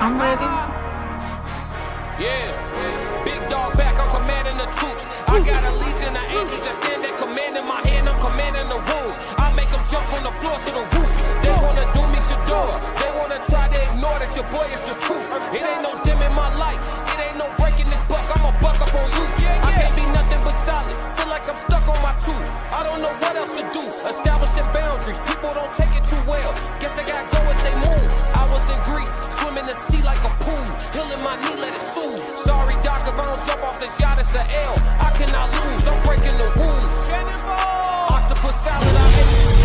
I'm ready. Yeah, big dog back, I'm commanding the troops. I got a legion of angels that stand there commanding my hand, I'm commanding the room. I make them jump from the floor to the roof. They wanna do me Shador, they wanna try to ignore that your boy is the truth. It ain't no dim in my life, it ain't no breaking this buck, I'ma buck up on you. I can't be nothing but solid, feel like I'm stuck on my tooth. I don't know what else to do, establishing boundaries, people don't take it too well. Guess they gotta go with they move. I was in Greece, swimming the sea like a pool, healing my knee, let it soothe. Sorry, Doc, if I don't jump off this yacht, it's an L. I cannot lose, I'm breaking the rules. Octopus salad, I hate.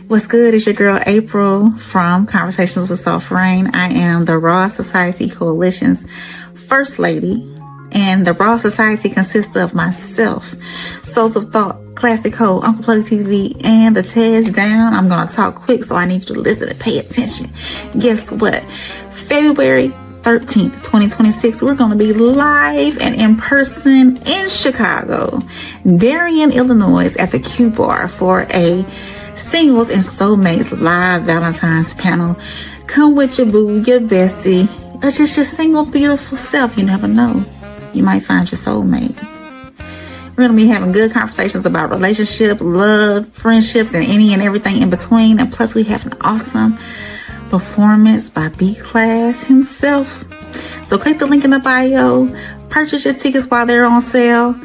What's good? It's your girl April from Conversations with Soft Rain. I am the Raw Society Coalition's First Lady, and the Raw Society consists of myself, Souls of Thought, Classic Code, Uncle Plug TV, and the Tez Down. I'm going to talk quick, so I need you to listen and pay attention. Guess what? February 13th, 2026, we're going to be live and in person in Chicago, Darien, Illinois, at the Q Bar for a Singles and Soulmates live Valentine's panel. Come with your boo, your bestie, or just your single beautiful self. You never know. You might find your soulmate. We're going to be having good conversations about relationship, love, friendships, and any and everything in between. And plus, we have an awesome performance by B-Class himself. So click the link in the bio. Purchase your tickets while they're on sale.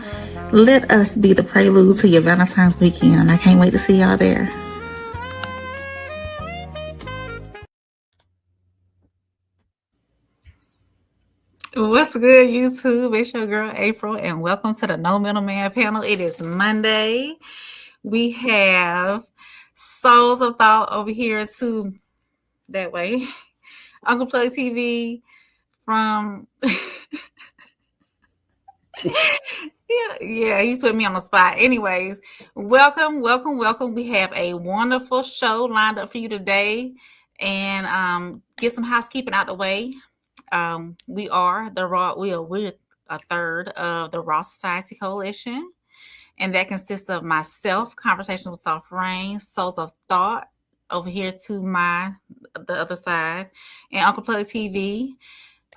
Let us be the prelude to your Valentine's weekend. And I can't wait to see y'all there. What's good, YouTube? It's your girl April, and welcome to the No Middleman panel. It is Monday. We have Souls of Thought over here too, that way. Uncle Plug TV from yeah, he put me on the spot. Anyways, welcome. We have a wonderful show lined up for you today, and get some housekeeping out the way. We are the Raw. We're a third of the Raw Society Coalition, and that consists of myself, Conversations with Soft Rain, Souls of Thought over here to the other side, and Uncle Plug TV.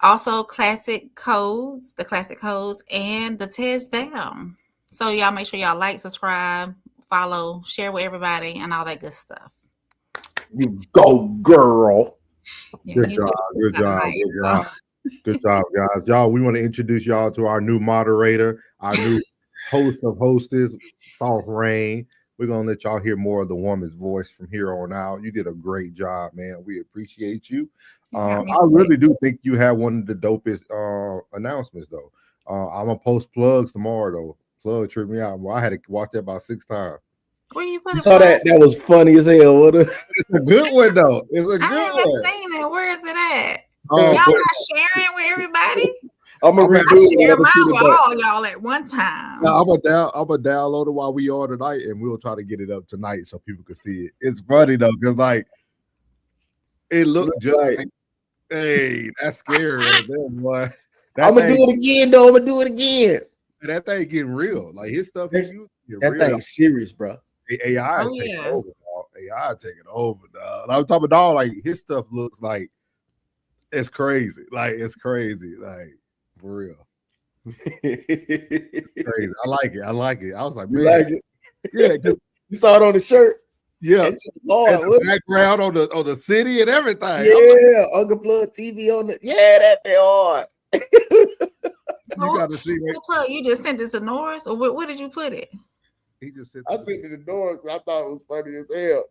Also, the Classic Codes, and the Tez Down. So y'all make sure y'all like, subscribe, follow, share with everybody, and all that good stuff. You go, girl. Yeah, Good job, guys. Y'all, we want to introduce y'all to our new moderator, our new host of hostess, Soft Rain. We're going to let y'all hear more of the woman's voice from here on out. You did a great job, man. We appreciate you. I really do think you have one of the dopest announcements, though. I'm going to post plugs tomorrow, though. Plug tripped me out. Well, I had to watch that about 6 times. Where you put it? Saw that? That was funny as hell. It's a good one, though. It's a good one. I haven't seen it. Where is it at? Y'all not sharing with everybody? I'm gonna share mine with all y'all at one time. No, I'm gonna download it while we are tonight, and we'll try to get it up tonight so people can see it. It's funny though, because like it looked just like, hey, that's scary. I'm gonna do it again, though. I'm gonna do it again. That thing getting real. Like his stuff, that thing's serious, bro. AI is taking over, dog. AI taking over, dog. I'm talking about like his stuff looks like it's crazy. Like it's crazy. Like for real. It's crazy. I like it. I was like, man, you like it? Yeah, you saw it on the shirt. Yeah, the background on the city and everything. Yeah, Uncle Plug TV on the. Yeah, that be hard. You gotta see that. You just sent it to Norris, or where did you put it? He just sent. I sent it to Norris. I thought it was funny as hell.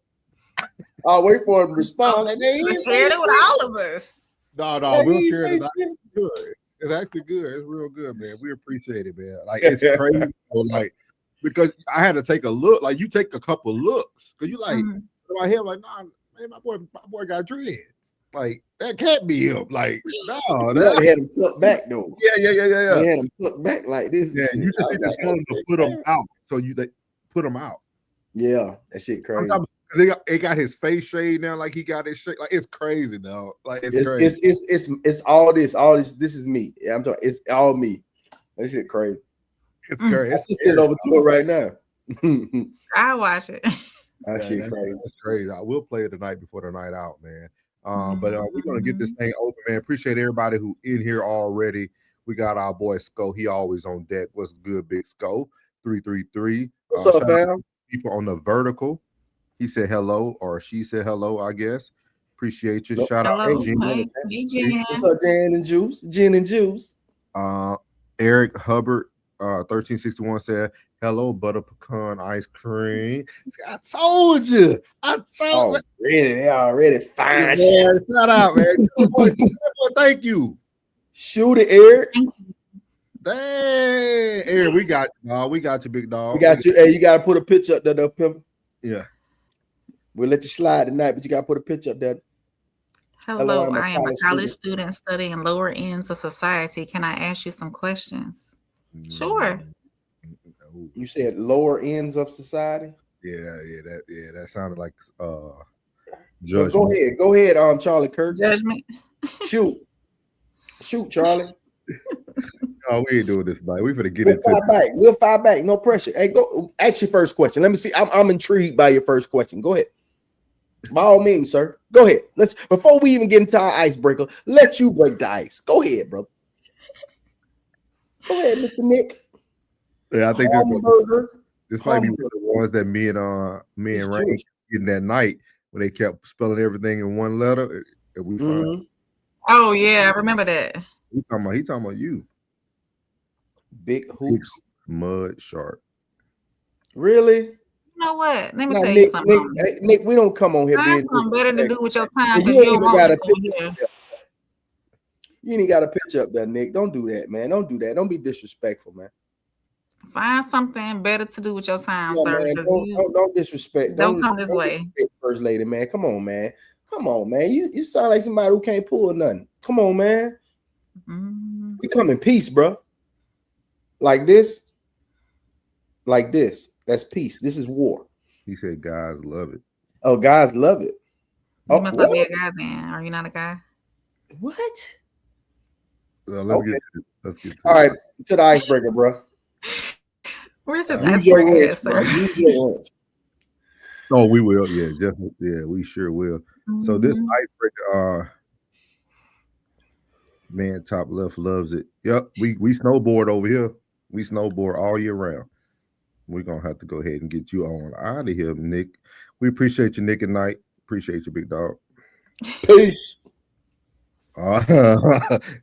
I'll wait for him to respond. And then he shared it with all of us. No, we'll share it. It's good. It's actually good. It's real good, man. We appreciate it, man. Like it's crazy. Like because I had to take a look. Like you take a couple looks because you like my hair. Like nah, man, my boy got dreads. Like that can't be him. Like no, they had him tucked back though. Yeah. They had him tucked back like this. Yeah, you just need to tell them to put them out. So they put them out. Yeah, that shit crazy. Because it got his face shade now, like he got his shade. Like it's crazy now. Like it's crazy. It's all this. All this. This is me. Yeah, I'm talking. It's all me. That shit crazy. It's crazy. I should send over to it right now. I watch it. That shit crazy. That's crazy. I will play it the night before the night out, man. But we're gonna get this thing open, man. Appreciate everybody who in here already. We got our boy Sco. He always on deck. What's good, Big Sco? 333. What's up, fam? People on the vertical. He said hello, or she said hello, I guess. Appreciate you. Shout out to Jen. Hey, Jen. What's up, Jen and Juice? Jen and Juice. Eric Hubbard 1361 said hello, butter pecan ice cream. I told you. They already fine. Man, shout out, man. Thank you. Shoot it, Eric. Dang, Eric, we got you. We got you, big dog. We got you. Hey, you gotta put a picture up there, pimp. Yeah. We'll let you slide tonight, but you gotta put a picture up there. Hello, I am a college student studying lower ends of society. Can I ask you some questions? Sure. You said lower ends of society? Yeah, that sounded like judgment. Go ahead, Charlie Kirk. Judgment. Shoot, Charlie. Oh, we ain't doing this tonight. We finna get into it. We'll fire back. No pressure. Hey, go ask your first question. Let me see. I'm intrigued by your first question. Go ahead. By all means, sir. Go ahead. Before we even get into our icebreaker, let you break the ice. Go ahead, bro. Go ahead, Mr. Nick. Yeah, I think this might be one of the ones that me and Rain getting that night when they kept spelling everything in one letter. And we find. Oh yeah, I remember that. He talking about you. Big hoops, mud shark. Really? You know what? Let me tell you something. Nick, we don't come on here. Find something better to do with your time. You ain't even got a picture. You ain't got a picture up there, Nick. Don't do that, man. Don't do that. Don't be disrespectful, man. Find something better to do with your time, sir. Man, don't disrespect. Don't come this way. First lady, man. Come on, man. You sound like somebody who can't pull nothing. Come on, man. We come in peace, bro. Like this. That's peace. This is war. He said guys love it. Oh, guys love it. You must not be a guy then. Are you not a guy? What? Let's get to all right, to the icebreaker, bro. Where's this icebreaker at, sir? Oh, we will. Yeah, definitely. Yeah, we sure will. So this icebreaker, man, top left loves it. Yep, we snowboard over here. We snowboard all year round. We're gonna have to go ahead and get you on out of here, Nick. We appreciate you, Nick and Knight. Appreciate you, big dog. Peace.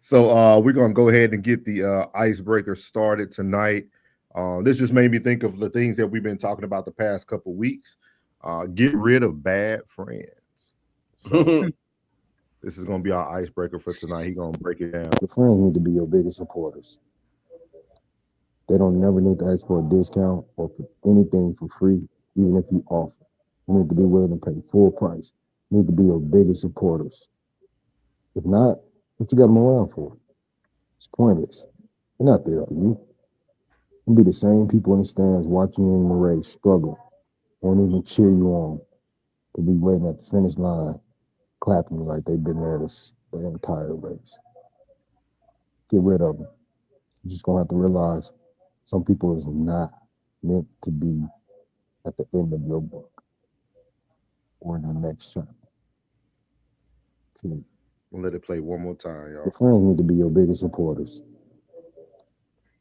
So we're gonna go ahead and get the icebreaker started tonight. This just made me think of the things that we've been talking about the past couple weeks. Get rid of bad friends. So this is gonna be our icebreaker for tonight. He's gonna break it down. The friends need to be your biggest supporters. They don't never need to ask for a discount or for anything for free, even if you offer. You need to be willing to pay full price. You need to be your biggest supporters. If not, what you got them around for? It's pointless. They're not there, are you? You'll be the same people in the stands watching you in the race, struggling, won't even cheer you on. They'll be waiting at the finish line, clapping you like they've been there the entire race. Get rid of them. You're just gonna have to realize some people is not meant to be at the end of your book or in the next chapter. Okay. Let it play one more time, y'all. Your friends need to be your biggest supporters.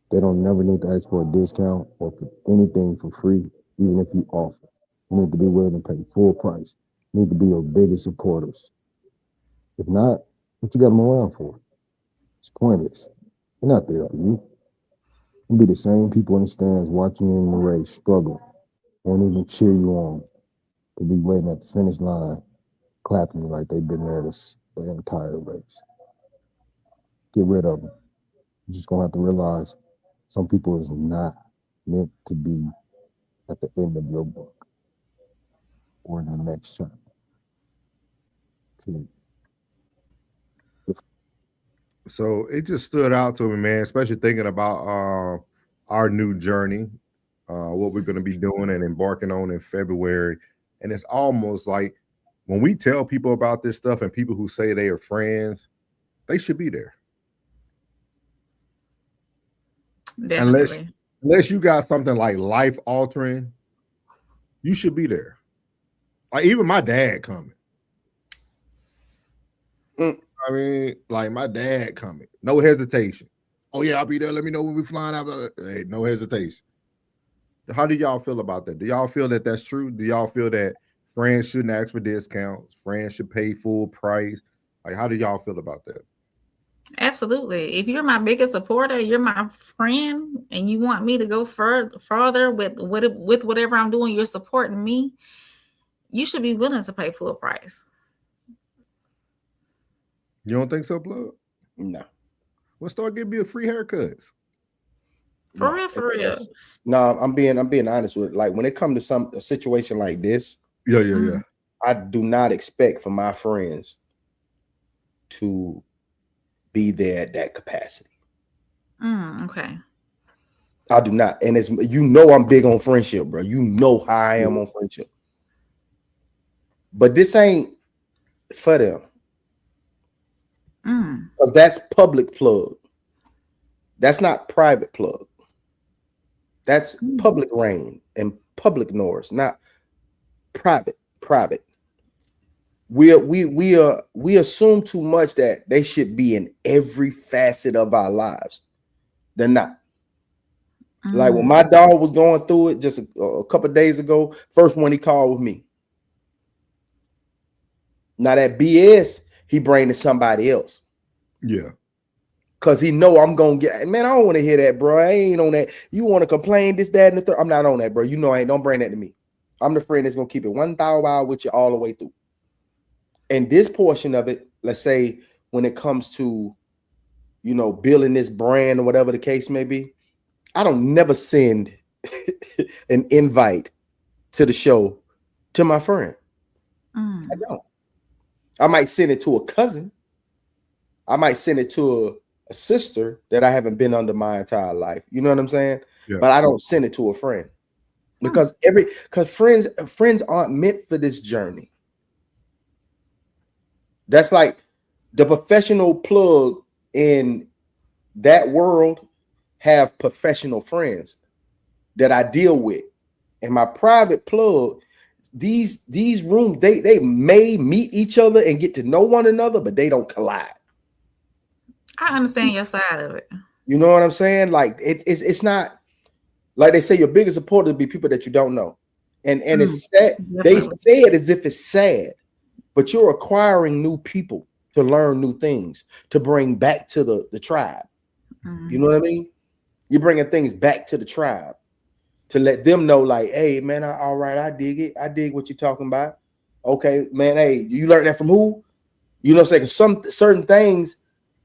They don't never need to ask for a discount or for anything for free, even if you offer. You need to be willing to pay full price. You need to be your biggest supporters. If not, what you got them around for? It's pointless. They're not there, are you? You'll be the same people in the stands watching you in the race, struggling, won't even cheer you on. They'll be waiting at the finish line, clapping you like they've been there the entire race. Get rid of them. You're just gonna have to realize some people is not meant to be at the end of your book or in the next chapter. Okay. So it just stood out to me, man, especially thinking about our new journey. what we're going to be doing and embarking on in February. And it's almost like when we tell people about this stuff and people who say they are friends, they should be there. Definitely. Unless you got something like life altering, you should be there. Like even my dad coming. I mean, like my dad coming. No hesitation. Oh yeah, I'll be there. Let me know when we're flying out. Hey, no hesitation. How do y'all feel about that? Do y'all feel that that's true? Do y'all feel that friends shouldn't ask for discounts? Friends should pay full price? Like, how do y'all feel about that? Absolutely. If you're my biggest supporter, you're my friend, and you want me to go further with whatever I'm doing, you're supporting me, you should be willing to pay full price. You don't think so, Plug? No. Well, start giving me a free haircuts. For real. No, I'm being honest with it. Like when it comes to a situation like this, Yeah. I do not expect for my friends to be there at that capacity. Okay. I do not. And it's, I'm big on friendship, bro. You know how I am on friendship. But this ain't for them. Because that's public plug. That's not private plug. That's public rain and public noise, not private. We assume too much that they should be in every facet of our lives. They're not. Like when my dog was going through it just a couple of days ago, first one he called with me. Now that BS, he bring to somebody else. Yeah. Cause he know I'm gonna get, man, I don't want to hear that, bro. I ain't on that. You want to complain, this, that, and the third. I'm not on that, bro. You know I ain't, don't bring that to me. I'm the friend that's gonna keep it 1,000 hours with you all the way through. And this portion of it, let's say when it comes to, building this brand or whatever the case may be, I don't never send an invite to the show to my friend. I don't. I might send it to a cousin. I might send it to a sister that I haven't been under my entire life. You know what I'm saying? Yeah. But I don't send it to a friend because friends aren't meant for this journey. That's like the professional plug in that world have professional friends that I deal with. And my private plug, these rooms, they may meet each other and get to know one another, but they don't collide. I understand your side of it. You know what I'm saying? Like it's not like they say your biggest supporter be people that you don't know. And it's sad. Definitely. They say it as if it's sad, but you're acquiring new people to learn new things, to bring back to the tribe. You know what I mean? You're bringing things back to the tribe to let them know, like, hey, man, all right, I dig it. I dig what you're talking about. Okay, man, hey, you learned that from who? You know what I'm saying? Some certain things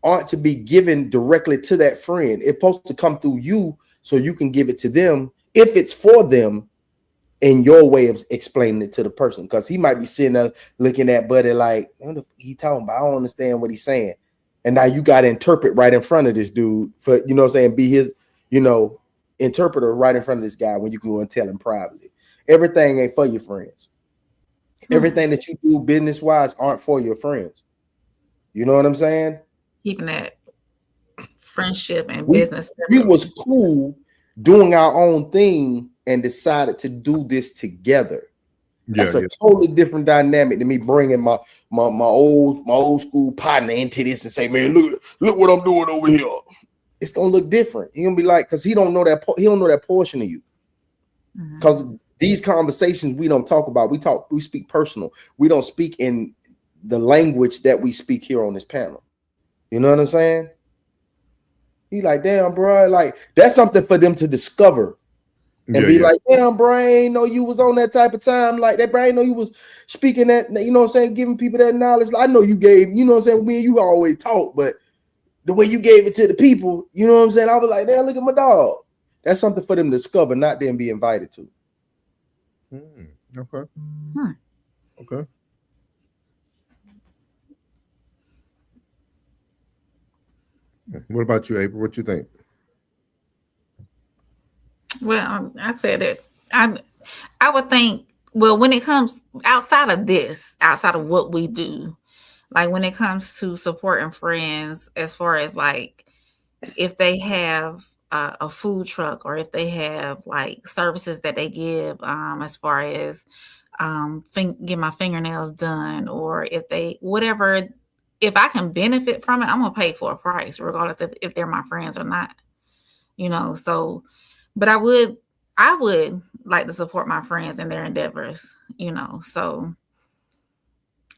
aren't to be given directly to that friend. It's supposed to come through you so you can give it to them if it's for them in your way of explaining it to the person. Because he might be sitting there looking at Buddy like, what he talking about? I don't understand what he's saying. And now you got to interpret right in front of this dude for, you know what I'm saying, be his, interpreter right in front of this guy when you go and tell him privately. Everything ain't for your friends. Everything that you do business-wise aren't for your friends. You know what I'm saying? Keeping that friendship and business. We was cool doing our own thing and decided to do this together. That's a totally different dynamic than me bringing my old school partner into this and say, man, look what I'm doing over here. It's gonna look different. He gonna be like, because he don't know that portion of you. Because these conversations we don't talk about. We speak personal. We don't speak in the language that we speak here on this panel. You know what I'm saying? He like, damn, bro, like that's something for them to discover and be like, damn, bro, I ain't know you was on that type of time like that, bro. I ain't know you was speaking that, you know what I'm saying, giving people that knowledge. I know you gave, you know what I'm saying, me and you always talk, but the way you gave it to the people, you know what I'm saying? I was like, damn, look at my dog. That's something for them to discover, not them be invited to. Okay. Okay. What about you, April? What you think? Well, I said it. I would think. Well, when it comes outside of what we do, like when it comes to supporting friends, as far as like if they have a food truck or if they have like services that they give, as far as get my fingernails done, or if they whatever, if I can benefit from it, I'm gonna pay for a price, regardless if they're my friends or not. So, but I would like to support my friends in their endeavors. So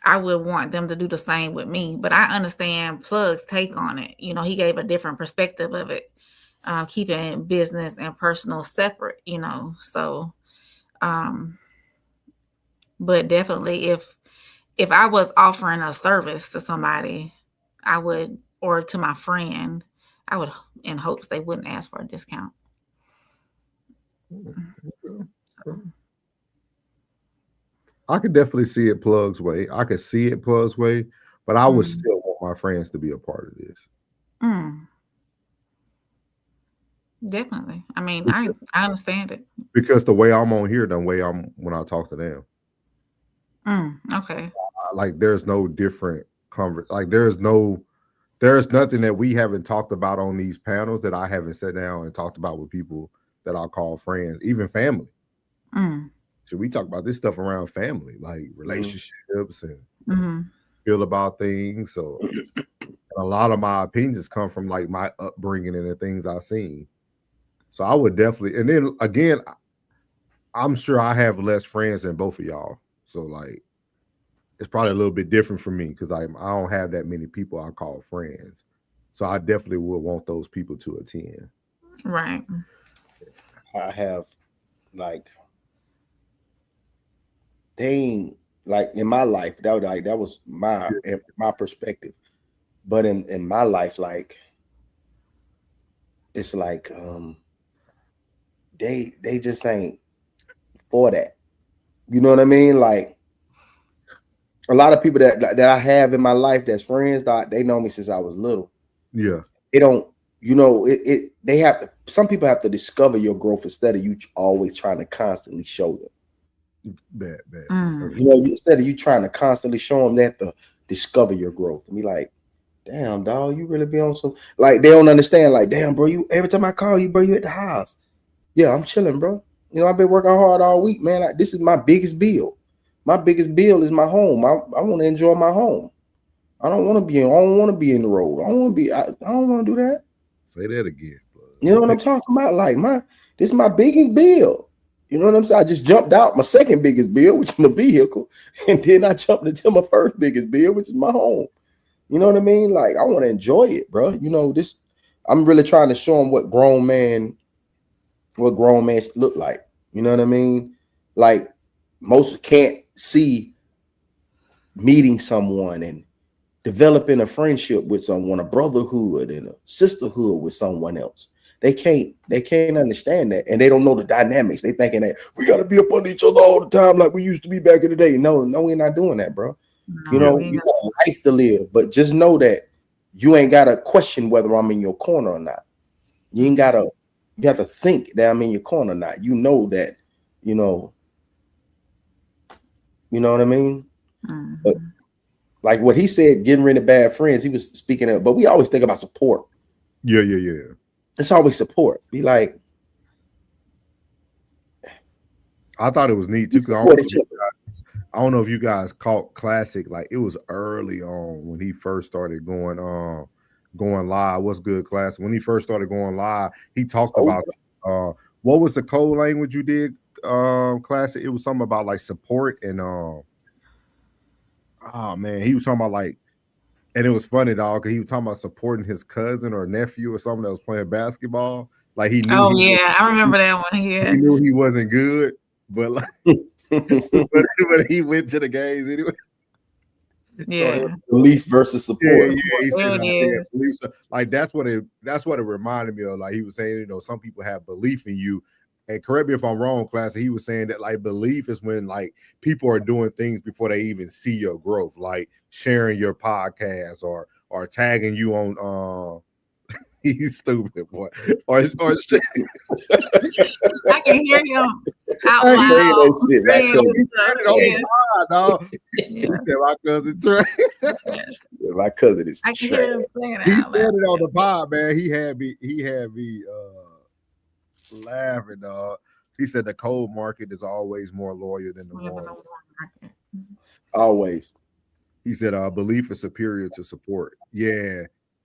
I would want them to do the same with me. But I understand Plug's take on it. He gave a different perspective of it, keeping business and personal separate. So, um, but definitely if I was offering a service to somebody, I would, or to my friend, I would, in hopes they wouldn't ask for a discount. I could definitely see it Plug's way. I could see it Plug's way, but I would still want my friends to be a part of this. Definitely. I mean, I understand it. Because the way I'm on here, the way I'm when I talk to them. Okay. Like there's no different like there's nothing that we haven't talked about on these panels that I haven't sat down and talked about with people that I call friends, even family. So we talk about this stuff around family, like relationships and feel about things. So a lot of my opinions come from like my upbringing and the things I've seen. So I would definitely, and then again, I'm sure I have less friends than both of y'all. So like, it's probably a little bit different for me because I don't have that many people I call friends. So I definitely would want those people to attend. Right. I have like like in my life that was my perspective, but in my life, like it's like they just ain't for that. You know what I mean? Like a lot of people that I have in my life that's friends, they know me since I was little. Yeah. They don't, they have to, some people have to discover your growth instead of you always trying to constantly show them. Bad. Instead of you trying to constantly show them, they have to discover your growth and be like, damn, dog, you really be on some, like, they don't understand, like, damn, bro, you every time I call you, bro, you at the house. Yeah, I'm chilling, bro. I've been working hard all week, man. This is my biggest bill. My biggest bill is my home. I want to enjoy my home. I don't want to be in the road. I don't want to do that. Say that again, bro. You know what I'm talking about? Like this is my biggest bill. You know what I'm saying? I just jumped out my second biggest bill, which is my vehicle, and then I jumped into my first biggest bill, which is my home. You know what I mean? Like I want to enjoy it, bro. This. I'm really trying to show them what grown man look like. You know what I mean? Like most can't see meeting someone and developing a friendship with someone, a brotherhood and a sisterhood with someone else. They can't understand that, and they don't know the dynamics. They thinking that we got to be up on each other all the time like we used to be back in the day. No, we're not doing that, bro. You got a life to live, but just know that you ain't got to question whether I'm in your corner or not. You have to think that I'm in your corner or not. You know that, you know what I mean? But like what he said, getting rid of bad friends, he was speaking of, but we always think about support. Yeah. It's always support. Be like, I thought it was neat too. I don't know if you guys caught Classic. Like it was early on when he first started going live. What's good, Classic? When he first started going live, he talked about what was the code language you did, Classic? It was something about like support and he was talking about like, and it was funny, dog, because he was talking about supporting his cousin or nephew or something that was playing basketball. Like he knew. I remember that one. Yeah, he knew he wasn't good, but like, but he went to the games anyway. Yeah, so, belief versus support. Yeah, he said, like that's what it reminded me of. Like he was saying, some people have belief in you. And correct me if I'm wrong, Class. He was saying that like belief is when like people are doing things before they even see your growth, like sharing your podcast or tagging you on He's stupid, boy. Or shit. I can hear him out I loud. say that shit. saying My He stuff. said it on Yeah. the pod, dog. He Yeah. said my cousin Trey. Yes. My cousin is I can trash. hear him saying it He out said loud. it on the pod, man. He had me laughing, dog. He said the cold market is always more loyal than the Yeah, the warm. warm market. Always. He said belief is superior to support. Yeah.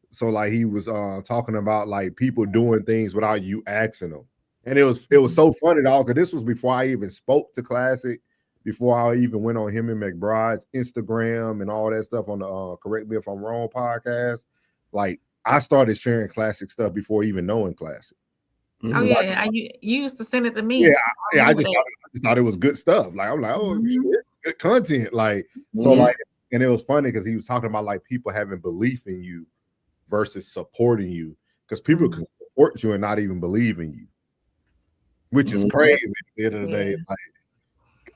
So like he was talking about like people doing things without you asking them. And it was so funny, dog, because this was before I even spoke to Classic, before I even went on him and McBride's Instagram and all that stuff on the Correct Me If I'm Wrong podcast. Like I started sharing Classic stuff before even knowing Classic. Oh yeah, you used to send it to me. I just thought it was good stuff. Like I'm like, oh, shit, good content. Like so, like, and it was funny because he was talking about like people having belief in you versus supporting you, because people can support you and not even believe in you, which is crazy at the end of the day. Like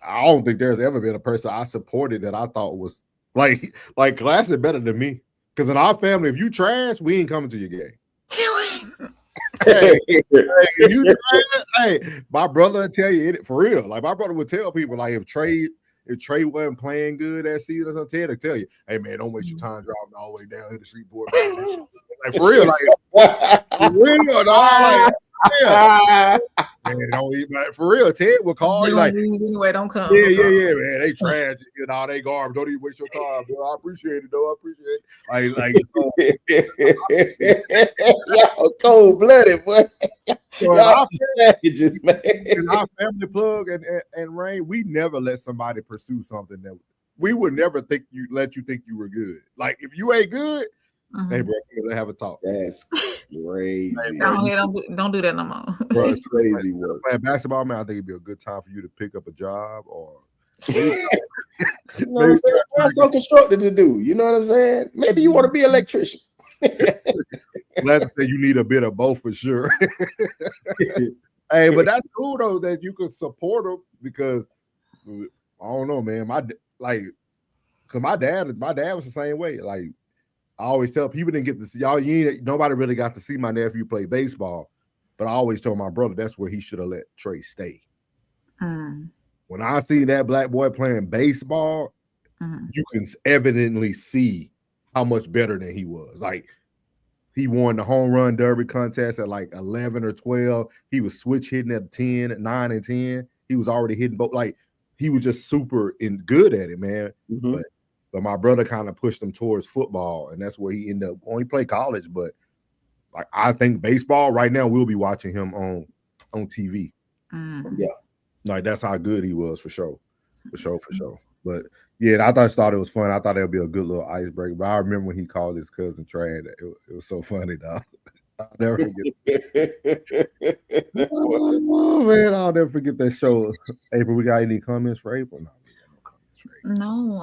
I don't think there's ever been a person I supported that I thought was like Classic better than me. Because in our family, if you trash, we ain't coming to your game. Hey, my brother will tell you it for real. Like my brother would tell people, like if Trey wasn't playing good that season or something, Ted will tell you, hey man, don't waste your time driving all the way down here to street board. Like for real, like for real, dog. Like, yeah. Man, don't even, like, for real, Ted will call you like anyway, don't come. Yeah, man. They trash, you know, they garbage. Don't even waste your time, bro. I appreciate it, though. I appreciate it. So, y'all cold-blooded, boy. Y'all savages, man. In our family plug and Rain, we never let somebody pursue something that we would never let you think you were good. Like if you ain't good, hey bro, let's have a talk. That's crazy. Don't do that no more. Bro, it's crazy work. Playing basketball, man, I think it'd be a good time for you to pick up a job or That's so constructive to do. You know what I'm saying? Maybe you want to be an electrician. Glad to say you need a bit of both for sure. Hey, but that's cool though that you could support them, because I don't know, man. Because my dad was the same way. Like I always tell people, didn't get to see nobody really got to see my nephew play baseball, but I always told my brother that's where he should have let Trey stay. When I see that black boy playing baseball, you can evidently see how much better than he was. Like he won the home run derby contest at like 11 or 12. He was switch hitting at 10, 9 and 10. He was already hitting both. Like he was just super good at it, man. But my brother kind of pushed him towards football, and that's where he ended up going. He played college, but like I think baseball right now we'll be watching him on TV. Yeah, like that's how good he was for sure. But yeah, I thought it was fun. I thought it would be a good little icebreaker. But I remember when he called his cousin Trey. It was so funny, dog. I'll never forget. Oh man, I'll never forget that show. April, we got any comments for April? No, we got no comments for April. No,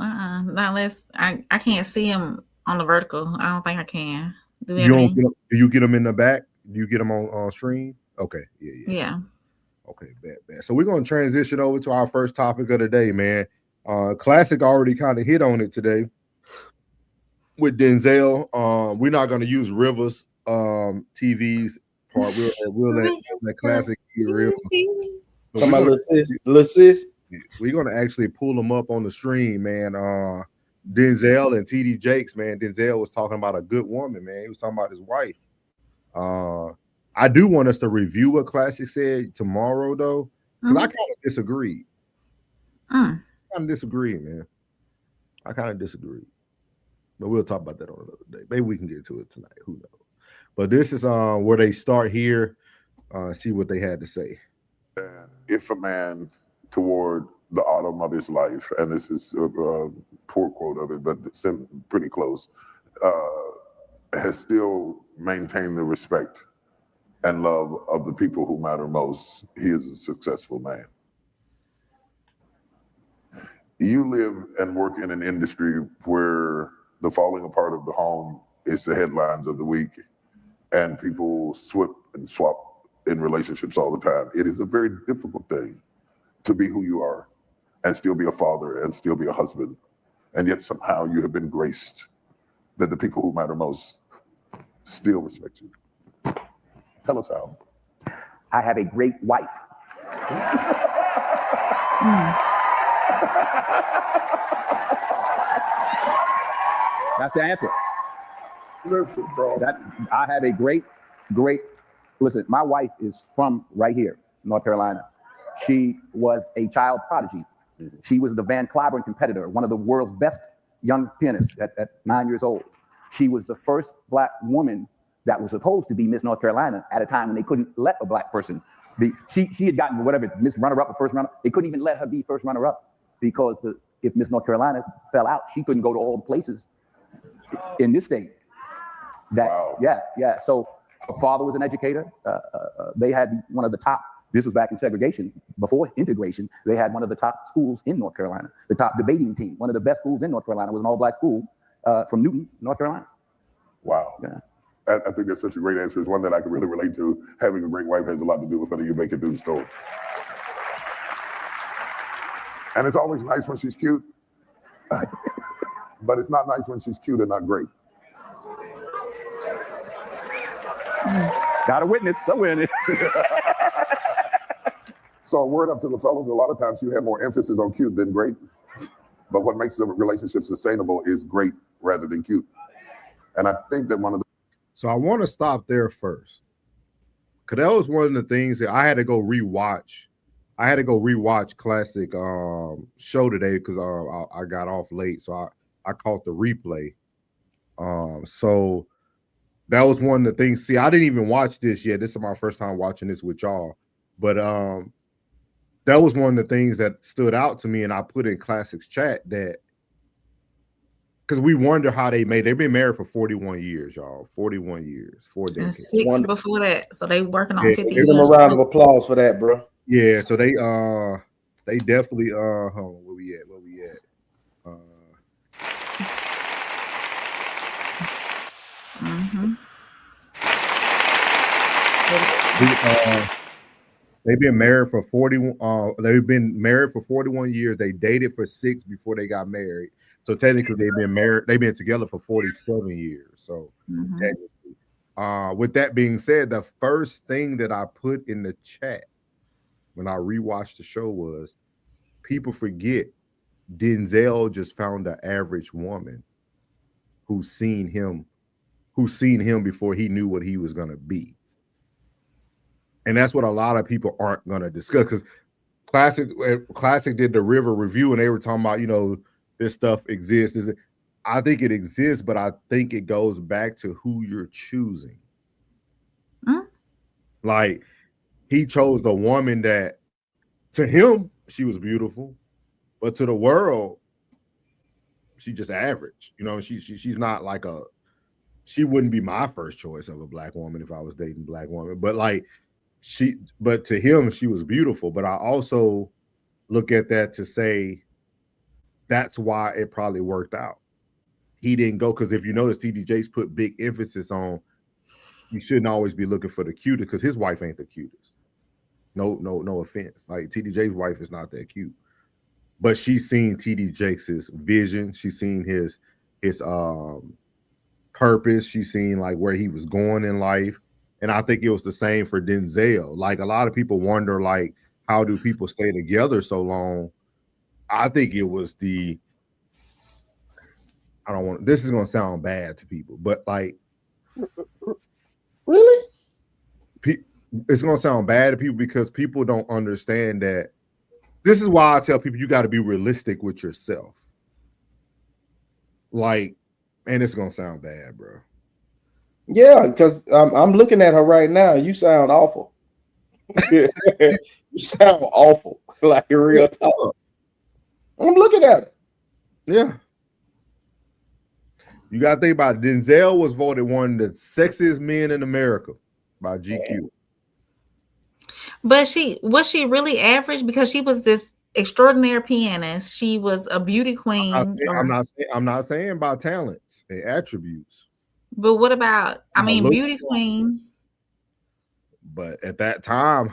not unless I can't see him on the vertical. I don't think I can. Do you get them in the back? Do you get them on stream? Okay, yeah. Okay, bad. So we're gonna transition over to our first topic of the day, man. Classic already kind of hit on it today with Denzel. We're not gonna use Rivers TV's part. We'll let Classic see Rivers. So my little sis. We're gonna actually pull them up on the stream, man. Denzel and T.D. Jakes, man. Denzel was talking about a good woman, man. He was talking about his wife. I do want us to review what Classic said tomorrow, though, because I kind of disagreed. I kind of disagree, man. But we'll talk about that on another day. Maybe we can get to it tonight. Who knows? But this is where they start here. See what they had to say. If a man toward the autumn of his life, and this is a poor quote of it, but pretty close, has still maintained the respect and love of the people who matter most, he is a successful man. You live and work in an industry where the falling apart of the home is the headlines of the week, and people swip and swap in relationships all the time. It is a very difficult thing to be who you are and still be a father and still be a husband. And yet somehow you have been graced that the people who matter most still respect you. Tell us how. I have a great wife. That's the answer. Listen, bro. I have a great, listen, my wife is from right here, North Carolina. She was a child prodigy. She was the Van Cliburn competitor, one of the world's best young pianists at 9 years old. She was the first black woman that was supposed to be Miss North Carolina at a time when they couldn't let a black person be. She had gotten whatever, Miss Runner-Up or first runner. They couldn't even let her be first runner-up because if Miss North Carolina fell out, she couldn't go to all the places in this state. Wow. Yeah. So her father was an educator. They had one of the top, this was back in segregation, before integration, they had one of the top schools in North Carolina, the top debating team. One of the best schools in North Carolina was an all-black school from Newton, North Carolina. Wow. Yeah. I think that's such a great answer. It's one that I can really relate to. Having a great wife has a lot to do with whether you make it through the store. And it's always nice when she's cute, but it's not nice when she's cute and not great. Got a witness somewhere in it. So a word up to the fellas, a lot of times you have more emphasis on cute than great, but what makes the relationship sustainable is great rather than cute. And I think that one of the... So I want to stop there first, because that was one of the things that I had to go rewatch. I had to go rewatch classic show today because I got off late, so I caught the replay. So that was one of the things. See, I didn't even watch this yet. This is my first time watching this with y'all, but that was one of the things that stood out to me, and I put in Classics chat that because we wonder how they've been married for 41 years, y'all. 41 years, 4 decades. 6 before that, so they working on 50 Give years. them a round of applause for that, bro. Yeah, so they definitely hold on, where we at? They've been married for 41. They've been married for 41 years. They dated for 6 before they got married. So technically, they've been married. They've been together for 47 years. So technically, with that being said, the first thing that I put in the chat when I rewatched the show was, people forget Denzel just found an average woman who's seen him before he knew what he was gonna be. And that's what a lot of people aren't going to discuss, because Classic did the River review and they were talking about, this stuff exists. I think it exists, but I think it goes back to who you're choosing. Like, he chose the woman that, to him, she was beautiful, but to the world, she just average. She's not like she wouldn't be my first choice of a black woman if I was dating a black woman, but but to him, she was beautiful. But I also look at that to say that's why it probably worked out. He didn't go, because if you notice, T.D. Jakes put big emphasis on you shouldn't always be looking for the cutest, because his wife ain't the cutest. No offense. Like, T.D. Jakes' wife is not that cute, but she's seen T.D. Jakes' vision. She's seen his purpose. She's seen like where he was going in life. And I think it was the same for Denzel. Like, a lot of people wonder, like, how do people stay together so long? I think it was this is going to sound bad to people, but like, really? It's going to sound bad to people because people don't understand that. This is why I tell people you got to be realistic with yourself. Like, and it's going to sound bad, bro. Yeah, because I'm looking at her right now. You sound awful. You sound awful, like real talk. I'm looking at it. Yeah. You got to think about it. Denzel was voted one of the sexiest men in America by GQ. But was she really average? Because she was this extraordinary pianist. She was a beauty queen. I'm not saying by talents and attributes. But what about, beauty queen? But at that time,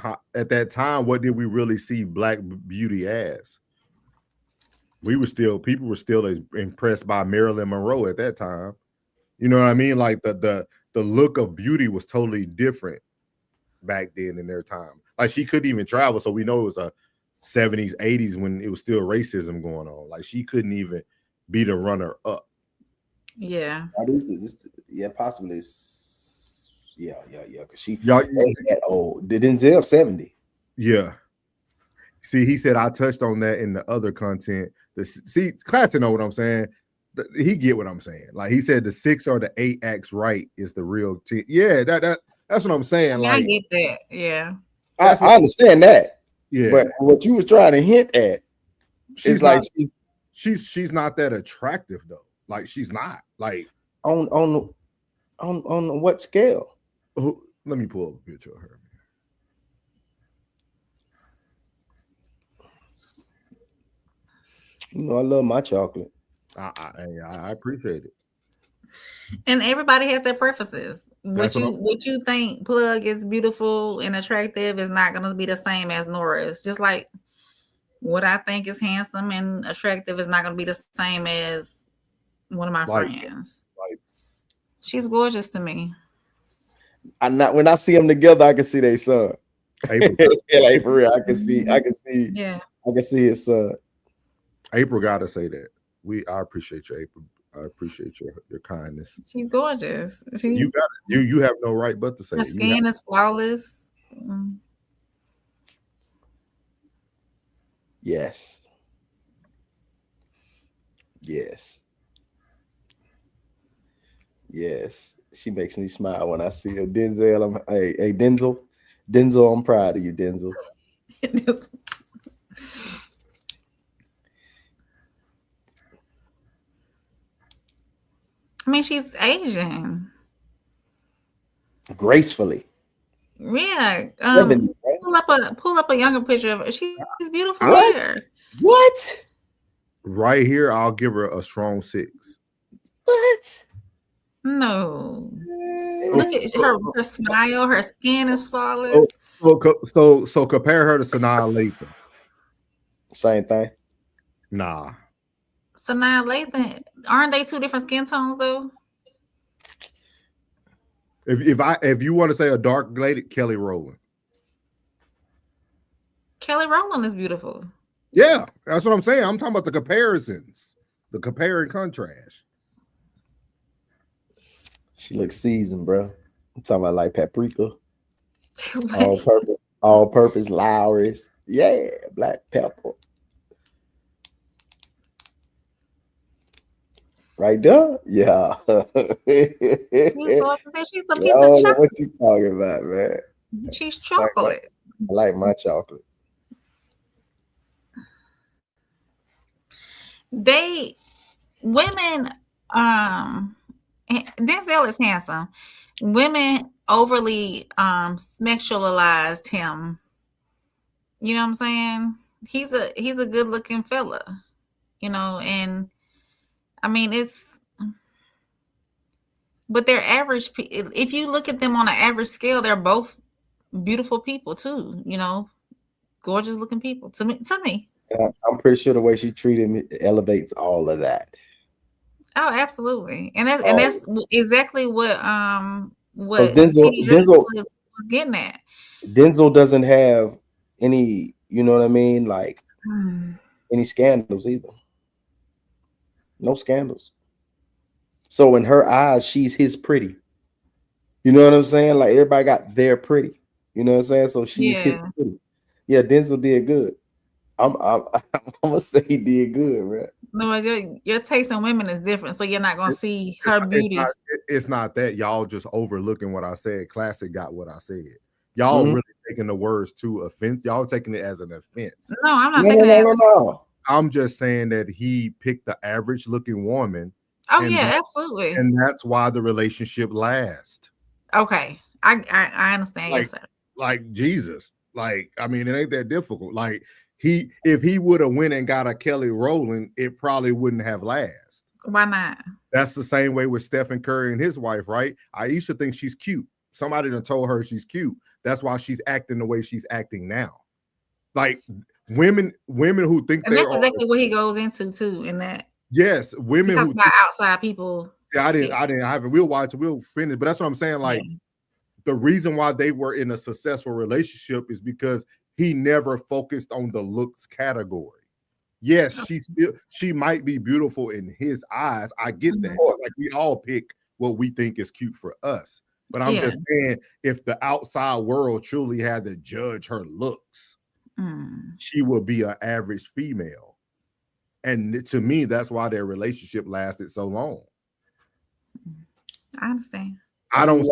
what did we really see black beauty as? People were still impressed by Marilyn Monroe at that time. You know what I mean? Like the look of beauty was totally different. back then in their time. Like she couldn't even travel, so we know it was a 70s, 80s when it was still racism going on. Like she couldn't even be the runner up. Yeah. Possibly. Yeah. Because she Y'all, ain't that old. Did Denzel 70? Yeah. See, he said I touched on that in the other content. See, class to know what I'm saying. He get what I'm saying. Like he said, the 6 or the 8 acts right is the real. Yeah, that's what I'm saying. I mean, like I get that. Yeah, I understand that. Yeah, but what you was trying to hint at is like she's not that attractive though. Like she's not like on what scale? Let me pull up a picture of her. You know, I love my chocolate. I appreciate it. And everybody has their preferences. What you think Plug is beautiful and attractive is not going to be the same as Nora's. Just like what I think is handsome and attractive is not going to be the same as one of my friends. She's gorgeous to me. When I see them together, I can see their son. Like for real, I can see. Yeah, I can see his son. April gotta say that. I appreciate you, April. I appreciate your kindness. She's gorgeous. You got it. You have no right but to say her skin is flawless. Yes. She makes me smile when I see her. Denzel, hey Denzel, I'm proud of you, Denzel. I mean, she's Asian. Gracefully. Yeah. 70, right? Pull up a younger picture of her. She's beautiful there. What? Right here, I'll give her a strong 6. What? No. Look at her smile. Her skin is flawless. So compare her to Sanaa Lathan. Same thing. Nah. Sanaa Lathan, aren't they two different skin tones though? If you want to say a dark lady, Kelly Rowland. Kelly Rowland is beautiful. Yeah, that's what I'm saying. I'm talking about the comparisons, the compare and contrast. She looks seasoned, bro. I'm talking about like paprika, all purpose Lowry's. Yeah, black pepper. Right there? Yeah. She's a piece of chocolate. What you talking about, man? She's chocolate. I like my chocolate. Women, Denzel is handsome. Women overly sexualized him. You know what I'm saying? He's a good looking fella, you know, and I mean but they're average. If you look at them on an average scale, they're both beautiful people too, you know, gorgeous looking people to me. I'm pretty sure the way she treated me elevates all of that. Oh, absolutely, and that's exactly what Denzel was getting at. Denzel doesn't have any, you know what I mean, like any scandals either. No scandals. So in her eyes, she's his pretty. You know what I'm saying? Like everybody got their pretty. You know what I'm saying? So she's his pretty. Yeah, Denzel did good. I'm gonna say he did good, man. No, your taste in women is different, so you're not gonna see her beauty. It's not that y'all just overlooking what I said. Classic got what I said. Y'all really taking the words to offense. Y'all taking it as an offense. No, I'm not taking it. No. I'm just saying that he picked the average looking woman. Oh yeah, absolutely. And that's why the relationship lasts. Okay, I understand. Like, yes, sir. Like Jesus. Like, I mean, it ain't that difficult. Like if he would have went and got a Kelly Rowland, it probably wouldn't have lasted. Why not? That's the same way with Stephen Curry and his wife, right? Aisha thinks she's cute. Somebody done told her she's cute. That's why she's acting the way she's acting now. Like women who think and that's exactly what he goes into too. In that, yes, women who about outside people. Yeah, I haven't. We'll watch. We'll finish. But that's what I'm saying. Like the reason why they were in a successful relationship is because he never focused on the looks category. Yes, she might be beautiful in his eyes. I get that. Like we all pick what we think is cute for us. But I'm just saying, if the outside world truly had to judge her looks, she would be an average female. And to me, that's why their relationship lasted so long. I understand. I don't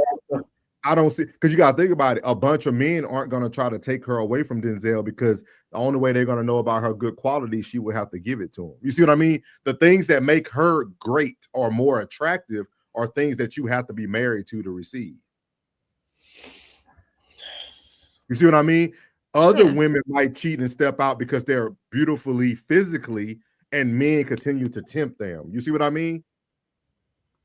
see, because you got to think about it. A bunch of men aren't going to try to take her away from Denzel, because the only way they're going to know about her good qualities, she would have to give it to him. You see what I mean? The things that make her great or more attractive are things that you have to be married to receive. You see what I mean? Other women might cheat and step out because they're beautifully physically, and men continue to tempt them. You see what I mean?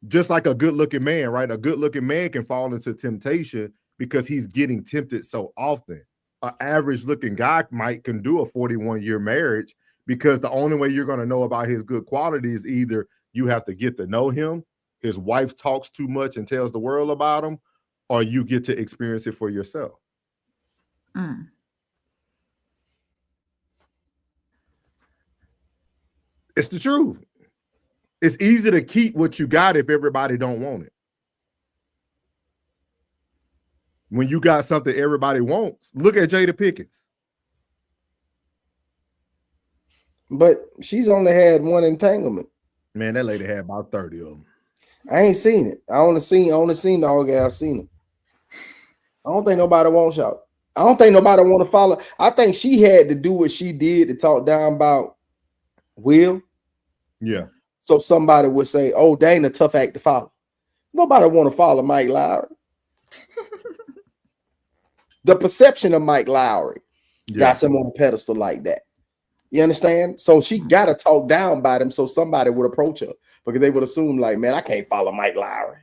Just like a good-looking man, right? A good-looking man can fall into temptation because he's getting tempted so often. An average-looking guy can do a 41-year marriage, because the only way you're going to know about his good qualities, either you have to get to know him, his wife talks too much and tells the world about him, or you get to experience it for yourself. It's the truth. It's easy to keep what you got if everybody don't want it. When you got something everybody wants, look at Jada Pinkett. But she's only had one entanglement. Man, that lady had about 30 of them. I ain't seen it. I only seen the whole guy. I've seen them. I don't think nobody wants y'all. I don't think nobody want to follow. I think she had to do what she did to talk down about Will. Yeah. So somebody would say, "Oh, they ain't a tough act to follow." Nobody want to follow Mike Lowry. The perception of Mike Lowry got him on a pedestal like that. You understand? So she got to talk down about him so somebody would approach her, because they would assume, like, man, I can't follow Mike Lowry.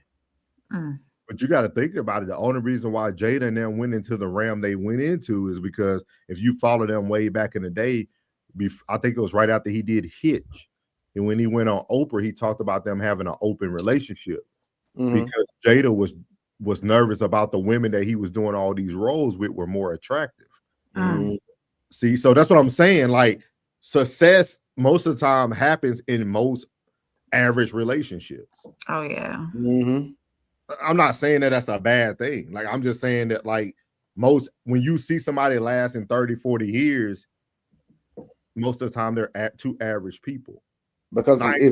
But you got to think about it. The only reason why Jada and them went into the realm they went into is because if you follow them way back in the day, I think it was right after he did Hitch. And when he went on Oprah, he talked about them having an open relationship because Jada was nervous about the women that he was doing all these roles with were more attractive. See, so that's what I'm saying. Like, success most of the time happens in most average relationships. Oh, yeah. I'm not saying that that's a bad thing. Like, I'm just saying that, like, when you see somebody last in 30, 40 years, most of the time they're two average people. Because you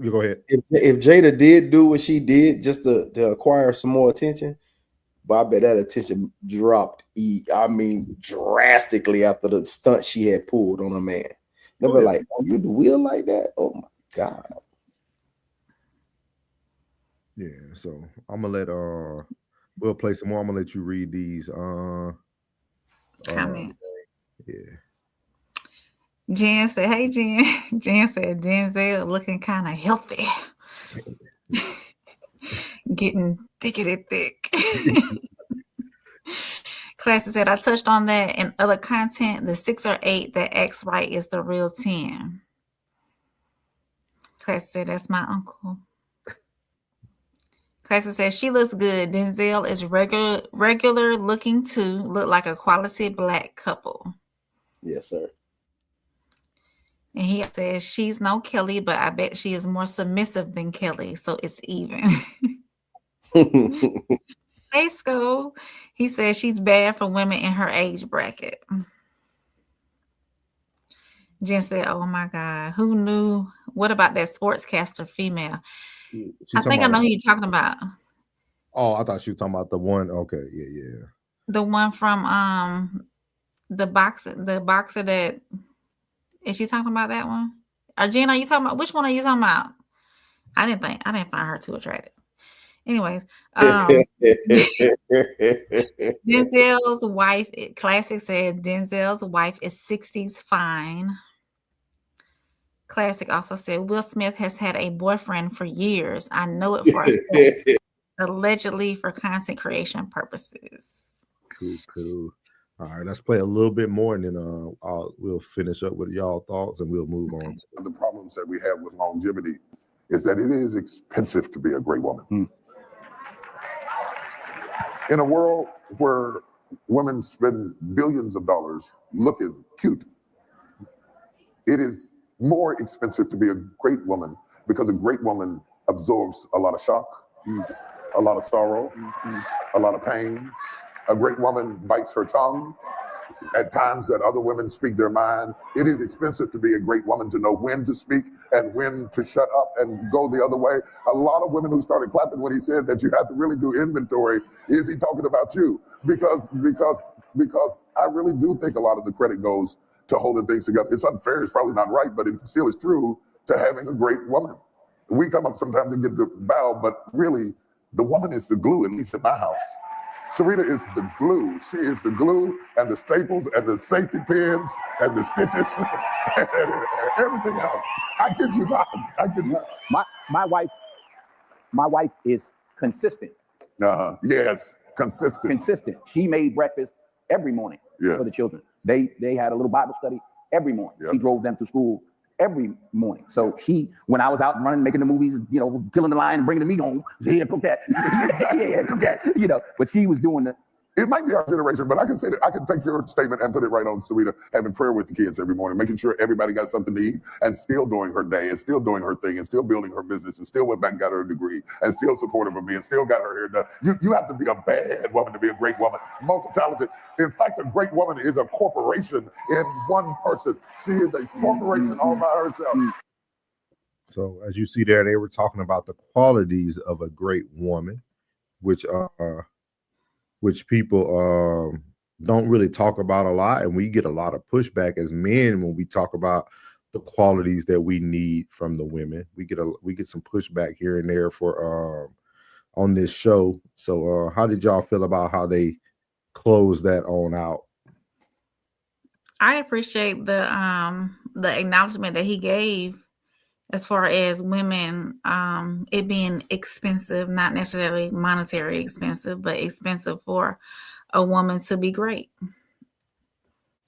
go ahead. If Jada did do what she did just to acquire some more attention, but I bet that attention dropped, drastically after the stunt she had pulled on a man. They were like, "Oh, you do Will like that? Oh my God." Yeah, so I'm gonna let we'll play some more. I'm gonna let you read these comments. Yeah. Jen said, "Hey Jen." Jen said, "Denzel looking kind of healthy, getting thickety thick." Classy said, "I touched on that in other content. The 6 or 8 that acts right is the real 10." Classy said, "That's my uncle." Classy said, "She looks good. Denzel is regular looking too. Look like a quality black couple." Yes, sir. And he says, "She's no Kelly, but I bet she is more submissive than Kelly, so it's even." Hey, Sko. He says she's bad for women in her age bracket. Jen said, "Oh my God, who knew? What about that sportscaster female?" I think I know who you're talking about. Oh, I thought she was talking about the one. Okay, yeah. The one from the boxer that. Is she talking about that one? Or Jen, are you talking about which one are you talking about? I didn't find her too attractive. Anyways, Denzel's wife, Classic said Denzel's wife is 60s fine. Classic also said Will Smith has had a boyfriend for years. I know it for a fact. Allegedly for content creation purposes. Cool. All right, let's play a little bit more, and then we'll finish up with y'all thoughts, and we'll move on. The problems that we have with longevity is that it is expensive to be a great woman. In a world where women spend billions of dollars looking cute, it is more expensive to be a great woman because a great woman absorbs a lot of shock, a lot of sorrow, a lot of pain. A great woman bites her tongue at times that other women speak their mind. It is expensive to be a great woman, to know when to speak and when to shut up and go the other way. A lot of women who started clapping when he said that you have to really do inventory, is he talking about you? Because I really do think a lot of the credit goes to holding things together. It's unfair, it's probably not right, but it still is true to having a great woman. We come up sometimes and get the bow, but really the woman is the glue, at least in my house. Serena is the glue. She is the glue and the staples and the safety pins and the stitches and everything else. I kid you not. I kid you. My wife is consistent. Yes, consistent. Consistent. She made breakfast every morning for the children. They had a little Bible study every morning. She drove them to school every morning. So when I was out running, making the movies, killing the lion and bringing the meat home, cook that. Cook that, but she was doing the. It might be our generation, but I can say that I can take your statement and put it right on Sarita, having prayer with the kids every morning, making sure everybody got something to eat, and still doing her day, and still doing her thing, and still building her business, and still went back and got her a degree, and still supportive of me, and still got her hair done. You have to be a bad woman to be a great woman, multi-talented. In fact, a great woman is a corporation in one person. She is a corporation all by herself. So as you see there, they were talking about the qualities of a great woman, which people don't really talk about a lot, and we get a lot of pushback as men when we talk about the qualities that we need from the women. We get some pushback here and there for on this show. So how did y'all feel about how they closed that on out? I appreciate the acknowledgement that he gave as far as women, it being expensive, not necessarily monetary expensive, but expensive for a woman to be great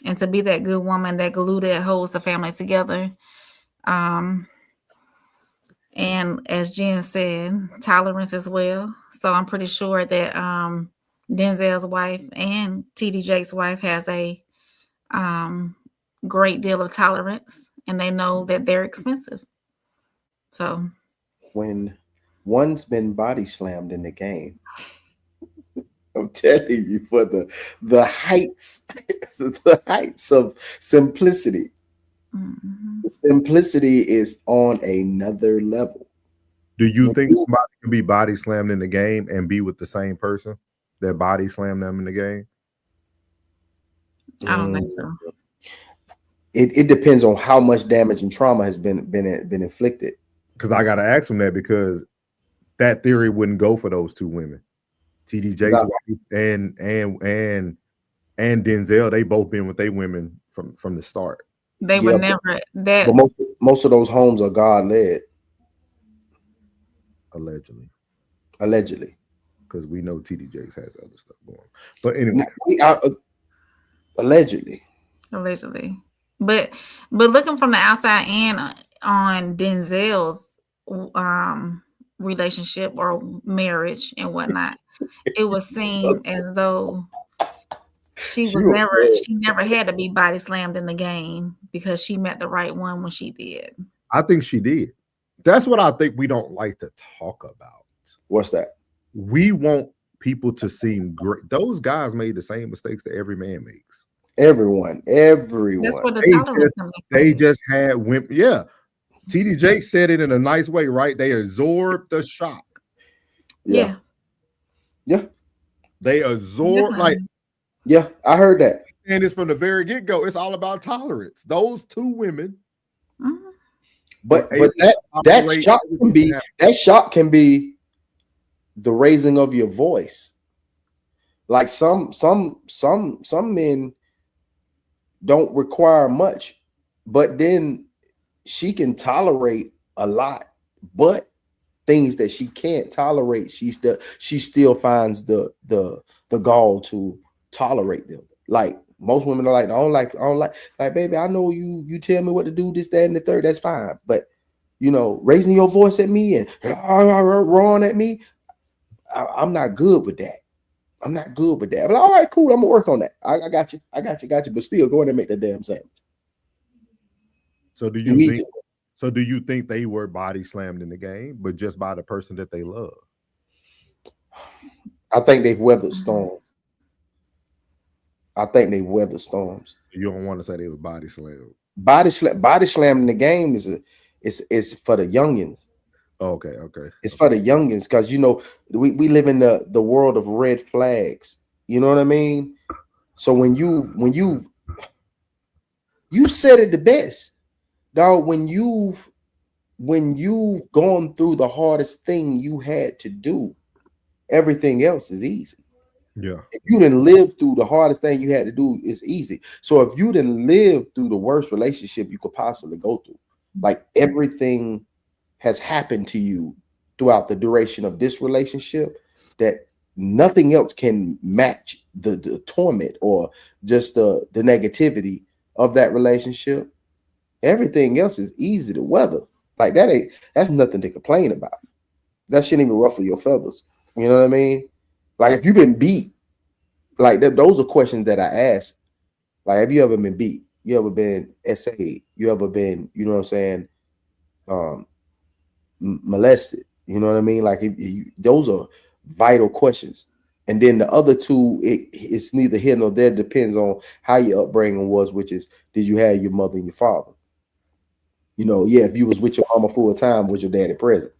and to be that good woman, that glue that holds the family together. And as Jen said, tolerance as well. So I'm pretty sure that Denzel's wife and T.D. Jake's wife has a great deal of tolerance, and they know that they're expensive. So when one's been body slammed in the game, I'm telling you, for the heights, the heights of simplicity. Mm-hmm. Simplicity is on another level. Do you think somebody can be body slammed in the game and be with the same person that body slammed them in the game? I don't think so. It depends on how much damage and trauma has been inflicted. Because I gotta ask him that, because that theory wouldn't go for those two women, T.D. Jake's wife and Denzel. They both been with their women from the start. They were never that. But most of those homes are God led. Allegedly, because we know T.D. Jakes has other stuff going. But anyway, allegedly. But looking from the outside and on Denzel's relationship or marriage and whatnot, it was seen as though she never had to be body slammed in the game because she met the right one when she did. I think she did. That's what I think we don't like to talk about. What's that? We want people to seem great. Those guys made the same mistakes that every man makes. Everyone. That's what the tolerance comes from. They just had women. Yeah. T.D. Jake said it in a nice way, right? They absorbed the shock. Yeah. They absorbed, Yeah, I heard that. And it's from the very get-go. It's all about tolerance. Those two women. Mm-hmm. But that shock can be the raising of your voice. Like some men don't require much, but then she can tolerate a lot, but things that she can't tolerate, she still finds the gall to tolerate them. Like most women are like, I don't like, baby, I know you tell me what to do, this, that, and the third, that's fine. But raising your voice at me and roaring at me, I'm not good with that. I'm not good with that. I'm like, all right, cool. I'm gonna work on that. I got you. But still, go in and make that damn sandwich. So do you think? So do you think they were body slammed in the game, but just by the person that they love? I think they've weathered storms. You don't want to say they were body slammed. Body slam in the game is for the youngins. Okay. It's for the youngins because we live in the world of red flags. You know what I mean? So when you said it the best, dog. When you've gone through the hardest thing you had to do, everything else is easy. Yeah. If you didn't live through the hardest thing you had to do, it's easy. So if you didn't live through the worst relationship you could possibly go through, like everything has happened to you throughout the duration of this relationship, that nothing else can match the torment or just the negativity of that relationship. Everything else is easy to weather. Like that's nothing to complain about. That shouldn't even ruffle your feathers. You know what I mean? Like if you've been beat, like those are questions that I ask. Like, have you ever been beat? You ever been essayed? You ever been, you know what I'm saying, molested? You know what I mean? Like those are vital questions. And then the other two, it's neither here nor there. Depends on how your upbringing was, which is, did you have your mother and your father? If you was with your mama full time, was your daddy present?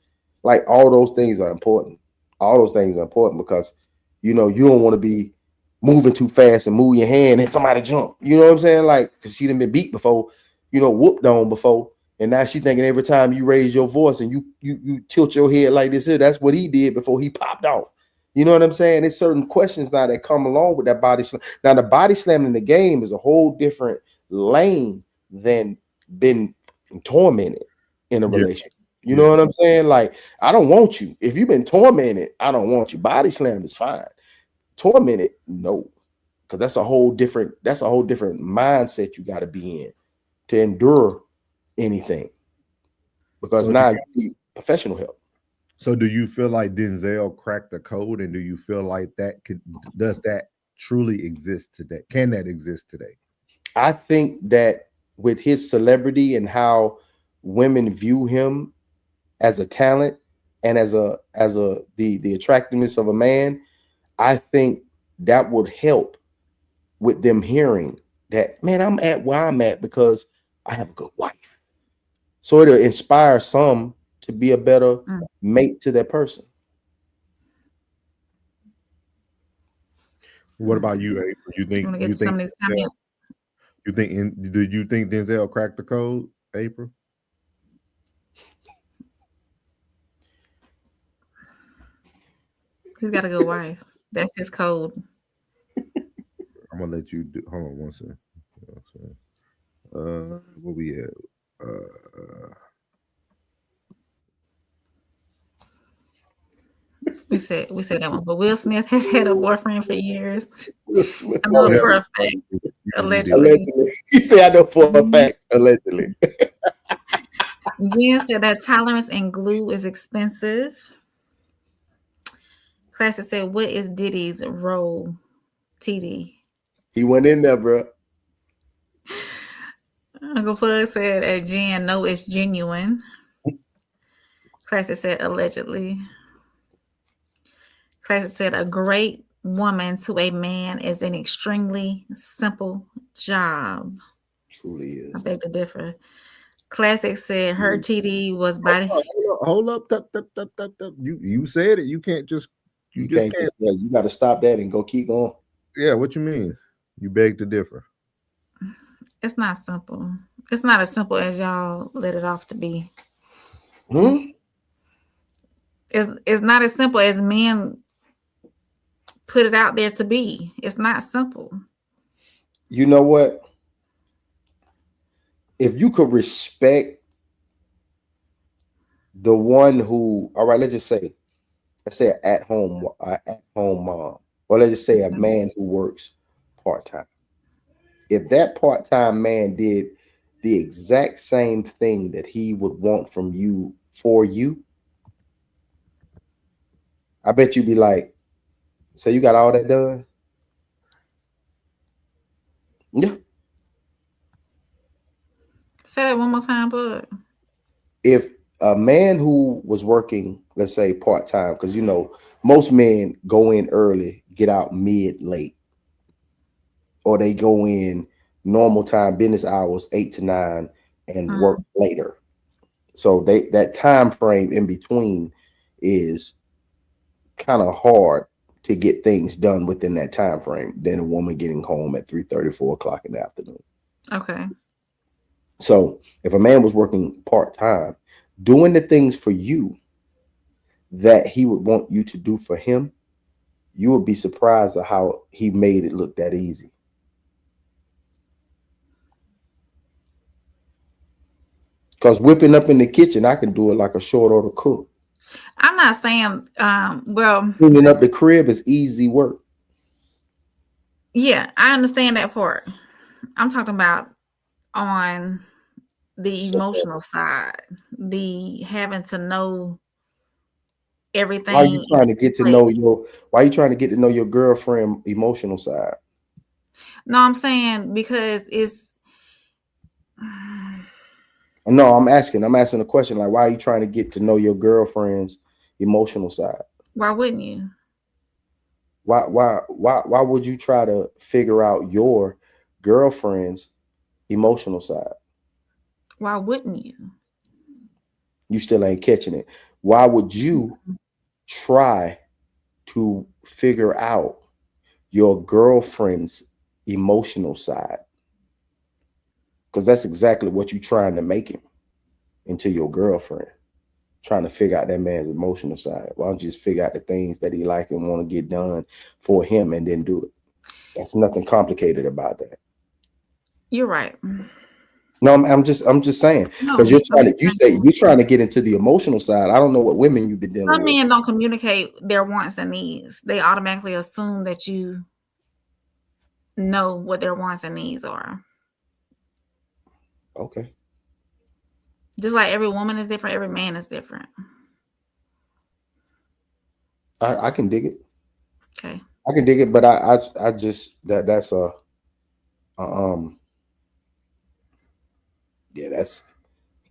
Like all those things are important. Because you don't want to be moving too fast and move your hand and somebody jump. You know what I'm saying? Like, because she done been beat before, whooped on before, and now she thinking every time you raise your voice and you tilt your head like this here, that's what he did before he popped off. You know what I'm saying? There's certain questions now that come along with that body slam. Now the body slam in the game is a whole different lane than been tormented in a relationship. You know what I'm saying? Like, I don't want you. If you've been tormented, I don't want you. Body slam is fine. Tormented, no. Because that's a whole different mindset you got to be in to endure anything. Because now you need professional help. So do you feel like Denzel cracked the code, and do you feel like does that truly exist today? Can that exist today? I think that with his celebrity and how women view him as a talent and as the attractiveness of a man, I think that would help with them hearing that, man, I'm at where I'm at because I have a good wife. So it'll inspire some to be a better mate to that person. What about you, April? Do you think Denzel cracked the code, April? He's got a good wife. That's his code. I'm gonna let you do. Hold on one second. What we at? We said that one. But Will Smith has had a boyfriend for years. I know for a fact. Allegedly. He said, I know for a fact. Allegedly. Jen said that tolerance and glue is expensive. Classic said, what is Diddy's role? TD. He went in there, bro. Uncle Plug said at Jen, no, it's genuine. Classic said allegedly. Classic said a great woman to a man is an extremely simple job. Truly is. I beg to differ. Classic said her TD was by. Hold up. You said it. You can't just. You just can't. You got to stop that and keep going. Yeah, what you mean? You beg to differ. It's not simple. It's not as simple as y'all let it off to be. It's not as simple as men put it out there to be. It's not simple. You know what? If you could respect the one who, all right, let's say an at-home mom, or let's just say a man who works part-time. If that part-time man did the exact same thing that he would want from you for you, I bet you'd be like, So you got all that done? Yeah. Say that one more time, bud. If a man who was working, let's say part-time, because you know, most men go in early, get out mid late, or they go in normal time, business hours, 8 to 9, and work later. So that time frame in between is kind of hard to get things done within that time frame than a woman getting home at 3:30, 4 o'clock in the afternoon. Okay. So if a man was working part-time, doing the things for you that he would want you to do for him, you would be surprised at how he made it look that easy. Because whipping up in the kitchen, I can do it like a short order cook. I'm not saying, well, Cleaning up the crib is easy work. yeah, I understand that part. I'm talking about on the emotional side, the having to know everything. Why are you trying to get to know your girlfriend emotional side? No, I'm saying because it's No, I'm asking a question like, why are you trying to get to know your girlfriend's emotional side? why wouldn't you? Why would you try to figure out your girlfriend's emotional side? Why wouldn't you? You still ain't catching it. Why would you try to figure out your girlfriend's emotional side? Because that's exactly what you're trying to make him into, your girlfriend. Trying to figure out that man's emotional side. Why don't you just figure out the things that he like and want to get done for him and then do it? That's nothing complicated about that. You're right. No, I'm just saying, because you're trying to get into the emotional side. I don't know what women you've been dealing Some with. men don't communicate their wants and needs. They automatically assume that you know what their wants and needs are. Okay. Just like every woman is different, every man is different. I can dig it. Okay. I can dig it, but I just that's a yeah, that's,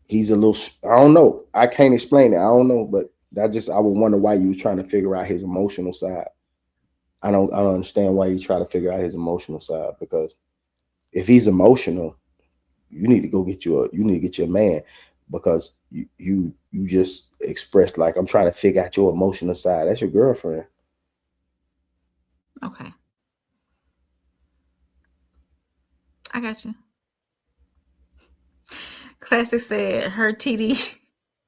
he's a little, I don't know. I can't explain it. I don't know, but I would wonder why you was trying to figure out his emotional side. I don't understand why you try to figure out his emotional side, because if he's emotional, you need to go get you a man, because you just expressed like, I'm trying to figure out your emotional side. That's your girlfriend. Okay. I got you. Classic said her TD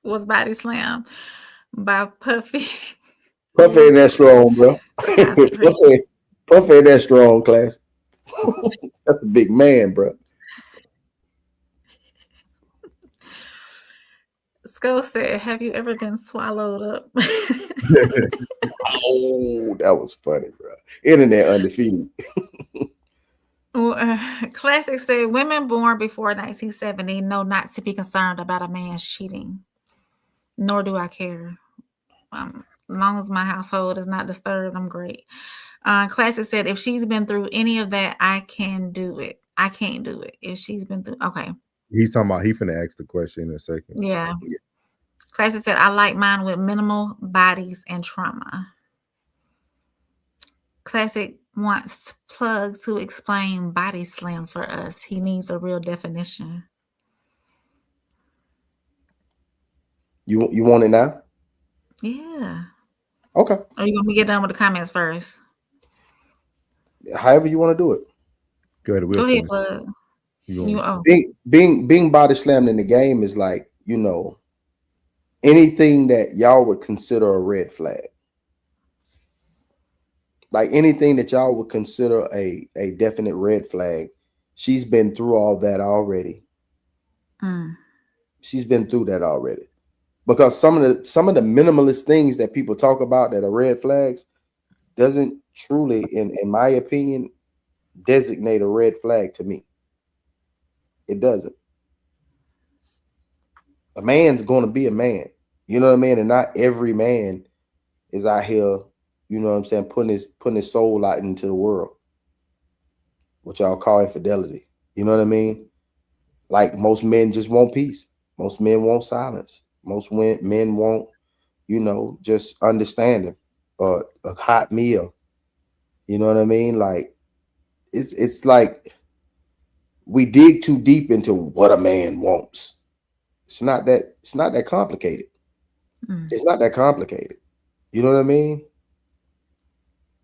was body slammed by Puffy. Puffy ain't that strong, bro. Puffy ain't that strong, Class. That's a big man, bro. Skull said, have you ever been swallowed up? Oh, that was funny, bro. Internet undefeated. Classic said, women born before 1970 know not to be concerned about a man's cheating. Nor do I care. As long as my household is not disturbed, I'm great. Classic said, if she's been through any of that, I can do it. I can't do it. If she's been through, okay. He's talking about, he finna ask the question in a second. Yeah. Classic said, I like mine with minimal bodies and trauma. Classic wants Plug to explain body slam for us. He needs a real definition. You want it now? Yeah. Okay. Or you want me to get done with the comments first? However you want to do it. Go ahead. Go ahead, Plug. Being body slammed in the game is like, anything that y'all would consider a red flag. Like anything that y'all would consider a definite red flag, she's been through all that already. She's been through that already. Because some of the minimalist things that people talk about that are red flags doesn't truly, in my opinion, designate a red flag to me. It doesn't. A man's going to be a man. You know what I mean? And not every man is out here you know what I'm saying, putting his soul out into the world, what y'all call infidelity. You know what I mean? Like most men just want peace. Most men want silence. Most men want, you know, just understanding, a hot meal. You know what I mean? Like it's like we dig too deep into what a man wants. It's not that complicated. Mm. It's not that complicated. You know what I mean?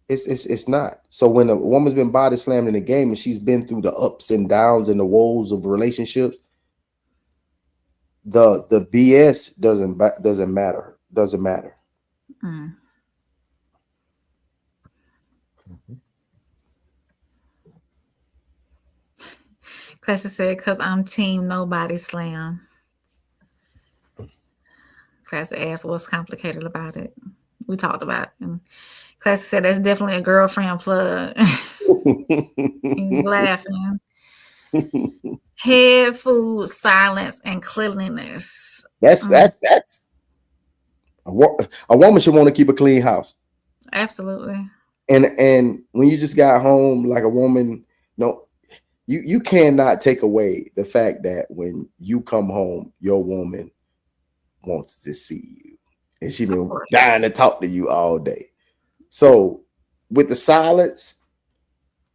It's not. So when a woman's been body slammed in the game and she's been through the ups and downs and the woes of relationships, the BS doesn't matter. Doesn't matter. Mm. Classic said, "Cause I'm team nobody slam." Classic asked, "What's complicated about it?" We talked about it. And Classic said, "That's definitely a girlfriend plug." He's laughing. Head, food, silence, and cleanliness. That's a woman should want to keep a clean house. Absolutely. And when you just got home, like a woman, no, you cannot take away the fact that when you come home, your woman wants to see you, and she been dying to talk to you all day. So with the silence,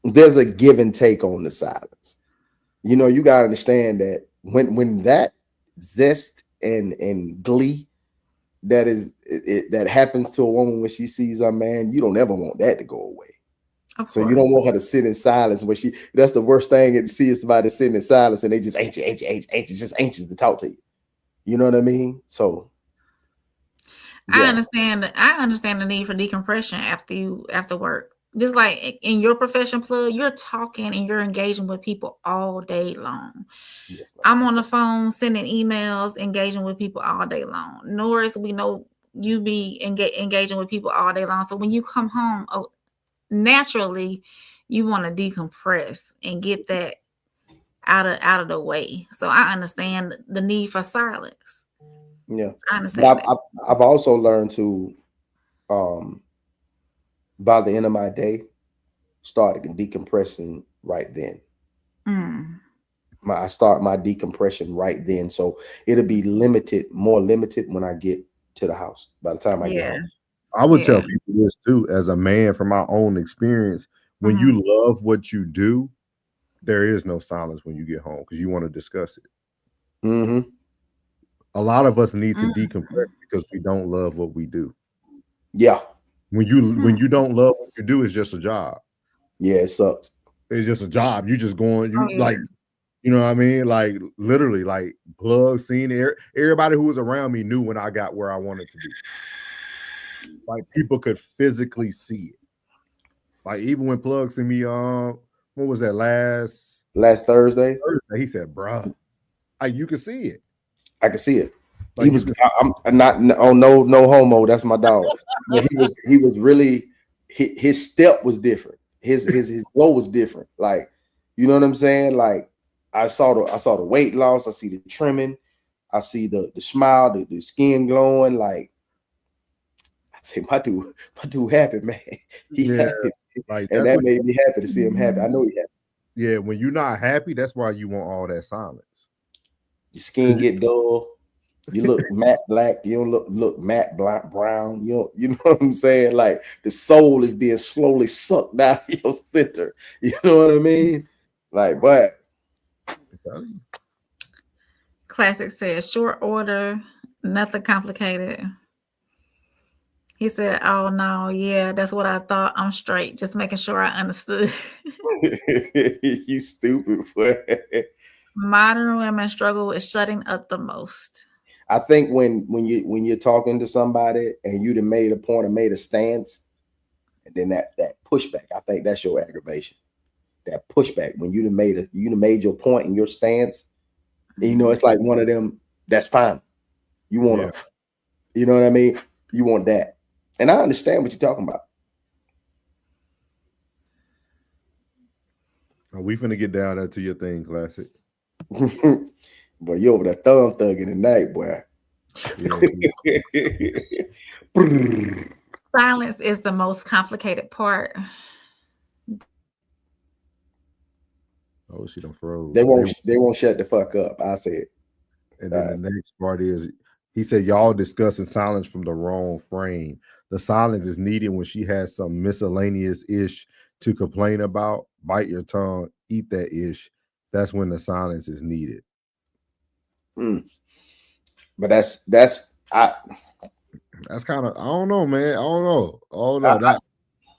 there's a give and take on the silence. You know, you gotta understand that when that zest and glee that happens to a woman when she sees a man, you don't ever want that to go away. So you don't want her to sit in silence when that's the worst thing to see is somebody sitting in silence and they just anxious, just anxious to talk to you. You know what I mean? So yeah. I understand the need for decompression after work. Just like in your profession, plug, you're talking and you're engaging with people all day long. Yes, I'm on the phone sending emails, engaging with people all day long. Norris, we know you be engaging with people all day long. So when you come home, naturally you want to decompress and get that out of the way. So I understand the need for silence. Yeah, I understand. But I've also learned to, by the end of my day, started decompressing right then. I start my decompression right then, so it'll be more limited when I get to the house. By the time I get home, I would tell people this too, as a man, from my own experience. When you love what you do, there is no silence when you get home because you want to discuss it. Mm-hmm. A lot of us need to decompress because we don't love what we do. Yeah. When you don't love what you do, it's just a job. Yeah, it sucks. It's just a job. You just going, like, you know what I mean? Like literally, like Plug, seen everybody who was around me knew when I got where I wanted to be. Like people could physically see it. Like even when Plug sent me, what was that last Thursday? He said, "Bruh, like you can see it." I can see it. Like he was. I'm not. Oh no homo. That's my dog. He was really. His step was different. His flow was different. Like, you know what I'm saying? Like I saw the weight loss. I see the trimming. I see the smile, the skin glowing. Like I say, my dude happy, man. He happy. Like, and that made me happy to see him happy. I know he happy. Yeah, when you're not happy, that's why you want all that silence. Your skin get dull. You look matte black. You don't look matte black brown. You know what I'm saying? Like the soul is being slowly sucked out of your center. You know what I mean? Like, but Classic says short order, nothing complicated. He said, "Oh no, yeah, that's what I thought. I'm straight. Just making sure I understood." You stupid boy. Modern women struggle with shutting up the most. I think when you're talking to somebody and you done made a point or made a stance, and then that pushback, I think that's your aggravation. That pushback when you done made your point and your stance, and, you know, it's like one of them. That's fine. You want to, you know what I mean? You want that, and I understand what you're talking about. Are we finna get down there to your thing, Classic? Boy, you over there thugging tonight, boy. Silence is the most complicated part. Oh, she done froze. They won't shut the fuck up. I said. And then the next part is, he said, y'all discussing silence from the wrong frame. The silence is needed when she has some miscellaneous ish to complain about. Bite your tongue, eat that ish. That's when the silence is needed. But that's kind of, I don't know, man. I don't know.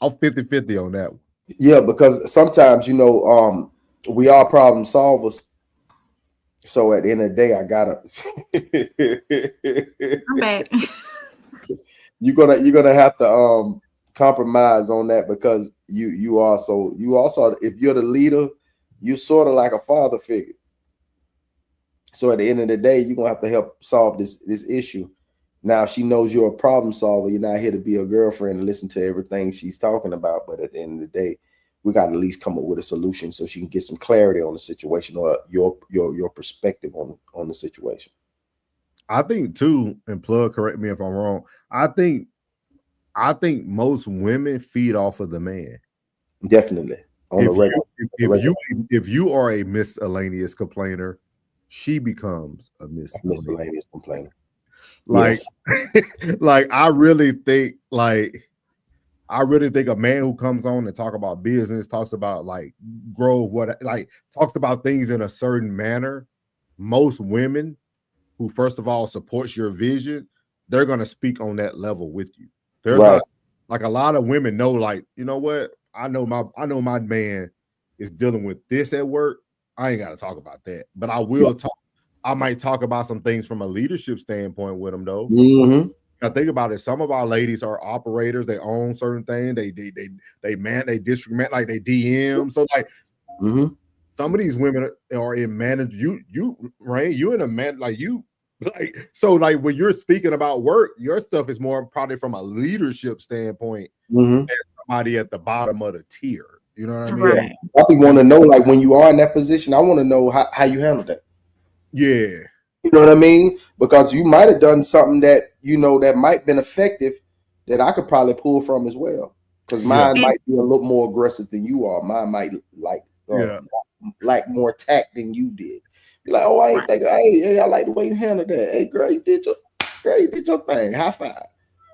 I'm 50-50 on that one. Yeah, because sometimes, we are problem solvers. So at the end of the day, I gotta. I'm back. You're gonna have to compromise on that, because you also, if you're the leader, you're sort of like a father figure. So at the end of the day, you're gonna have to help solve this issue. Now, she knows you're a problem solver. You're not here to be a girlfriend and listen to everything she's talking about. But at the end of the day, we got to at least come up with a solution so she can get some clarity on the situation, or your perspective on the situation. I think too, and Plug, correct me if I'm wrong, I think most women feed off of the man. Definitely. If you are a miscellaneous complainer, she becomes a miscellaneous complainer. Like, yes. Like I really think a man who comes on and talk about business, talks about like talks about things in a certain manner. Most women who, first of all, supports your vision, they're gonna speak on that level with you. There's not, like, a lot of women know, like, you know what? I know my man is dealing with this at work. I ain't gotta talk about that, but I will talk. I might talk about some things from a leadership standpoint with them, though. Now think about it. Some of our ladies are operators. They own certain things. They district man, like they DM. So like, some of these women are in manage. You in a man, like you, like, so like when you're speaking about work, your stuff is more probably from a leadership standpoint than somebody at the bottom of the tier. You know what I mean? Right. I want to know, like, when you are in that position, I want to know how you handle that. Yeah. You know what I mean? Because you might have done something that, that might have been effective that I could probably pull from as well. Because mine might be a little more aggressive than you are. Mine might like more tact than you did. Be like, oh, I ain't think, hey, I like the way you handled that. Hey, girl, you did your thing. High five.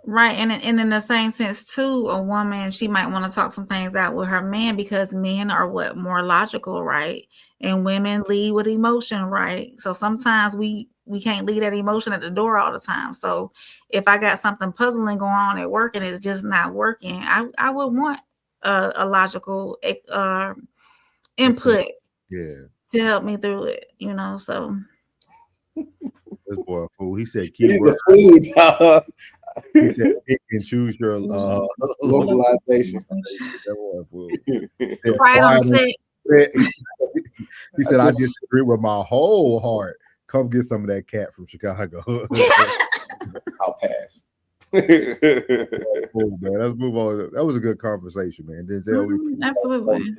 Right. And in the same sense, too, a woman, she might want to talk some things out with her man, because men are more logical, right? And women lead with emotion, right? So sometimes we can't leave that emotion at the door all the time. So if I got something puzzling going on at work and it's just not working, I would want a logical input to help me through it, so. This boy a fool. He said, keyword. He said, pick and choose your localization. He said, I disagree with my whole heart. Come get some of that cat from Chicago. I'll pass. Cool, man. Let's move on. That was a good conversation, man. Denzel, absolutely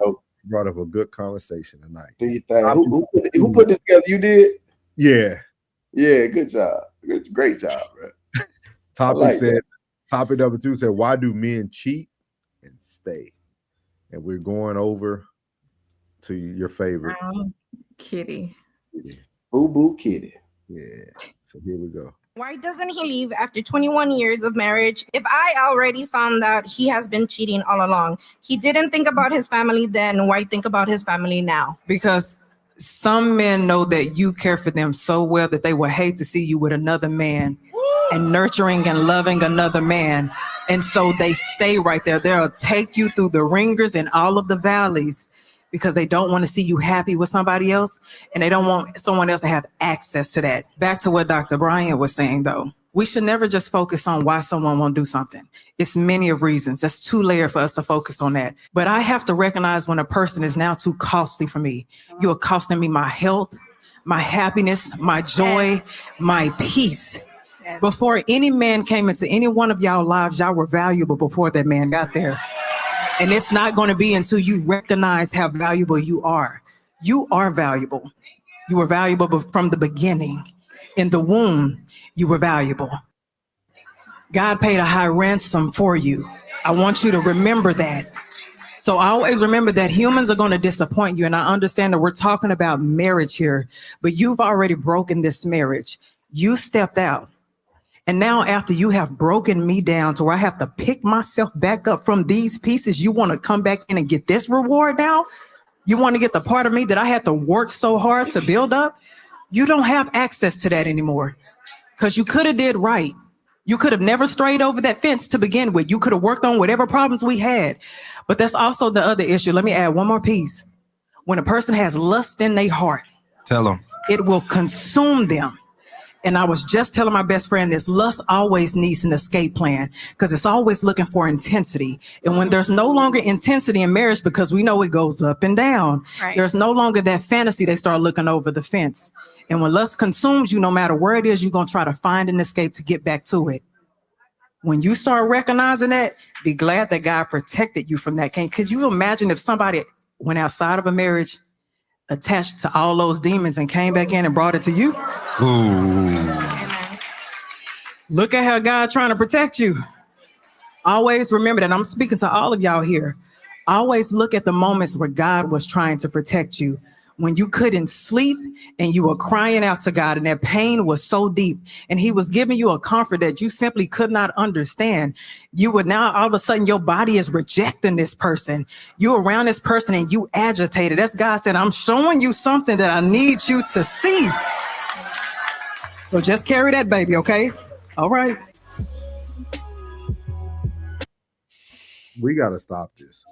brought up a good conversation tonight. Who put this together? You did? Yeah, good job. Great job, bro. Topic number 2 said, why do men cheat and stay? And we're going over to your favorite. Kitty. Boo boo kitty. Yeah. So here we go. Why doesn't he leave after 21 years of marriage? If I already found out he has been cheating all along, he didn't think about his family then, why think about his family now? Because some men know that you care for them so well that they will hate to see you with another man and nurturing and loving another man. And so they stay right there. They'll take you through the ringers and all of the valleys because they don't want to see you happy with somebody else, and they don't want someone else to have access to that. Back to what Dr. Bryant was saying, though, we should never just focus on why someone won't do something. It's many of reasons. That's too layered for us to focus on that. But I have to recognize when a person is now too costly for me. You're costing me my health, my happiness, my joy, my peace. Before any man came into any one of y'all lives, y'all were valuable before that man got there. And it's not going to be until you recognize how valuable you are. You are valuable. You were valuable from the beginning. In the womb, you were valuable. God paid a high ransom for you. I want you to remember that. So always remember that humans are going to disappoint you. And I understand that we're talking about marriage here, but you've already broken this marriage. You stepped out. And now after you have broken me down to where I have to pick myself back up from these pieces, you want to come back in and get this reward now? You want to get the part of me that I had to work so hard to build up? You don't have access to that anymore because you could have did right. You could have never strayed over that fence to begin with. You could have worked on whatever problems we had. But that's also the other issue. Let me add one more piece. When a person has lust in their heart, Tell them. it will consume them. And I was just telling my best friend this, lust always needs an escape plan because it's always looking for intensity. And when there's no longer intensity in marriage, because we know it goes up and down, there's no longer that fantasy, they start looking over the fence. And when lust consumes you, no matter where it is, you're going to try to find an escape to get back to it. When you start recognizing that, be glad that God protected you from that. Could you imagine if somebody went outside of a marriage attached to all those demons and came back in and brought it to you? Ooh. Look at how God trying to protect you. Always remember that. I'm speaking to all of y'all here. Always look at the moments where God was trying to protect you. When you couldn't sleep and you were crying out to God and that pain was so deep and he was giving you a comfort that you simply could not understand. You would now all of a sudden your body is rejecting this person. You're around this person and you agitated. That's God said, I'm showing you something that I need you to see. So just carry that baby, okay? All right. We got to stop this.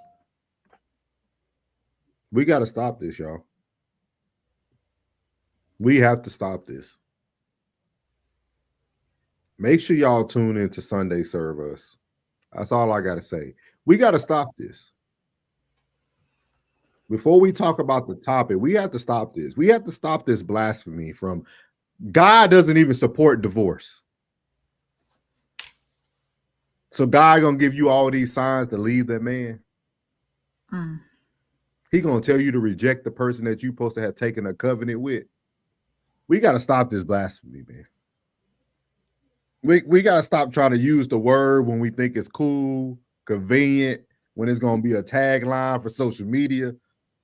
We got to stop this, y'all. We have to stop this. Make sure y'all tune into Sunday Service. That's all I got to say. We got to stop this. Before we talk about the topic, we have to stop this. We have to stop this blasphemy from God doesn't even support divorce. So God gonna give you all these signs to leave that man. He gonna tell you to reject the person that you supposed to have taken a covenant with. We got to stop this blasphemy, man. We got to stop trying to use the word when we think it's cool, convenient, when it's going to be a tagline for social media.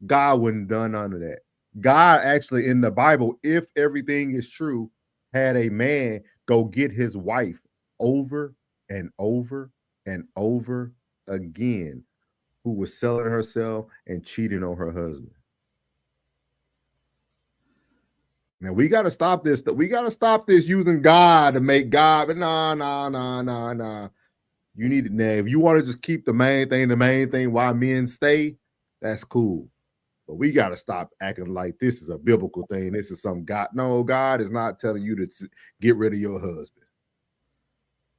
God wouldn't have done none of that. God actually in the Bible, if everything is true, had a man go get his wife over and over and over again, who was selling herself and cheating on her husband. Now we got to stop this. We got to stop this using God to make God. But nah. You need it now. If you want to just keep the main thing why men stay, that's cool. But we got to stop acting like this is a biblical thing. This is some God. No, God is not telling you to get rid of your husband.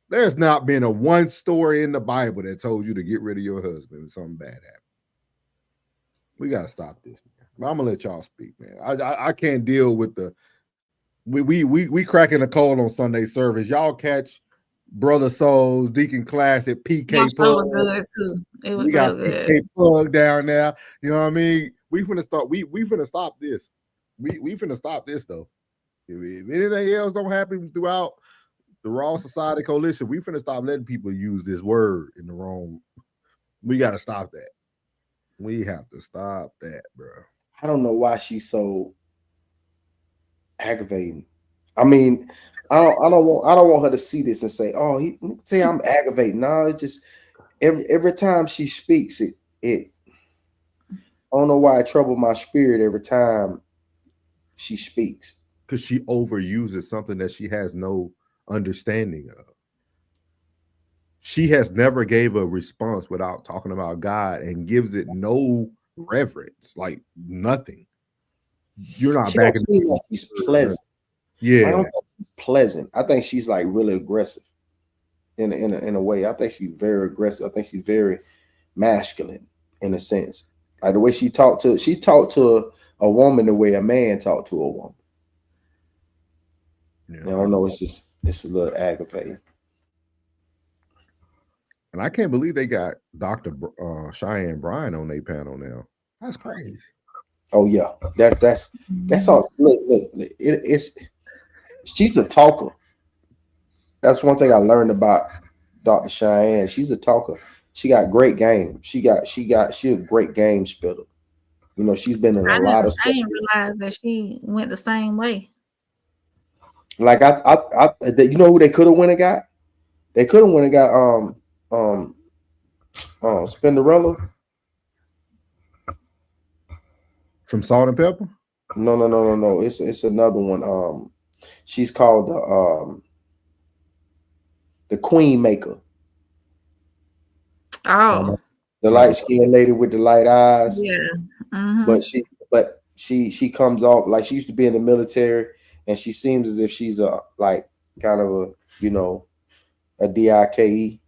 There's not been a one story in the Bible that told you to get rid of your husband when something bad happened. We got to stop this, man. But I'm gonna let y'all speak, man. I can't deal with the we cracking the code on Sunday service. Y'all catch Brother Souls, Deacon Classic, PK Plug. Was good too. It was we got good. PK Plug down there. You know what I mean? We finna start. We finna stop this. We finna stop this though. If anything else don't happen throughout the Raw Society Coalition, we finna stop letting people use this word in the wrong. We gotta stop that. We have to stop that, bro. I don't know why she's so aggravating. I mean, I don't want her to see this and say, "Oh, say I'm aggravating." No, it's just every time she speaks, it. I don't know why it troubled my spirit every time she speaks. Because she overuses something that she has no understanding of. She has never gave a response without talking about God and gives it no reverence, like nothing. You're not back in like she's pleasant. Yeah, I don't think she's pleasant. I think she's like really aggressive in a way. I think she's very aggressive. I think she's very masculine in a sense. Like the way she talked to a woman the way a man talked to a woman. Yeah. I don't know. It's a little aggravating. And I can't believe they got Dr. Cheyenne Bryan on their panel now. That's crazy. Oh yeah, that's all. Look, it's she's a talker. That's one thing I learned about Dr. Cheyenne. She's a talker. She got great game. She a great game spitter. You know, she's been in a lot of I stuff. didn't realize that she went the same way. Like you know who they could have went and got? They could have went and got Spinderella from Salt and Pepper. No. It's another one. She's called the Queen Maker. Oh, the light skinned lady with the light eyes. yeah. Mm-hmm. But she comes off like she used to be in the military, and she seems as if she's a like kind of a, you know, a DIKE.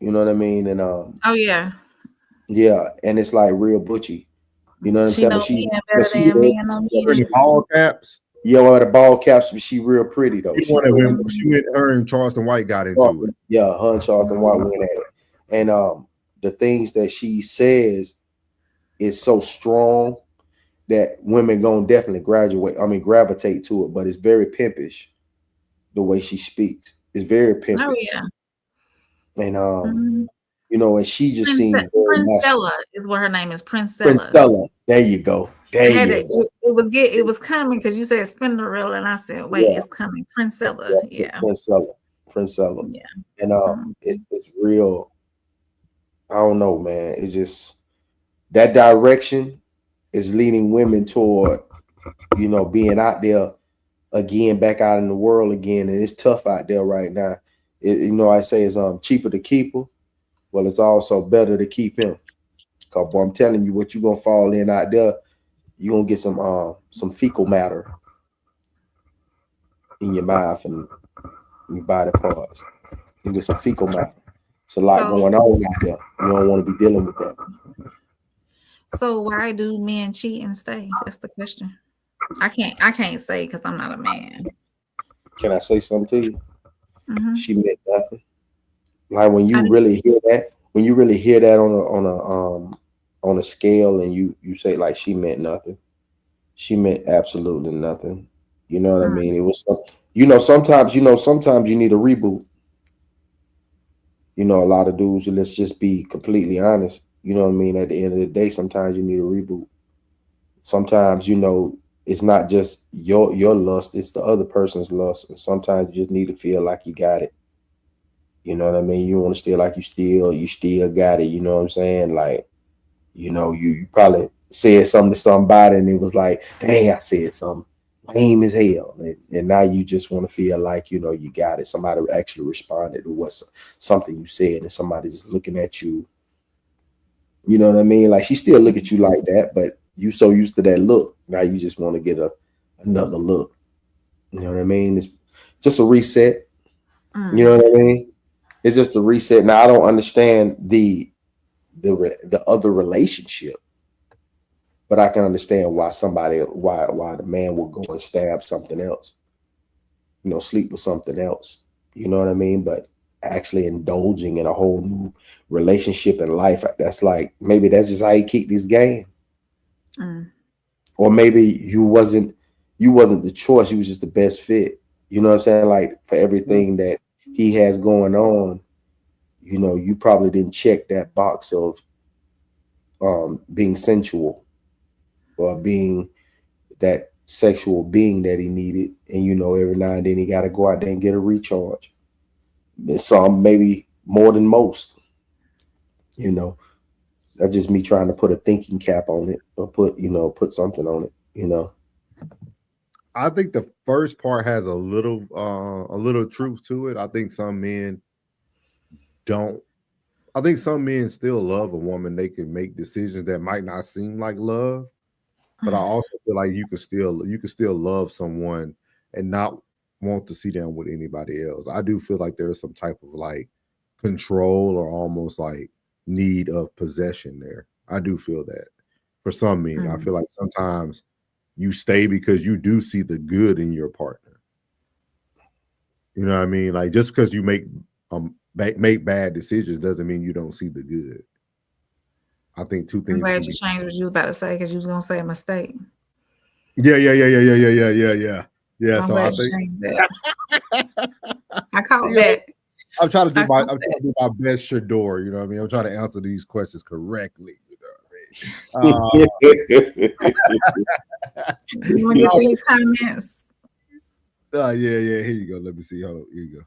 You know what I mean? And oh yeah. yeah, and it's like real butchy. You know what I'm saying? But she better than me and I'm ball caps. Yeah, with the ball caps, but she real pretty though. Her and Charleston White got into it. Yeah, her and Charleston White went at it. And the things that she says is so strong that women gonna definitely gravitate to it. But it's very pimpish the way she speaks. It's very pimpish. Oh yeah. And you know, and she just seems Princella is what her name is. Princella. There you go. It was coming because you said Spinderella, and I said, wait, it's coming. Princella. Yeah. Princella. Yeah. And it's real. I don't know, man. It's just that direction is leading women toward, you know, being out there again, back out in the world again. And it's tough out there right now. You know, I say it's cheaper to keep her. Well, it's also better to keep him. Cause boy, I'm telling you, what you gonna fall in out there, you gonna get some fecal matter in your mouth and your body parts. You get some fecal matter. It's a lot going on out there. You don't want to be dealing with that. So why do men cheat and stay? That's the question. I can't say because I'm not a man. Can I say something to you? Mm-hmm. She meant nothing. Like when you really hear that on a scale, and you say like she meant nothing. She meant absolutely nothing. You know what I mean? It was sometimes you need a reboot. You know, a lot of dudes, let's just be completely honest. You know what I mean? At the end of the day, sometimes you need a reboot. Sometimes, you know, it's not just your lust, it's the other person's lust. And sometimes you just need to feel like you got it. You know what I mean? You want to feel like you still got it. You know what I'm saying? Like, you know, you probably said something to somebody and it was like, dang, I said something lame as hell. And now you just want to feel like, you know, you got it. Somebody actually responded to what something you said, and somebody just looking at you. You know what I mean? Like, she still look at you like that, but you so used to that look. Now you just want to get another look. You know what I mean? It's just a reset. You know what I mean? It's just a reset. Now I don't understand the other relationship, but I can understand why the man would go and stab something else, you know, sleep with something else. You know what I mean? But actually indulging in a whole new relationship in life, that's like, maybe that's just how you keep this game. Or maybe you wasn't the choice, you was just the best fit. You know what I'm saying? Like, for everything that he has going on, you know, you probably didn't check that box of being sensual or being that sexual being that he needed. And, you know, every now and then he got to go out there and get a recharge. And some maybe more than most, you know. That's just me trying to put a thinking cap on it, or put something on it, you know. I think the first part has a little truth to it. I think some men don't. I think some men still love a woman. They can make decisions that might not seem like love, but I also feel like you can still love someone and not want to see them with anybody else. I do feel like there's some type of like control or almost like need of possession there. I do feel that for some men. I feel like sometimes you stay because you do see the good in your partner. You know what I mean? Like, just because you make bad decisions doesn't mean you don't see the good. I think two things. I'm glad you changed what you were about to say, because you was gonna say a mistake. Yeah. I'm So I think changed that. I caught that. I'm trying to do my best Shador, you know what I mean? I'm trying to answer these questions correctly, you know what I mean? You want to get to these comments? Yeah. Here you go. Let me see. Hold on. Here you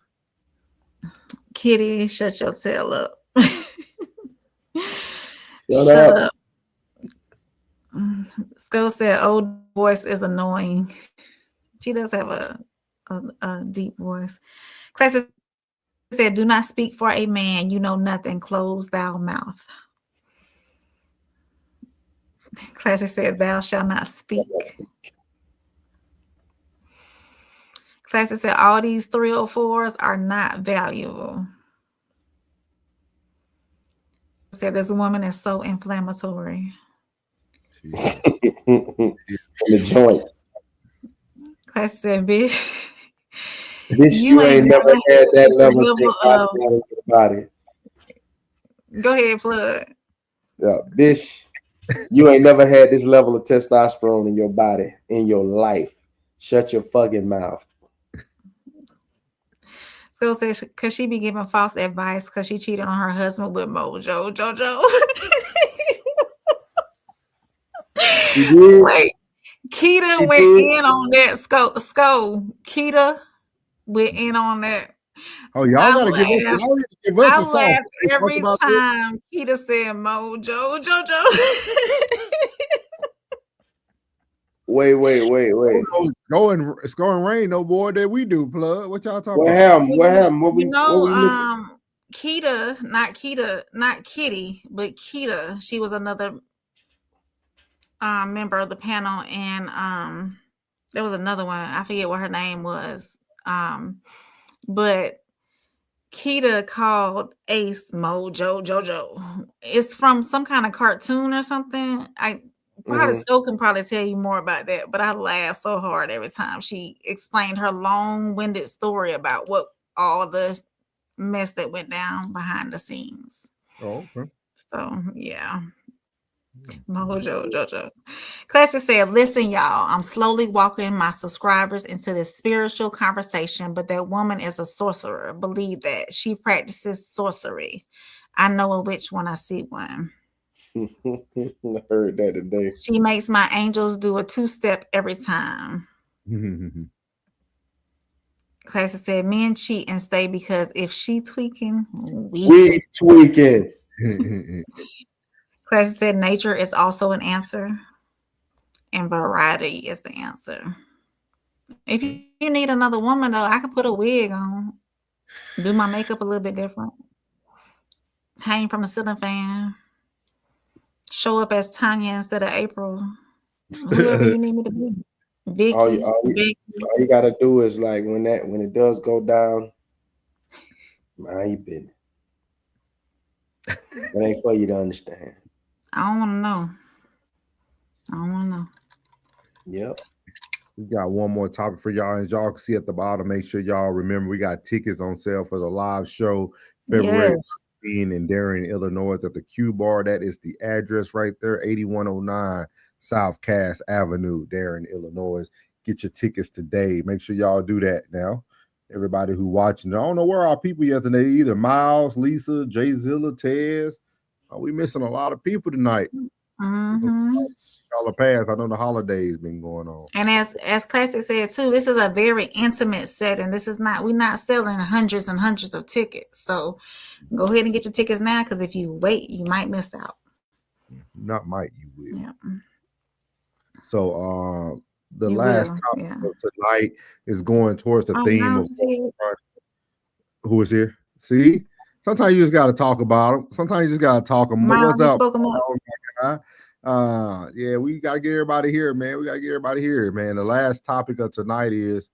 go. Kitty, shut your tail up. Shut up. Skull said, "Old voice is annoying." She does have a deep voice. Classic said, "Do not speak for a man. You know nothing. Close thou mouth." Classic said, "Thou shalt not speak." Classic said, "All these 304s are not valuable." Said, "This woman is so inflammatory." The joints. Classic said, "Bitch, you ain't never had that level of testosterone in your body." Go ahead, plug. Yeah, bitch, you ain't never had this level of testosterone in your body in your life. Shut your fucking mouth. So says, because she be giving false advice because she cheated on her husband with Mojo Jojo. She did. Wait, Keita went in on that. Keita went in on that. Oh, y'all gotta give us. I laughed every time Keita said Mojo Jojo. Wait. It's going rain no more than we do, plug. What y'all talking about? What happened? What we missing? Keita, not Kitty, but Keita. She was another member of the panel, and there was another one. I forget what her name was. But Keita called Ace Mojo Jojo. It's from some kind of cartoon or something. Still can probably tell you more about that, but I laughed so hard every time she explained her long-winded story about what all the mess that went down behind the scenes. Oh, okay. So yeah. Mojo Jojo. Classic said, "Listen, y'all, I'm slowly walking my subscribers into this spiritual conversation, but that woman is a sorcerer. Believe that. She practices sorcery. I know a witch when I see one." I heard that today. "She makes my angels do a 2-step every time." Classic said, "Men cheat and stay because if she tweaking, we tweaking." Classic said, "Nature is also an answer, and variety is the answer." If you need another woman, though, I can put a wig on, do my makeup a little bit different, hang from the ceiling fan, show up as Tanya instead of April, whoever you need me to be. Vicky, all you gotta do is like when it does go down, mind your business. It ain't for you to understand. I don't want to know. Yep. We got one more topic for y'all. As y'all can see at the bottom, make sure y'all remember we got tickets on sale for the live show February 15 in Darien, Illinois at the Q Bar. That is the address right there, 8109 South Cass Avenue, Darien, Illinois. Get your tickets today. Make sure y'all do that now. Everybody who watching, I don't know where our people yesterday, either Miles, Lisa, Jay Zilla, Tez. We missing a lot of people tonight. Pass. I know the holidays been going on. And as Classic said too, this is a very intimate setting. This is not, we're not selling hundreds and hundreds of tickets. So go ahead and get your tickets now, because if you wait, you might miss out. Not might, you will. Yeah. So the last topic of tonight is going towards the theme of who is here. See, sometimes you just got to talk about them. Sometimes you just got to talk them. What's up? Yeah, we got to get everybody here, man. The last topic of tonight is,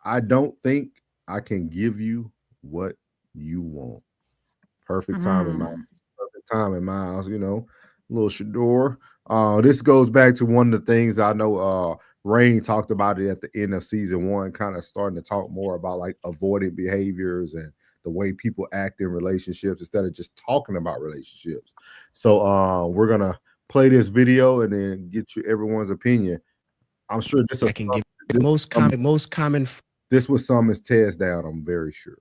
I don't think I can give you what you want. Perfect timing, Miles. You know, little Shador. This goes back to one of the things I know Rain talked about it at the end of season 1, kind of starting to talk more about like avoidant behaviors and the way people act in relationships instead of just talking about relationships. So we're gonna play this video and then get you everyone's opinion. I'm sure this I can give the most common. This was some is tears down. I'm very sure.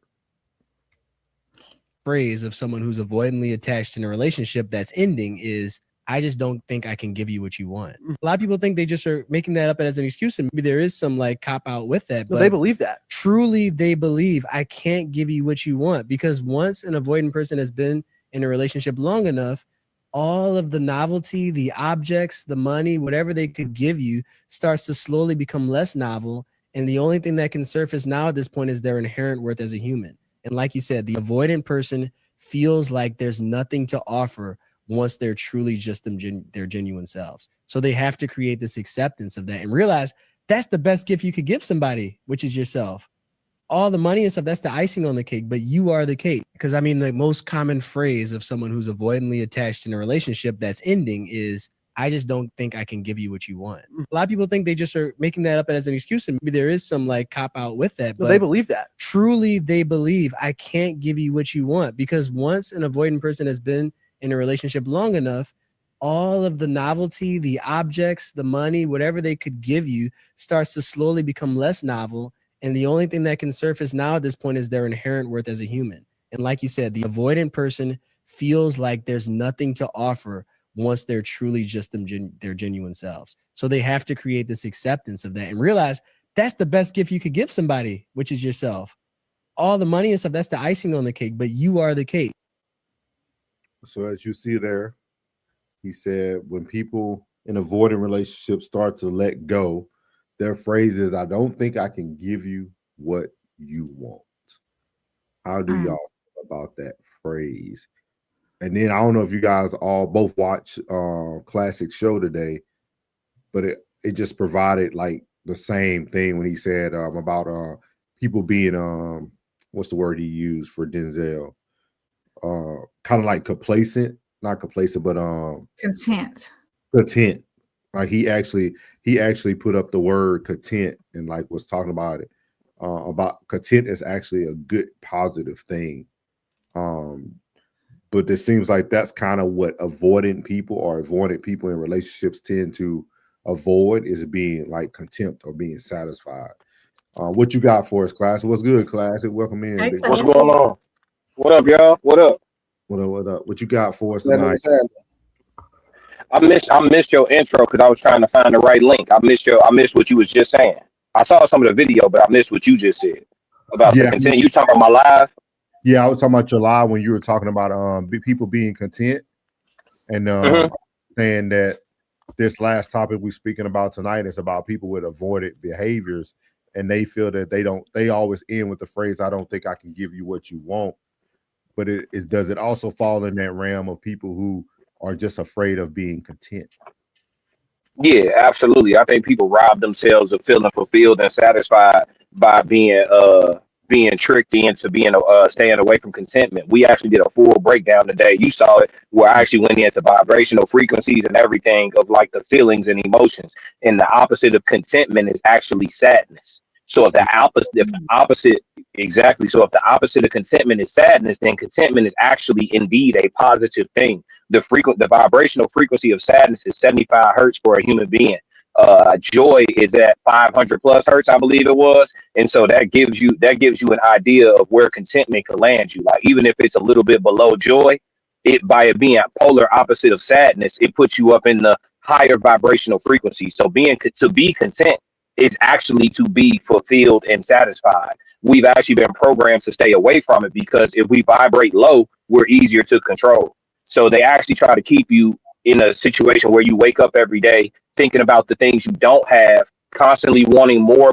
phrase of someone who's avoidantly attached in a relationship that's ending is, I just don't think I can give you what you want. A lot of people think they just are making that up as an excuse, and maybe there is some like cop out with that. No, but they believe that. Truly, they believe I can't give you what you want, because once an avoidant person has been in a relationship long enough, all of the novelty, the objects, the money, whatever they could give you starts to slowly become less novel. And the only thing that can surface now at this point is their inherent worth as a human. And like you said, the avoidant person feels like there's nothing to offer once they're truly just their genuine selves. So they have to create this acceptance of that and realize that's the best gift you could give somebody, which is yourself. All the money and stuff, that's the icing on the cake, but you are the cake. Because I mean, the most common phrase of someone who's avoidantly attached in a relationship that's ending is, I just don't think I can give you what you want. A lot of people think they just are making that up as an excuse, and maybe there is some like cop out with that. No, but they believe that. Truly, they believe I can't give you what you want, because once an avoidant person has been in a relationship long enough, all of the novelty, the objects, the money, whatever they could give you starts to slowly become less novel. And the only thing that can surface now at this point is their inherent worth as a human. And like you said, the avoidant person feels like there's nothing to offer once they're truly just their genuine selves. So they have to create this acceptance of that and realize that's the best gift you could give somebody, which is yourself. All the money and stuff, that's the icing on the cake, but you are the cake. So as you see there, he said, when people in avoidant relationships start to let go, their phrase is, I don't think I can give you what you want. How do y'all feel about that phrase? And then I don't know if you guys all both watch Classic Show today, but it just provided like the same thing when he said about people being what's the word he used for Denzel? Kind of like complacent, not complacent, but Content. Like he actually put up the word content and like was talking about it. About content is actually a good positive thing. But it seems like that's kind of what avoidant people in relationships tend to avoid, is being like contempt or being satisfied. What you got for us, Classic? What's good, Classic? Welcome in. Hey, What's going on? What up, y'all? What up? What up? What you got for us tonight? I missed your intro because I was trying to find the right link. I missed what you was just saying. I saw some of the video, but I missed what you just said about the content. You talking about my live? Yeah, I was talking about your live when you were talking about people being content and saying that this last topic we're speaking about tonight is about people with avoidant behaviors, and they feel that they always end with the phrase, I don't think I can give you what you want. But does it also fall in that realm of people who are just afraid of being content? Yeah, absolutely. I think people rob themselves of feeling fulfilled and satisfied by being tricked into being staying away from contentment. We actually did a full breakdown today. You saw it, where I actually went into vibrational frequencies and everything of like the feelings and emotions. And the opposite of contentment is actually sadness. So if the opposite of contentment is sadness, then contentment is actually indeed a positive thing. The vibrational frequency of sadness is 75 hertz for a human being. Joy is at 500 plus hertz, I believe it was, and so that gives you an idea of where contentment can land you. Like even if it's a little bit below joy, by it being polar opposite of sadness, it puts you up in the higher vibrational frequency. So to be content is actually to be fulfilled and satisfied. We've actually been programmed to stay away from it because if we vibrate low, we're easier to control. So they actually try to keep you in a situation where you wake up every day thinking about the things you don't have, constantly wanting more,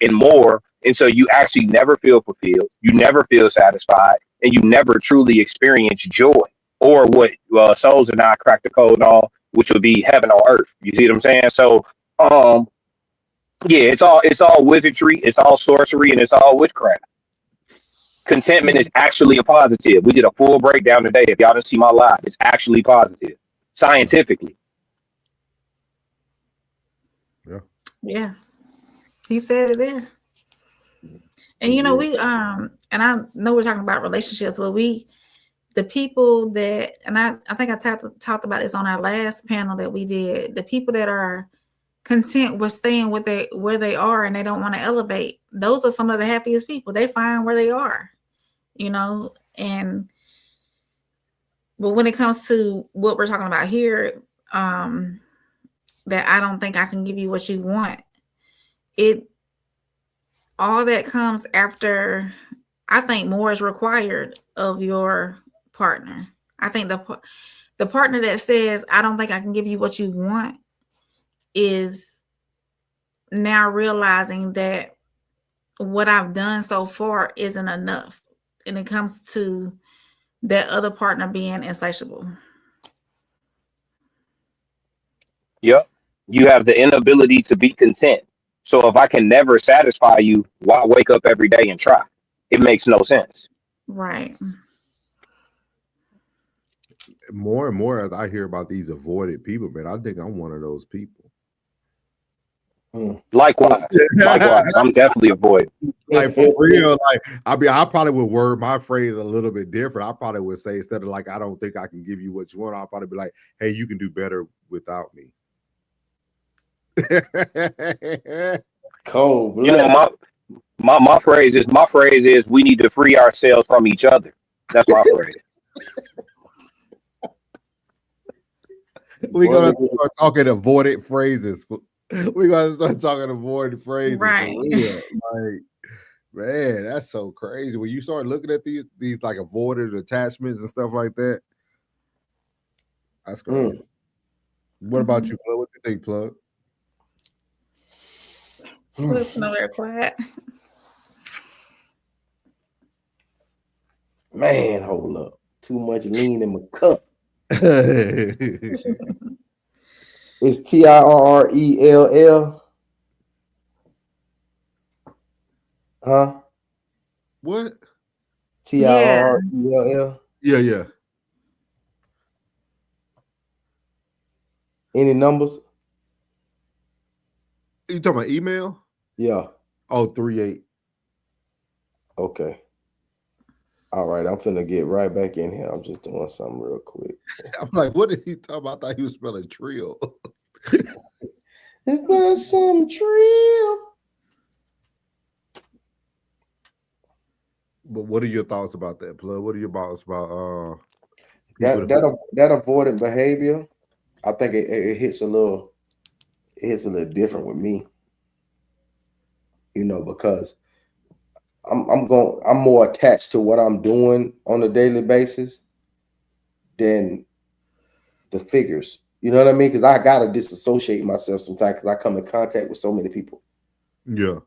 and more. And so you actually never feel fulfilled, you never feel satisfied, and you never truly experience joy, or what Souls and I cracked the code on, which would be heaven on earth. You see what I'm saying? So yeah, it's all wizardry, it's all sorcery, and it's all witchcraft. Contentment is actually a positive. We did a full breakdown today. If y'all didn't see my live, it's actually positive scientifically. Yeah, he said it there. And you know, we and I know we're talking about relationships, but the people that, and I think I talked about this on our last panel that we did, the people that are content with staying where they are and they don't want to elevate, those are some of the happiest people. They find where they are, you know, But when it comes to what we're talking about here, that I don't think I can give you what you want, all that comes after. I think more is required of your partner. I think the partner that says, I don't think I can give you what you want, is now realizing that what I've done so far isn't enough. And it comes to that other partner being insatiable. Yep. You have the inability to be content. So if I can never satisfy you, why wake up every day and try? It makes no sense. Right. More and more as I hear about these avoided people, man, I think I'm one of those people. Likewise. I'm definitely avoiding. Like for real, like I probably would word my phrase a little bit different. I probably would say, instead of like, I don't think I can give you what you want, I'll probably be like, hey, you can do better without me. Cold. You know, my phrase is we need to free ourselves from each other. That's my phrase. We're gonna start talking avoided phrases. We're gonna start talking avoided phrases. Right. Like, man, that's so crazy. When you start looking at these like avoided attachments and stuff like that, that's crazy. What about you, Plug? What do you think, Plug? Let's know they're quiet. Man, hold up. Too much lean in my cup. It's TIRRELL. Huh? What? TIRRELL. Yeah. Any numbers? You talking about email? Yeah. Oh, 38. Okay. All right, I'm finna get right back in here. I'm just doing something real quick. I'm like, what did he talk about? I thought he was spelling trio. It's got some trio. But what are your thoughts about that, Plug? What are your thoughts about that avoidant behavior? I think it hits a little different with me. You know, because I'm more attached to what I'm doing on a daily basis than the figures. You know what I mean? Because I gotta disassociate myself sometimes because I come in contact with so many people. Yeah.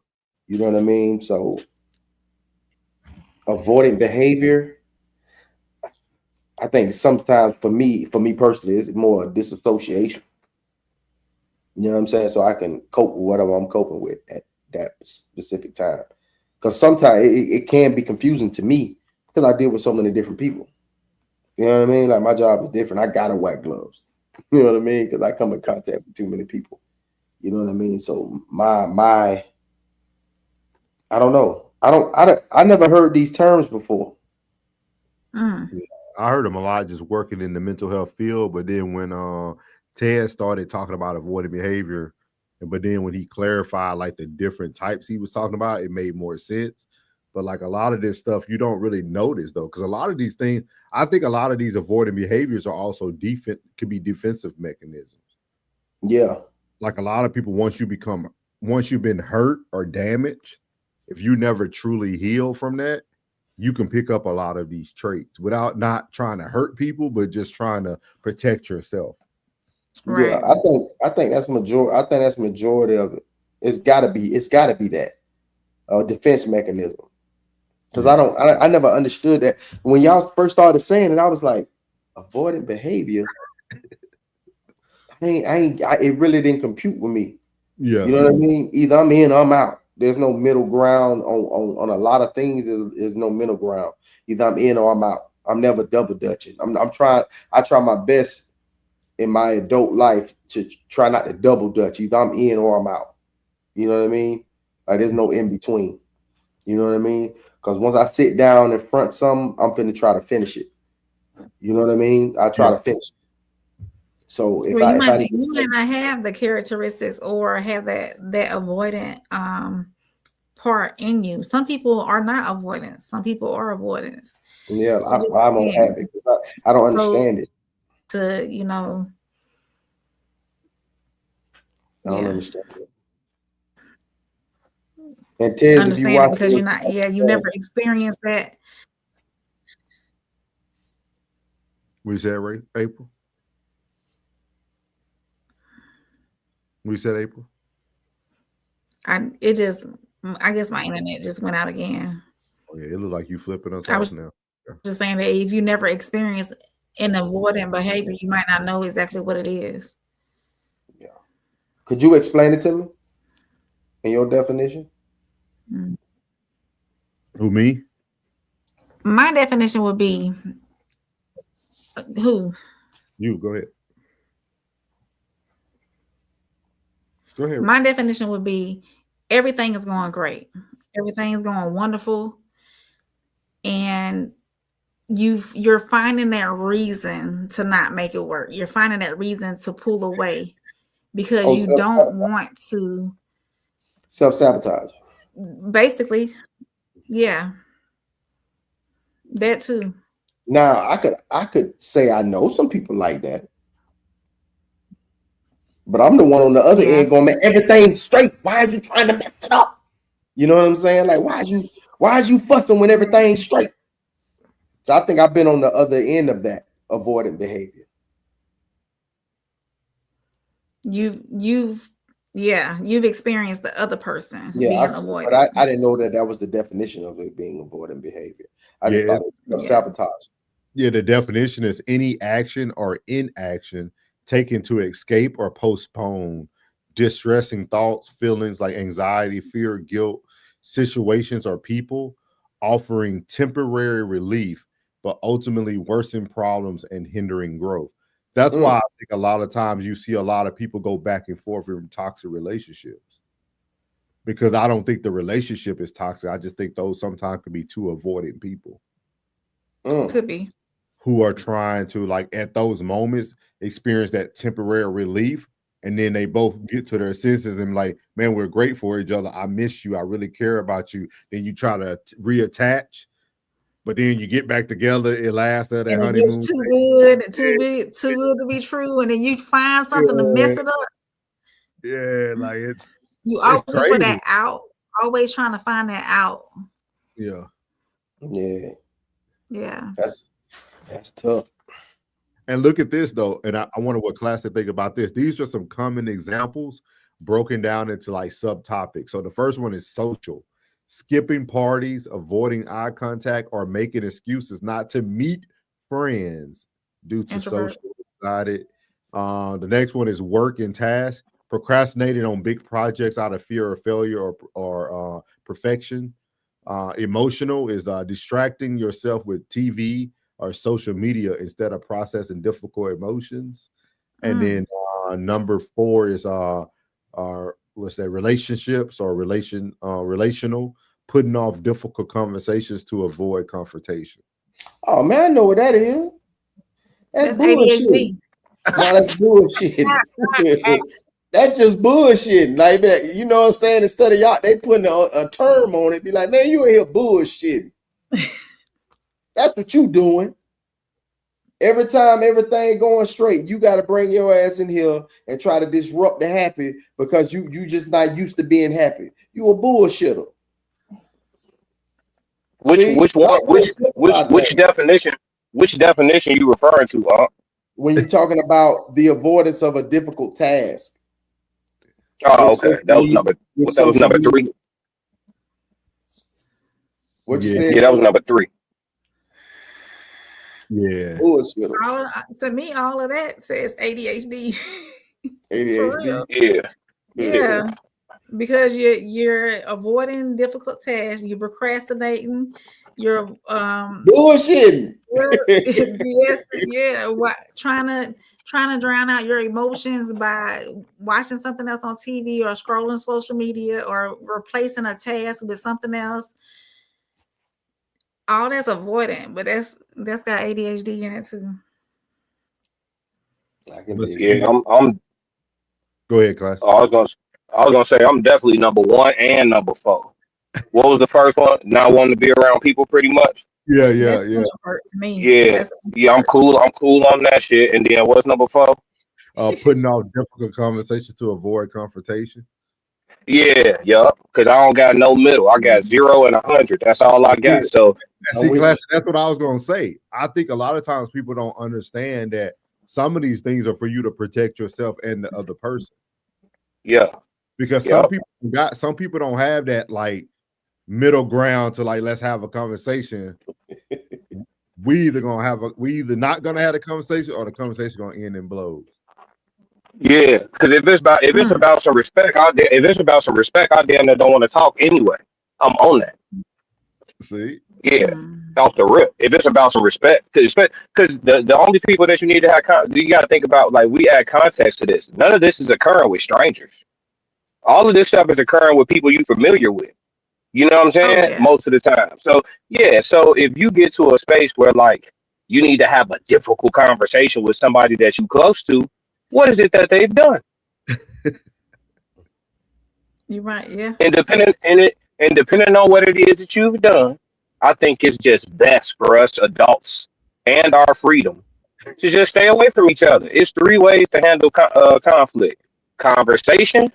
You know what I mean? So avoidant behavior, I think sometimes for me personally, it's more a disassociation. You know what I'm saying? So I can cope with whatever I'm coping with at that specific time. Because sometimes it can be confusing to me because I deal with so many different people. You know what I mean? Like my job is different. I gotta wear gloves. You know what I mean? Because I come in contact with too many people. You know what I mean? So my I don't know. I never heard these terms before. I heard them a lot just working in the mental health field, but then when Ted started talking about avoidant behavior, but then when he clarified like the different types he was talking about, it made more sense. But like a lot of this stuff you don't really notice though, because a lot of these things, I think a lot of these avoidant behaviors are also could be defensive mechanisms. Yeah. Like a lot of people, once you've been hurt or damaged, if you never truly heal from that, you can pick up a lot of these traits without not trying to hurt people, but just trying to protect yourself. Right. Yeah, I think that's majority. I think that's majority of it. It's gotta be that defense mechanism. Because I never understood that when y'all first started saying it. I was like, avoidant behavior. It really didn't compute with me. Yeah, you know what I mean. Either I'm in, or I'm out. There's no middle ground on a lot of things. There's no middle ground. Either I'm in or I'm out. I'm never double dutching. I try my best in my adult life to try not to double dutch. Either I'm in or I'm out. You know what I mean? Like there's no in between. You know what I mean? Because once I sit down and front something, I'm finna try to finish it. You know what I mean? I try to finish it. So you might not have the characteristics or have that avoidant part in you. Some people are not avoidance. Some people are avoidance. Yeah, It just I'm on depends. habit. I don't understand it. To, you know, I don't yeah, understand it. And Tiz, if you understand watch it because you're not, yeah, you never experienced that. We said right, April. We said April. I guess my internet just went out again. Oh yeah, it looked like you flipping us I off was now. just saying that if you never experienced an avoidant behavior, you might not know exactly what it is. Yeah. Could you explain it to me in your definition? Who, me? My definition would be who? You, go ahead. Go ahead. My definition would be everything is going great. Everything is going wonderful. And you're finding that reason to not make it work. You're finding that reason to pull away because you don't want to self-sabotage. Basically, yeah. That too. Now I could say I know some people like that. But I'm the one on the other end going to make everything straight. Why are you trying to mess it up? You know what I'm saying? Like, why is you fussing when everything's straight? So I think I've been on the other end of that avoidant behavior. You've experienced the other person being avoidant. But I didn't know that was the definition of it being avoidant behavior. I just thought it was sabotage. Yeah, the definition is any action or inaction taken to escape or postpone distressing thoughts, feelings like anxiety, fear, guilt, situations, or people, offering temporary relief, but ultimately worsening problems and hindering growth. That's why I think a lot of times you see a lot of people go back and forth in toxic relationships. Because I don't think the relationship is toxic. I just think those sometimes could be two avoidant people. Could be. Who are trying to, like, at those moments experience that temporary relief, and then they both get to their senses and like, man, we're great for each other. I miss you. I really care about you. Then you try to reattach, but then you get back together. It lasts at that honeymoon. It gets too good, too good to be true, and then you find something to mess it up. Yeah, like it's always look for that out. Always trying to find that out. Yeah. That's tough. And look at this though, and I wonder what class to think about this. These are some common examples broken down into like subtopics. So the first one is social. Skipping parties, avoiding eye contact, or making excuses not to meet friends due to social anxiety. The next one is work and tasks. Procrastinating on big projects out of fear of failure or perfection. Emotional is distracting yourself with TV or social media instead of processing difficult emotions. And then number 4 is relationships or relational, putting off difficult conversations to avoid confrontation. Oh man, I know what that is. That's bullshit. ADHD. No, that's bullshit. That's just bullshit. Like, you know what I'm saying? Instead of y'all, they putting a term on it, be like, man, you in here bullshit. That's what you doing. Every time everything going straight, you got to bring your ass in here and try to disrupt the happy because you just not used to being happy. You a bullshitter. Which definition you referring to? When you're talking about the avoidance of a difficult task. Oh, okay. That was number 3. What you said? Yeah, that was number 3. Yeah. To me, all of that says ADHD. ADHD. Yeah. Because you're avoiding difficult tasks, you're procrastinating, you're bullshitting. Trying to drown out your emotions by watching something else on TV or scrolling social media or replacing a task with something else. All that's avoidant, but that's got ADHD in it too. I'm go ahead, class. I was gonna say I'm definitely number 1 and number 4. What was the first one? Not wanting to be around people, pretty much. Yeah. To me. Yeah, yeah. I'm cool. I'm cool on that shit. And then what's number 4? Putting off difficult conversations to avoid confrontation. Yeah, yup. Because I don't got no middle. I got 0 and 100. That's all I got. So see, Classic, that's what I was gonna say. I think a lot of times people don't understand that some of these things are for you to protect yourself and the other person. Yeah. Because some people don't have that like middle ground to like let's have a conversation. we either not gonna have a conversation or the conversation gonna end in blows. Yeah, because if it's about some respect, I damn near don't want to talk anyway. I'm on that. See? Yeah, off the rip. If it's about some respect, because the only people that you need to have, you got to think about, like, we add context to this. None of this is occurring with strangers. All of this stuff is occurring with people you're familiar with. You know what I'm saying? Most of the time. So yeah. So if you get to a space where like you need to have a difficult conversation with somebody that you close to, what is it that they've done? You're right, yeah. And depending on what it is that you've done, I think it's just best for us adults and our freedom to just stay away from each other. It's 3 ways to handle conflict: conversation,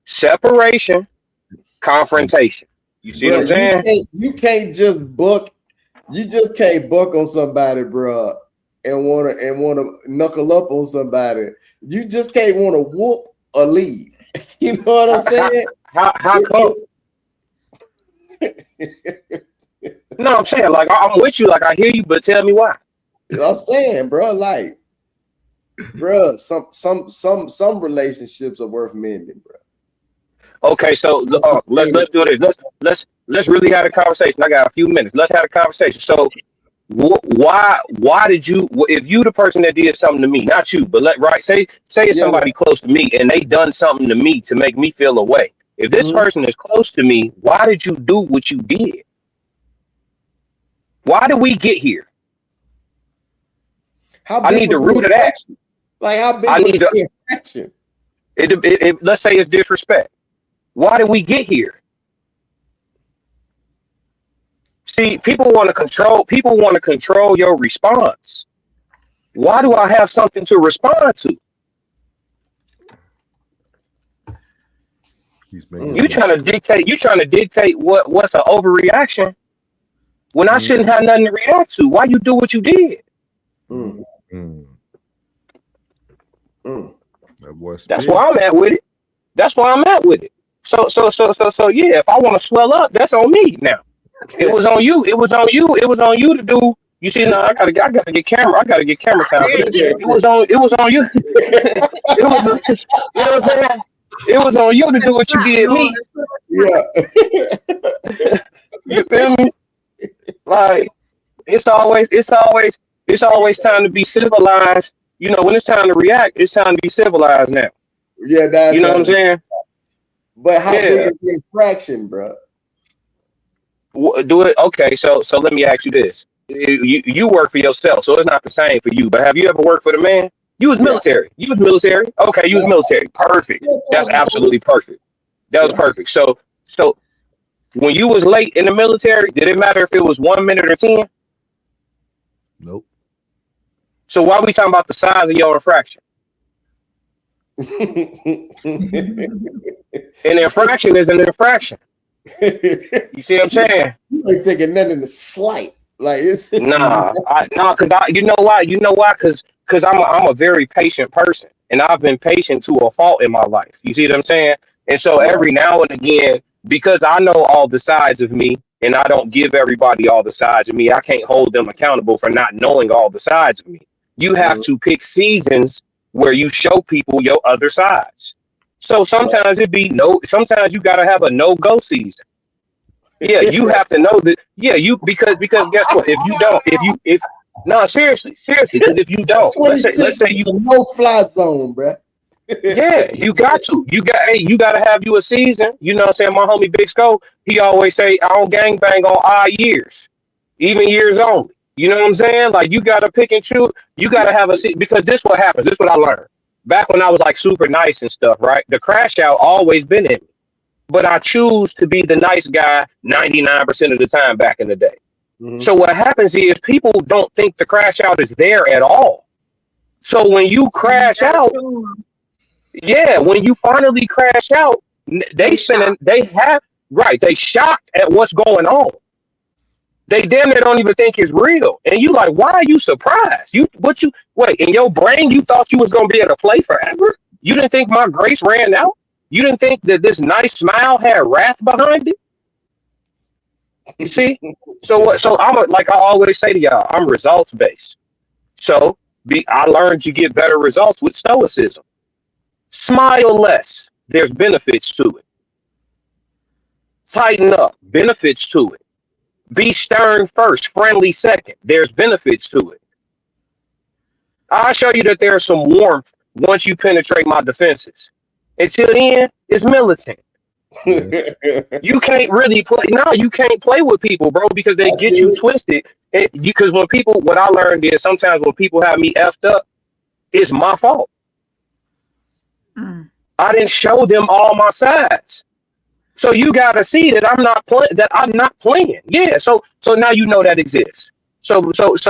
separation, confrontation. You see what I'm saying? You can't just book. You just can't book on somebody, bro, and wanna knuckle up on somebody. You just can't want to whoop or leave. You know what I'm saying? How come? No, I'm saying, like, I'm with you. Like, I hear you, but tell me why. I'm saying, bro, like, bro, some relationships are worth mending, bro. Okay, so let's do this. Let's really have a conversation. I got a few minutes. Let's have a conversation. So, why did you? If you the person that did something to me, not you, but say it's somebody close to me and they done something to me to make me feel away. If this person is close to me, why did you do what you did? Why did we get here? I need the root of that. Like, how big was the infraction? Let's say it's disrespect. Why did we get here? See, people want to control your response. Why do I have something to respond to? You trying to dictate what's an overreaction when I shouldn't have nothing to react to. Why you do what you did? That's why I'm at with it. So yeah, if I want to swell up, that's on me now. It was on you to do. You see, now I gotta get camera time. It was on you. You know what I'm saying? It was on you to do what you did me. Yeah. You feel me? Like, it's always time to be civilized. You know, when it's time to react, it's time to be civilized now. Yeah, that's, you know what I'm saying? But how big is the infraction, bro? Do it. Okay, so let me ask you this. You work for yourself, so it's not the same for you. But have you ever worked for the man? You was military. You was military. Okay, you was military. Perfect. That's absolutely perfect. That was perfect. So when you was late in the military, did it matter if it was 1 minute or 10? Nope. So why are we talking about the size of your infraction? An infraction is an infraction. You see what I'm saying? You ain't taking nothing in the slight. Like, it's because you know why? Because I'm a very patient person, and I've been patient to a fault in my life. You see what I'm saying? And so every now and again, because I know all the sides of me, and I don't give everybody all the sides of me, I can't hold them accountable for not knowing all the sides of me. You have to pick seasons where you show people your other sides. So sometimes sometimes you gotta have a no-go season. Yeah, you have to know that. Yeah, because guess what? Seriously, because if you don't, let's say you no-fly zone, bro. Yeah, you got to have you a season. You know what I'm saying? My homie Big Sco, he always say, I don't gangbang on odd years, even years only. You know what I'm saying? Like, you got to pick and choose. You got to have a season, because this what happens. This is what I learned. Back when I was like super nice and stuff, right? The crash out always been in me. but I choose to be the nice guy 99% of the time back in the day. Mm-hmm. So what happens is people don't think the crash out is there at all. So when you crash out, when you finally crash out, they shocked at what's going on. They damn near don't even think it's real. And you like, why are you surprised? In your brain, you thought you was gonna be able to play forever? You didn't think my grace ran out? You didn't think that this nice smile had wrath behind it? You see? So like I always say to y'all, I'm results based. So I learned you get better results with stoicism. Smile less. There's benefits to it. Tighten up. Benefits to it. Be stern first, friendly second. There's benefits to it. I'll show you that there's some warmth once you penetrate my defenses. Until then, it's militant. You can't really play. No, you can't play with people, bro, because they get you twisted. Because what I learned is sometimes when people have me effed up, it's my fault. I didn't show them all my sides. So you gotta see that I'm not playing. Yeah. So now you know that exists. So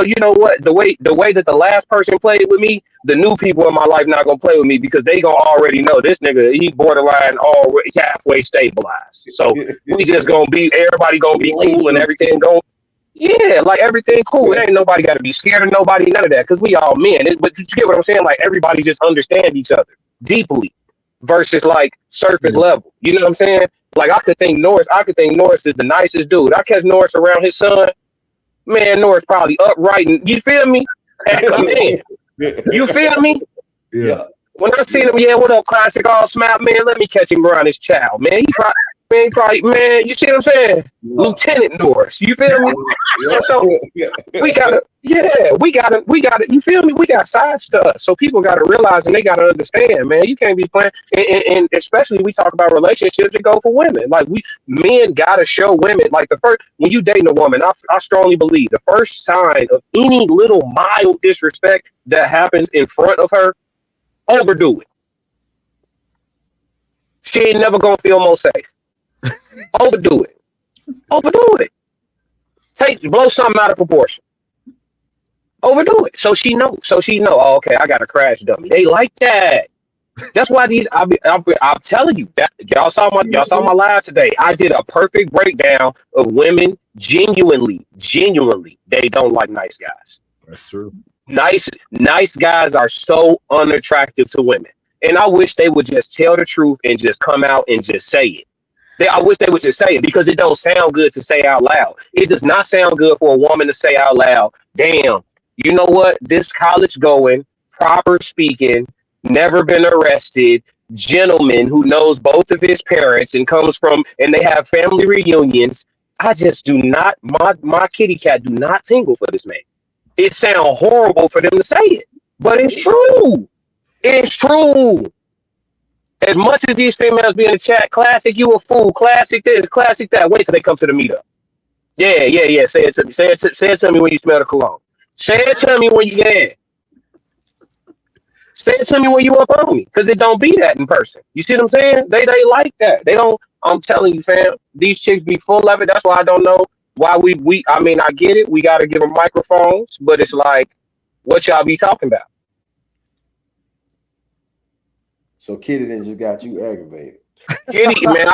you know what? The way that the last person played with me, the new people in my life not gonna play with me because they gonna already know this nigga, he borderline already halfway stabilized. So we just everybody gonna be cool and everything like everything cool. It ain't nobody gotta be scared of nobody, none of that, because we all men. But you get what I'm saying? Like everybody just understand each other deeply versus like surface level. You know what I'm saying? Like I could think Norris is the nicest dude. I catch Norris around his son. Man, Norris probably upright and you feel me? At command. You feel me? Yeah. When I see him, what up, classic, all smile, man, let me catch him around his child, man. He probably, you see what I'm saying? Lieutenant Norris, you feel me? So we gotta, you feel me? We got sides to us. So people gotta realize and they gotta understand, man, you can't be playing. And especially we talk about relationships that go for women. Like men gotta show women, like when you dating a woman, I strongly believe the first sign of any little mild disrespect that happens in front of her, overdo it. She ain't never gonna feel more safe. Overdo it. Blow something out of proportion. Overdo it. So she know. Oh, okay, I got a crash dummy. They like that. That's why I'm telling you that y'all saw my live today. I did a perfect breakdown of women genuinely. They don't like nice guys. That's true. Nice guys are so unattractive to women. And I wish they would just tell the truth and just come out and just say it. I wish they would just say it because it don't sound good to say out loud. It does not sound good for a woman to say out loud, damn, you know what? This college going, proper speaking, never been arrested, gentleman who knows both of his parents and they have family reunions. I just do not, my kitty cat do not tingle for this man. It sounds horrible for them to say it, but it's true. It's true. As much as these females be in the chat, classic, you a fool, classic this, classic that. Wait till they come to the meetup. Yeah. Say it to me. Say it to me when you smell the cologne. Say it to me when Say it to me when you up on me, because it don't be that in person. You see what I'm saying? They like that. They don't. I'm telling you, fam. These chicks be full of it. That's why I don't know why I mean, I get it. We got to give them microphones, but it's like, what y'all be talking about? So Kitty then just got you aggravated. Kitty, man,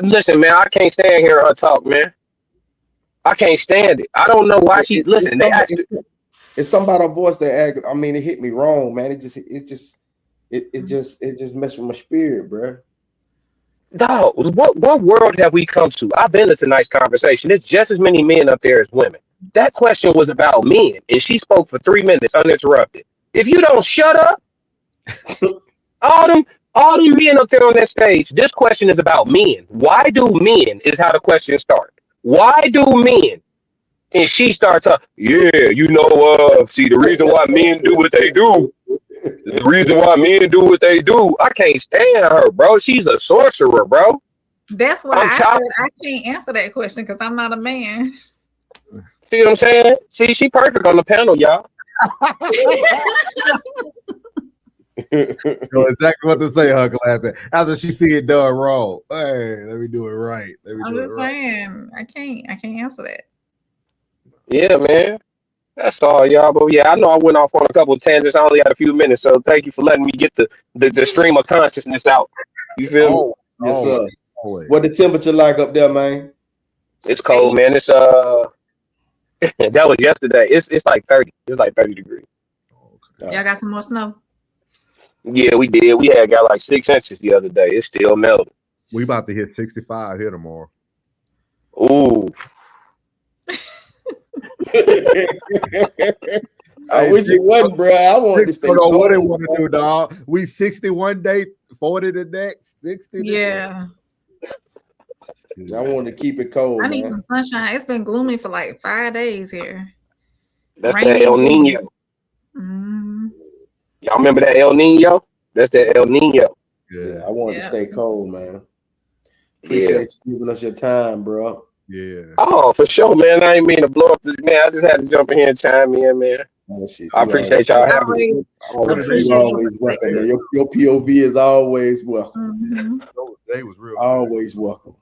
listen, man, I can't stand hearing her talk, man. I can't stand it. I don't know why she listen. It's something about her voice that I mean, it hit me wrong, man. It just messed with my spirit, bro. Dog, what world have we come to? I've been to tonight's conversation. It's just as many men up there as women. That question was about men, and she spoke for 3 minutes uninterrupted. If you don't shut up, all them men up there on that stage, this question is about men. Why do men is how the question starts. Why do men? And she starts up, see, the reason why men do what they do. The reason why men do what they do. I can't stand her, bro. She's a sorcerer, bro. That's why I said I can't answer that question because I'm not a man. See what I'm saying? See, she perfect on the panel, y'all. know exactly what to say, her class. After she see it done wrong, hey, let me do it right. I'm just saying, I can't answer that. Yeah, man. That's all, y'all. But yeah, I know I went off on a couple of tangents. I only had a few minutes, so thank you for letting me get the stream of consciousness out. You feel me? Yes, sir. What the temperature like up there, man? It's cold, man. It's that was yesterday. It's like 30. It's like 30 degrees. Y'all got some more snow? Yeah, we did. We had got like 6 inches the other day. It's still melting. We about to hit 65 here tomorrow. Ooh. I wish it wasn't, bro. I want to stay cold. What they want to do, dog? We 61 day, 40 the next, 60. Yeah. I want to keep it cold. I need some sunshine. It's been gloomy for like 5 days here. That's that El Nino. Mm-hmm. Y'all remember that El Nino? That's that El Nino. Yeah, I want to stay cold, man. Appreciate you giving us your time, bro. Yeah. Oh, for sure, man. I ain't mean to blow up the man. I just had to jump in here and chime in, man. I appreciate y'all having me. Always welcome, man. Your POV is always welcome. They was real. Always welcome.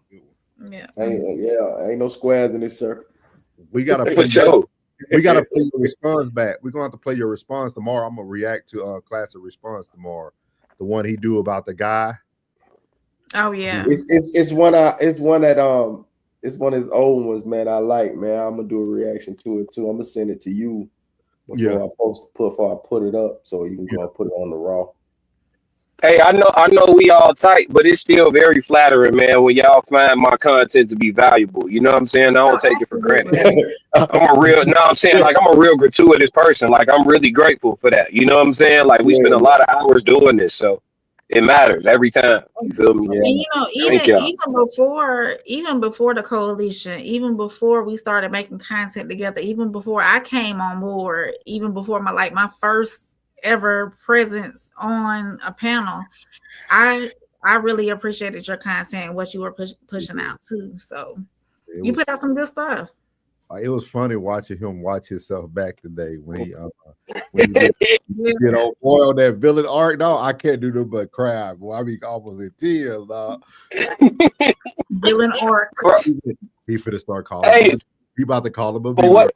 Yeah. Ain't no squares in this circle. We gotta play. We gotta play your response back. We're gonna have to play your response tomorrow. I'm gonna react to classic response tomorrow. The one he do about the guy. Oh yeah. It's one of his old ones, man. I like, man. I'm gonna do a reaction to it too. I'm gonna send it to you before I put it up, so you can go and put it on the raw. Hey, I know we all tight, but it's still very flattering, man, when y'all find my content to be valuable. You know what I'm saying? I don't take it for granted. I'm a real gratuitous person. Like, I'm really grateful for that. You know what I'm saying? Like, we spend a lot of hours doing this, so it matters every time. You feel me? And you know, even before the coalition, even before we started making content together, even before I came on board, even before my first ever presence on a panel, I really appreciated your content and what you were pushing out too. So you put out some good stuff. It was funny watching him watch himself back today when he did on boy on that villain arc. No, I can't do nothing but cry. Boy, I mean, almost in tears, dog. Villain arc. He finna start calling. He about to call him a villain. What?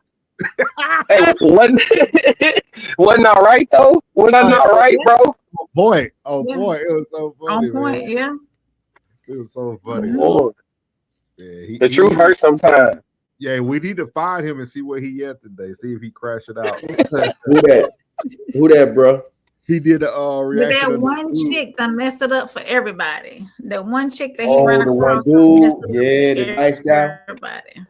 Hey, wasn't I right though? Was I not right, bro? Boy, boy, it was so funny. On point, man. yeah. It was so funny. Lord. Yeah, the truth hurts sometimes. Yeah, we need to find him and see where he at today. See if he crashed it out. Who that, bro? He did a reaction. That one chick that messed it up for everybody. The one chick that he ran the across. one dude, the nice guy. Everybody.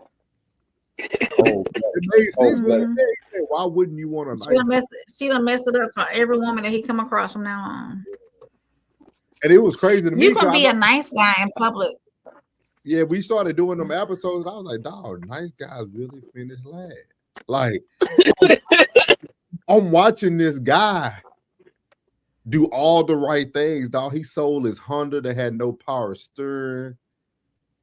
Why wouldn't you want to? She done messed it up for every woman that he come across from now on. And it was crazy to me. You can be a nice guy in public. Yeah, we started doing them episodes, and I was like, dog, nice guys really finish last. Like, I'm watching this guy do all the right things, dog. He sold his Honda that had no power steering.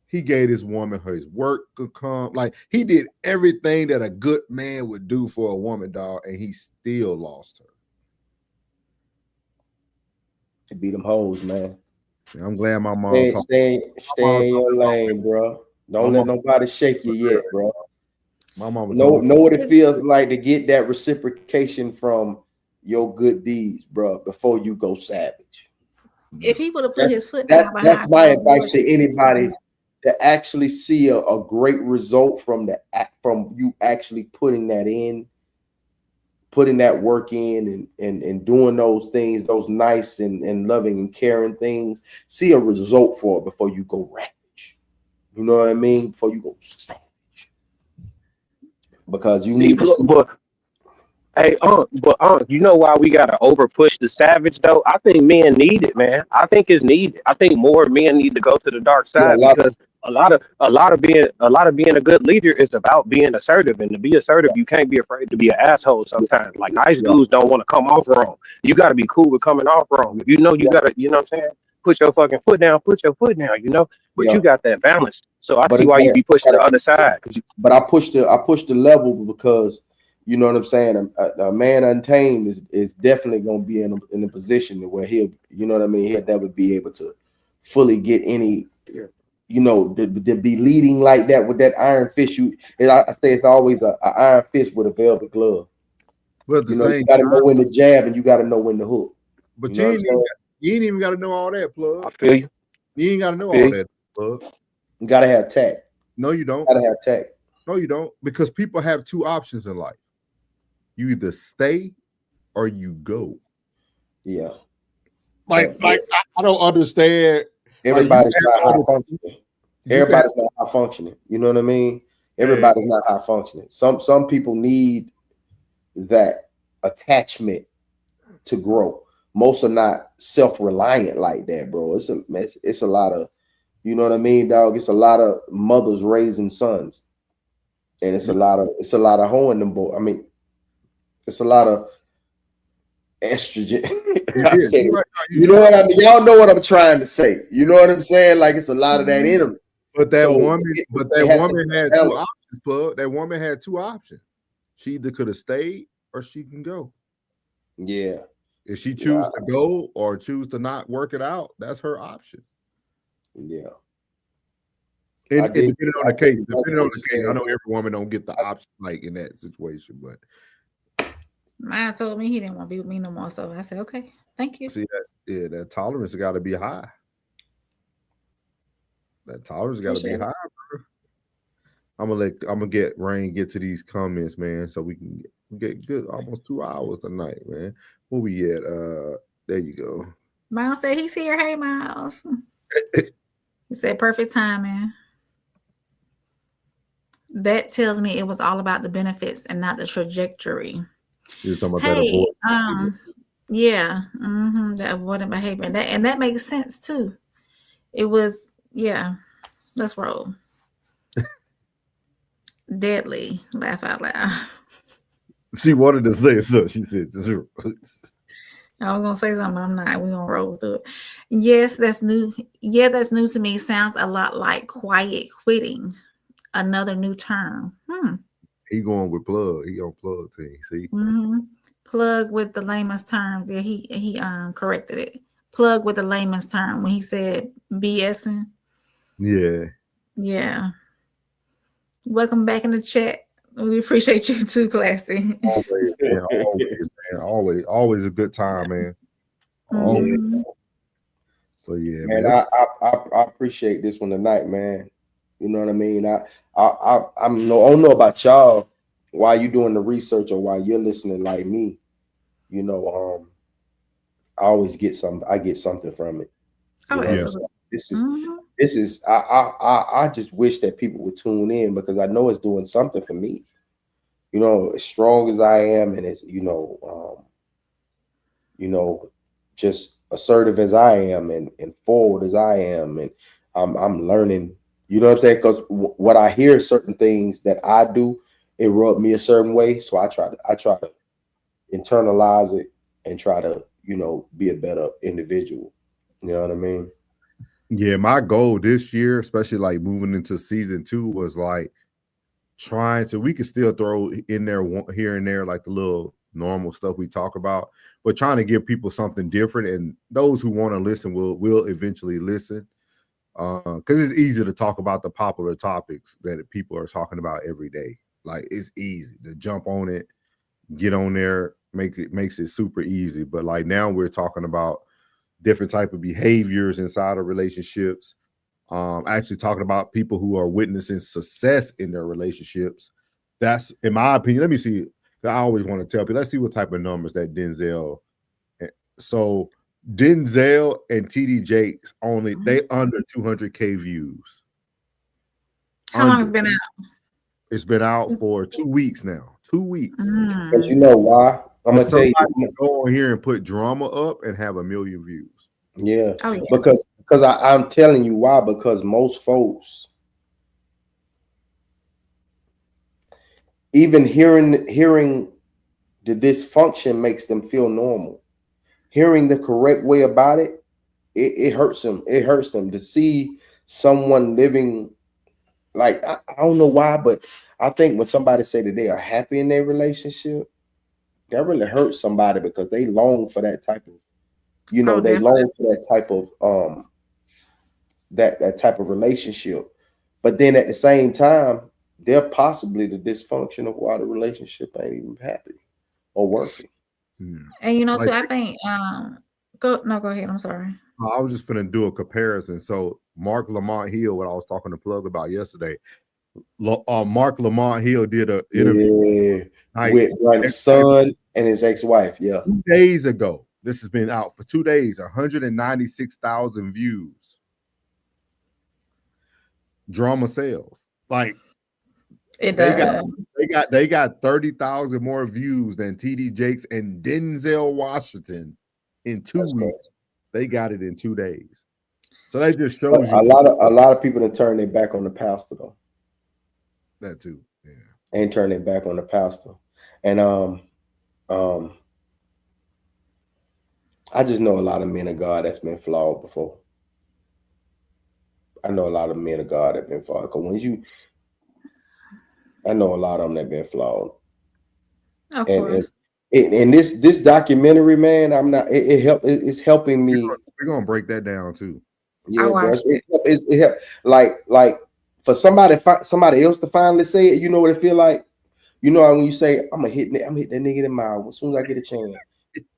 He gave this woman his work could come. Like, he did everything that a good man would do for a woman, dog, and he still lost her. To beat them hoes, man. I'm glad my mom stay in your lane, bro. Don't let nobody shake you yet, bro. My mama know what it feels like to get that reciprocation from your good deeds, bro, before you go savage. If he would have put his foot down, that's my advice to anybody to actually see a great result from you actually putting that in, putting that work in and doing those things, those nice and loving and caring things. See a result for it before you go ravage. You know what I mean? Before you go savage. Because you need to. But you know why we gotta over push the savage though? I think men need it, man. I think it's needed. I think more men need to go to the dark side because a lot of being a good leader is about being assertive, and to be assertive, you can't be afraid to be an asshole sometimes. Like nice dudes don't want to come off wrong. You got to be cool with coming off wrong. If you know you gotta, you know what I'm saying? Put your fucking foot down. Put your foot down. You know, but you got that balance. So I see why you be pushing the other side. But I pushed the level because you know what I'm saying? A man untamed is definitely going to be in a position where he'll, you know what I mean? He'll never be able to fully get any, you know, to be leading like that with that iron fist. I say it's always a iron fist with a velvet glove. But at the You know, same you got to time, know when to jab and you got to know when to hook. but You know what I'm saying? you ain't even got to know all that, plug. I feel you. You ain't got to know all that, plug. You got to have tact. No, you don't. Got to have tact. No, you don't. Because people have two options in life. You either stay or you go. Yeah. Like I don't understand. Everybody's not high functioning. Everybody's not high functioning. You know what I mean? Everybody's not high functioning. Some people need that attachment to grow. Most are not self-reliant like that, bro. It's a lot of, you know what I mean, dog. It's a lot of mothers raising sons, and it's a lot of hoeing them boys. I mean, it's a lot of estrogen. You know what I mean? Y'all know what I'm trying to say. You know what I'm saying? Like it's a lot of that in them. But that woman had two options, plug. That woman had two options. She either could have stayed or she can go. Yeah. If she choose to go or choose to not work it out, that's her option. Yeah. And depending on the case, I know every woman don't get the option like in that situation, but mine told me he didn't want to be with me no more. So I said, okay, thank you. See that, that tolerance got to be high. That tolerance got to be high, bro. I'm gonna get Rain get to these comments, man, so we can get good almost 2 hours tonight, man. Where we at? There you go. Miles said he's here. Hey, Miles. He said perfect timing. That tells me it was all about the benefits and not the trajectory. You're talking about that yeah, that avoidant behavior, and that makes sense too. It was, yeah. Let's roll. Deadly. Laugh out loud. She wanted to say so. She said, "Zero." I was gonna say something, but I'm not. We're gonna roll through it. Yes, that's new. Yeah, that's new to me. Sounds a lot like quiet quitting. Another new term. He going with plug. He on plug team. See, plug with the layman's terms. Yeah, he corrected it. Plug with the layman's term when he said BSing. Yeah. Welcome back in the chat. We appreciate you too, Classy. Always, man. Always a good time, man. Always. So yeah, man. I appreciate this one tonight, man. You know what I mean? I don't know about y'all while you doing the research or while you're listening like me. You know, I always get something. I get something from it. Oh, absolutely. This is I just wish that people would tune in because I know it's doing something for me. You know, as strong as I am and as you know, just assertive as I am and forward as I am, and I'm learning. You know what I'm saying? Because what I hear certain things that I do, it rubbed me a certain way. So I try to internalize it and try to, be a better individual. You know what I mean? Yeah, my goal this year, especially like moving into season 2, was like we could still throw in there here and there like the little normal stuff we talk about, but trying to give people something different, and those who want to listen will eventually listen. Because it's easy to talk about the popular topics that people are talking about every day. Like it's easy to jump on it, get on there, makes it super easy. But like now we're talking about different type of behaviors inside of relationships. Actually talking about people who are witnessing success in their relationships. That's, in my opinion, let me see. I always want to tell people, let's see what type of numbers that Denzel. So Denzel and TD Jakes they under 200K views. How long has it been out? It's been out for 2 weeks now. 2 weeks. But you know why? I'm gonna tell you. Go on here and put drama up and have 1 million views. Yeah, because I'm telling you why. Because most folks, even hearing the dysfunction makes them feel normal. Hearing the correct way about it, it hurts them. It hurts them to see someone living like I don't know why, but I think when somebody say that they are happy in their relationship, that really hurts somebody because they long for that type of, they long for that type of that type of relationship. But then at the same time, they're possibly the dysfunction of why the relationship ain't even happy or working. And so I think go ahead. I'm sorry. I was just gonna do a comparison. So Mark Lamont Hill, what I was talking to Plug about yesterday. Mark Lamont Hill did an interview with his son and his ex-wife. 2 days ago. This has been out for 2 days. 196,000 views. Drama sales. Like it they got 30,000 more views than T.D. Jakes and Denzel Washington in 2 weeks. Crazy. They got it in 2 days. So that just shows you a lot of people that turn their back on the pastor though. That too, yeah. And turn their back on the pastor. And I just know a lot of men of God that's been flawed before. I know a lot of men of God that been flawed. Because I know a lot of them that been flawed. Of course. And this documentary, man, it's helping me. We're gonna break that down too. Yeah, bro. It help. Like for somebody else to finally say it, you know what it feel like? You know when you say, I'm gonna hit that nigga in the mouth as soon as I get a chance.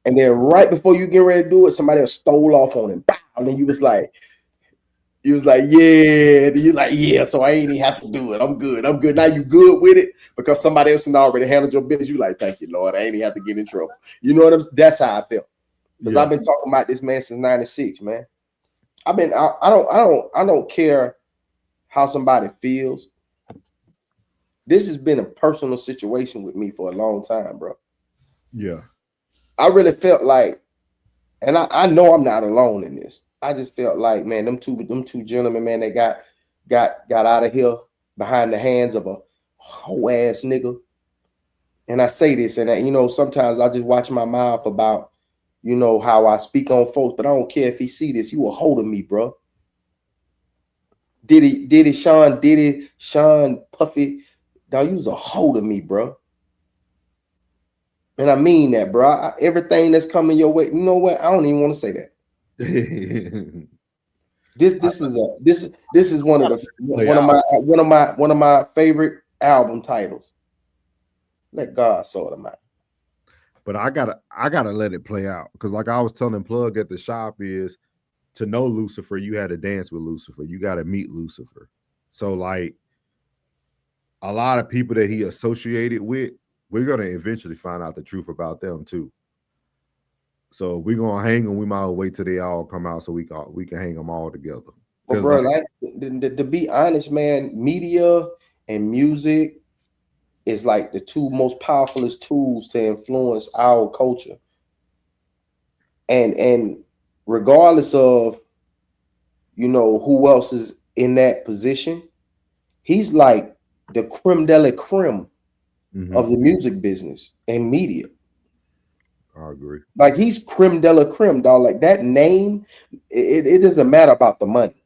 And then right before you get ready to do it, somebody else stole off on him. Bow, and then you was like, yeah. And you're like, yeah, so I ain't even have to do it. I'm good. Now you good with it because somebody else already handled your business. You like, thank you, Lord. I ain't even have to get in trouble. You know what I'm saying? That's how I felt. Because I've been talking about this man since 96, man. I don't care how somebody feels. This has been a personal situation with me for a long time, bro. Yeah. I really felt like, and I know I'm not alone in this. I just felt like, man, them two gentlemen, man, they got out of here behind the hands of a whole ass nigga. And I say this, and sometimes I just watch my mouth about, how I speak on folks, but I don't care if he see this. You a hold of me, bro. Diddy, Sean, Puffy, dog, you was a hold of me, bro. And I mean that, bro. Everything that's coming your way, you know what? I don't even want to say that. This is one of my favorite album titles. Let God sort them out. But I gotta let it play out because, like I was telling Plug at the shop, is to know Lucifer, you had to dance with Lucifer. You got to meet Lucifer. So, like, a lot of people that he associated with, we're gonna eventually find out the truth about them too. So if we're gonna hang them, we might well wait till they all come out so we can hang them all together. Well, bro, to be honest, man, media and music is like the two most powerful tools to influence our culture. And regardless of who else is in that position, he's like the creme de la creme of the music business and media. I agree. Like he's creme de la creme, dog. Like that name, it doesn't matter about the money.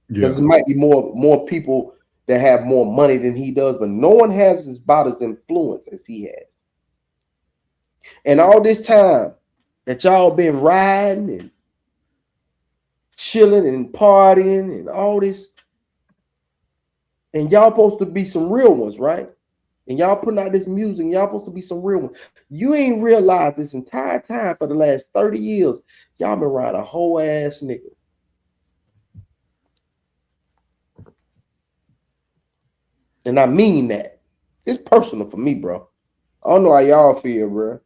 Because it might be more people that have more money than he does, but no one has about as influence as he has. And all this time that y'all been riding and chilling and partying and all this, and y'all supposed to be some real ones, right? And y'all putting out this music, and y'all supposed to be some real ones. You ain't realized this entire time for the last 30 years, y'all been riding a whole ass nigga. And I mean that. It's personal for me, bro. I don't know how y'all feel, bro.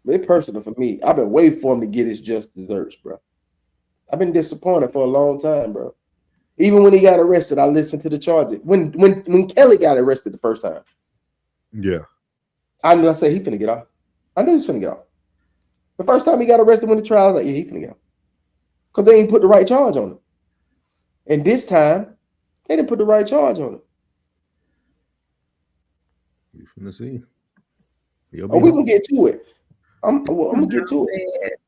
But it's personal for me. I've been waiting for him to get his just desserts, bro. I've been disappointed for a long time, bro. Even when he got arrested, I listened to the charges. When Kelly got arrested the first time. Yeah. I knew I said he finna get off. I knew he was finna get off. The first time he got arrested when the trial, I was like, yeah, he finna get off. Because they ain't put the right charge on him. And this time, they didn't put the right charge on him. You finna see. We gonna get to it. I'm gonna get to it.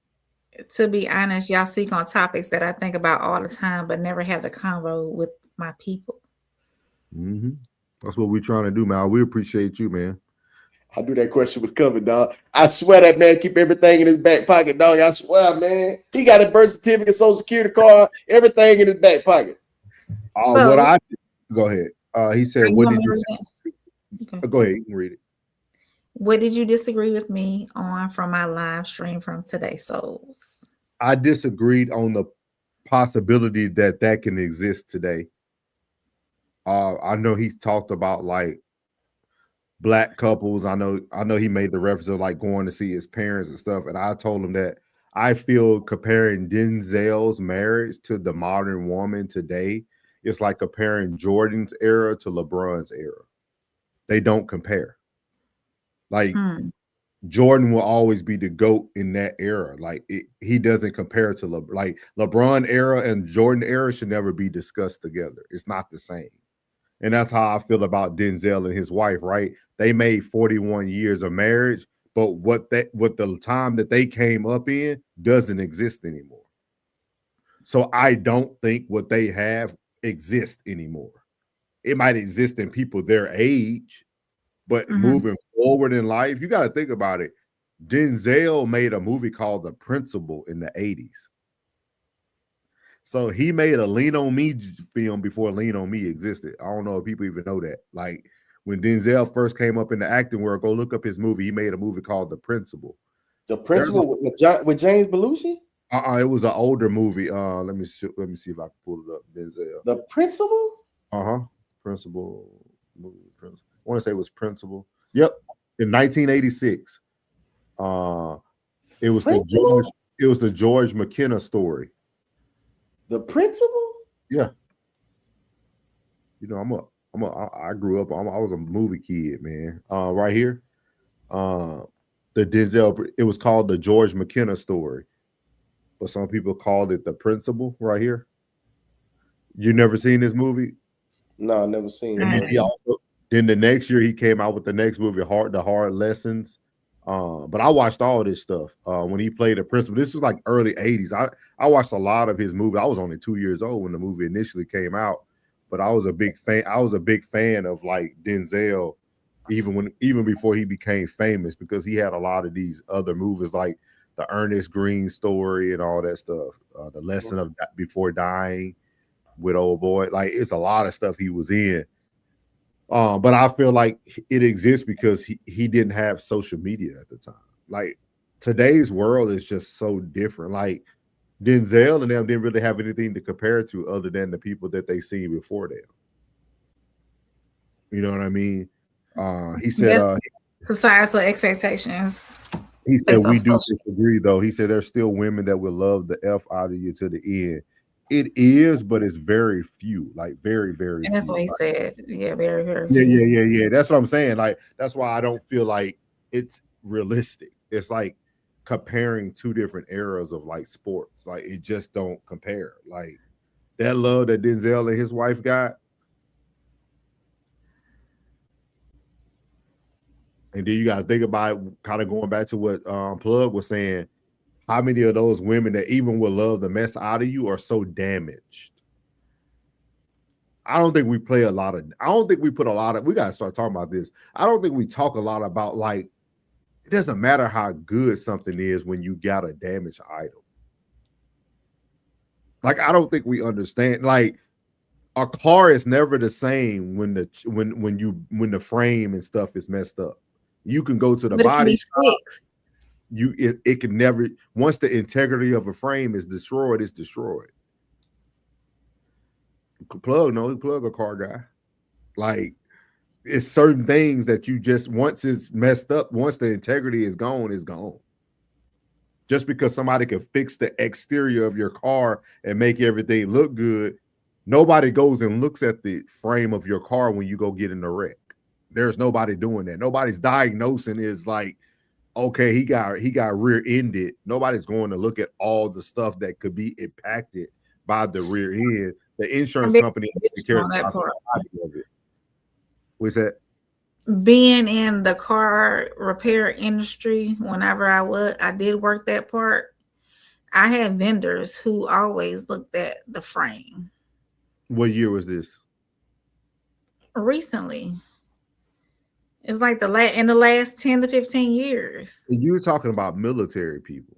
To be honest, y'all speak on topics that I think about all the time, but never have the convo with my people. Mm-hmm. That's what we're trying to do, man. We appreciate you, man. I knew that question was coming, dog. I swear that man keep everything in his back pocket, dog. I swear, man. He got a birth certificate, social security card, everything in his back pocket. What I go ahead. He said, "What did you?" Okay. Go ahead, you can read it. What did you disagree with me on from my live stream from today, souls? I disagreed on the possibility that that can exist today. I know he talked about like black couples. I know he made the reference of like going to see his parents and stuff. And I told him that I feel comparing Denzel's marriage to the modern woman today, it's like comparing Jordan's era to LeBron's era. They don't compare. Like Jordan will always be the GOAT in that era. Like he doesn't compare to like LeBron era and Jordan era should never be discussed together. It's not the same. And that's how I feel about Denzel and his wife, right? They made 41 years of marriage, but what the time that they came up in doesn't exist anymore. So I don't think what they have exists anymore. It might exist in people their age, but moving forward in life, you got to think about it. Denzel made a movie called The Principal in the 80s. So he made a Lean on Me film before Lean on Me existed. I don't know if people even know that. Like when Denzel first came up in the acting world, go look up his movie. He made a movie called The Principal. The Principal with James Belushi? It was an older movie. Let me see if I can pull it up. Denzel. The Principal? Principal movie. I want to say it was Principal. Yep. In 1986. It was the George McKenna story. The Principal? Yeah. You know, I grew up. I was a movie kid, man. Right here, the Denzel. It was called the George McKenna story, but some people called it The Principal. Right here. You never seen this movie? No, I never seen it. Then the next year he came out with the next movie, The Hard Lessons. But I watched all this stuff when he played the principal. This was like early 80s. I watched a lot of his movies. I was only 2 years old when the movie initially came out, but I was a big fan of like Denzel even before he became famous, because he had a lot of these other movies like the Ernest Green story and all that stuff. The Lesson of Before Dying with Old Boy. Like it's a lot of stuff he was in. But I feel like it exists because he didn't have social media at the time. Like today's world is just so different. Like Denzel and them didn't really have anything to compare to other than the people that they seen before them. You know what I mean? He said societal expectations. He said we do disagree though. He said there's still women that will love the F out of you to the end. It is, but it's very few, like very, very and that's few. what he said. Yeah, very, very few. Yeah. Yeah. That's what I'm saying. Like, that's why I don't feel like it's realistic. It's like comparing two different eras of like sports. Like, it just don't compare. Like, that love that Denzel and his wife got. And then you got to think about it, kind of going back to what Plug was saying. How many of those women that even will love the mess out of you are so damaged? I don't think we put a lot of, we got to start talking about this. I don't think we talk a lot about, like, it doesn't matter how good something is when you got a damaged idol. Like, I don't think we understand, like, a car is never the same when the frame and stuff is messed up. You can go to the body shop. It can never, once the integrity of a frame is destroyed, it's destroyed. Plug a car guy. Like, it's certain things that you just, once it's messed up, once the integrity is gone, it's gone. Just because somebody can fix the exterior of your car and make everything look good, nobody goes and looks at the frame of your car when you go get in a wreck. There's nobody doing that. Nobody's diagnosing is like, okay, he got rear-ended. Nobody's going to look at all the stuff that could be impacted by the rear end. The insurance company cares about the body of it. What's that? Being in the car repair industry, whenever I did work that part, I had vendors who always looked at the frame. What year was this? recently. It's like in the last 10 to 15 years. You were talking about military people.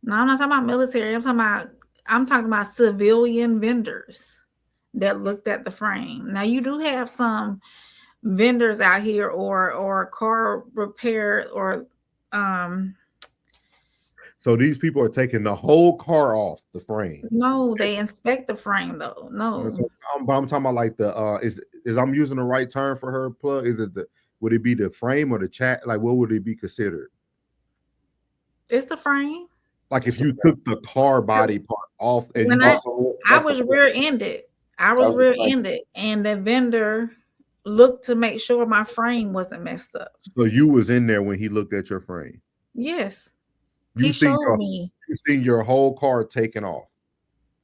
No, I'm not talking about military. I'm talking about civilian vendors that looked at the frame. Now you do have some vendors out here or car repair or So these people are taking the whole car off the frame. no, they inspect the frame though. No. So I'm talking about like the is I'm using the right term for her plug? Is it would it be the frame or the chat? Like what would it be considered? It's the frame. Like if you took the car body part off and When I was rear-ended. And the vendor looked to make sure my frame wasn't messed up. So you was in there when he looked at your frame. Yes. You seen your whole car taken off.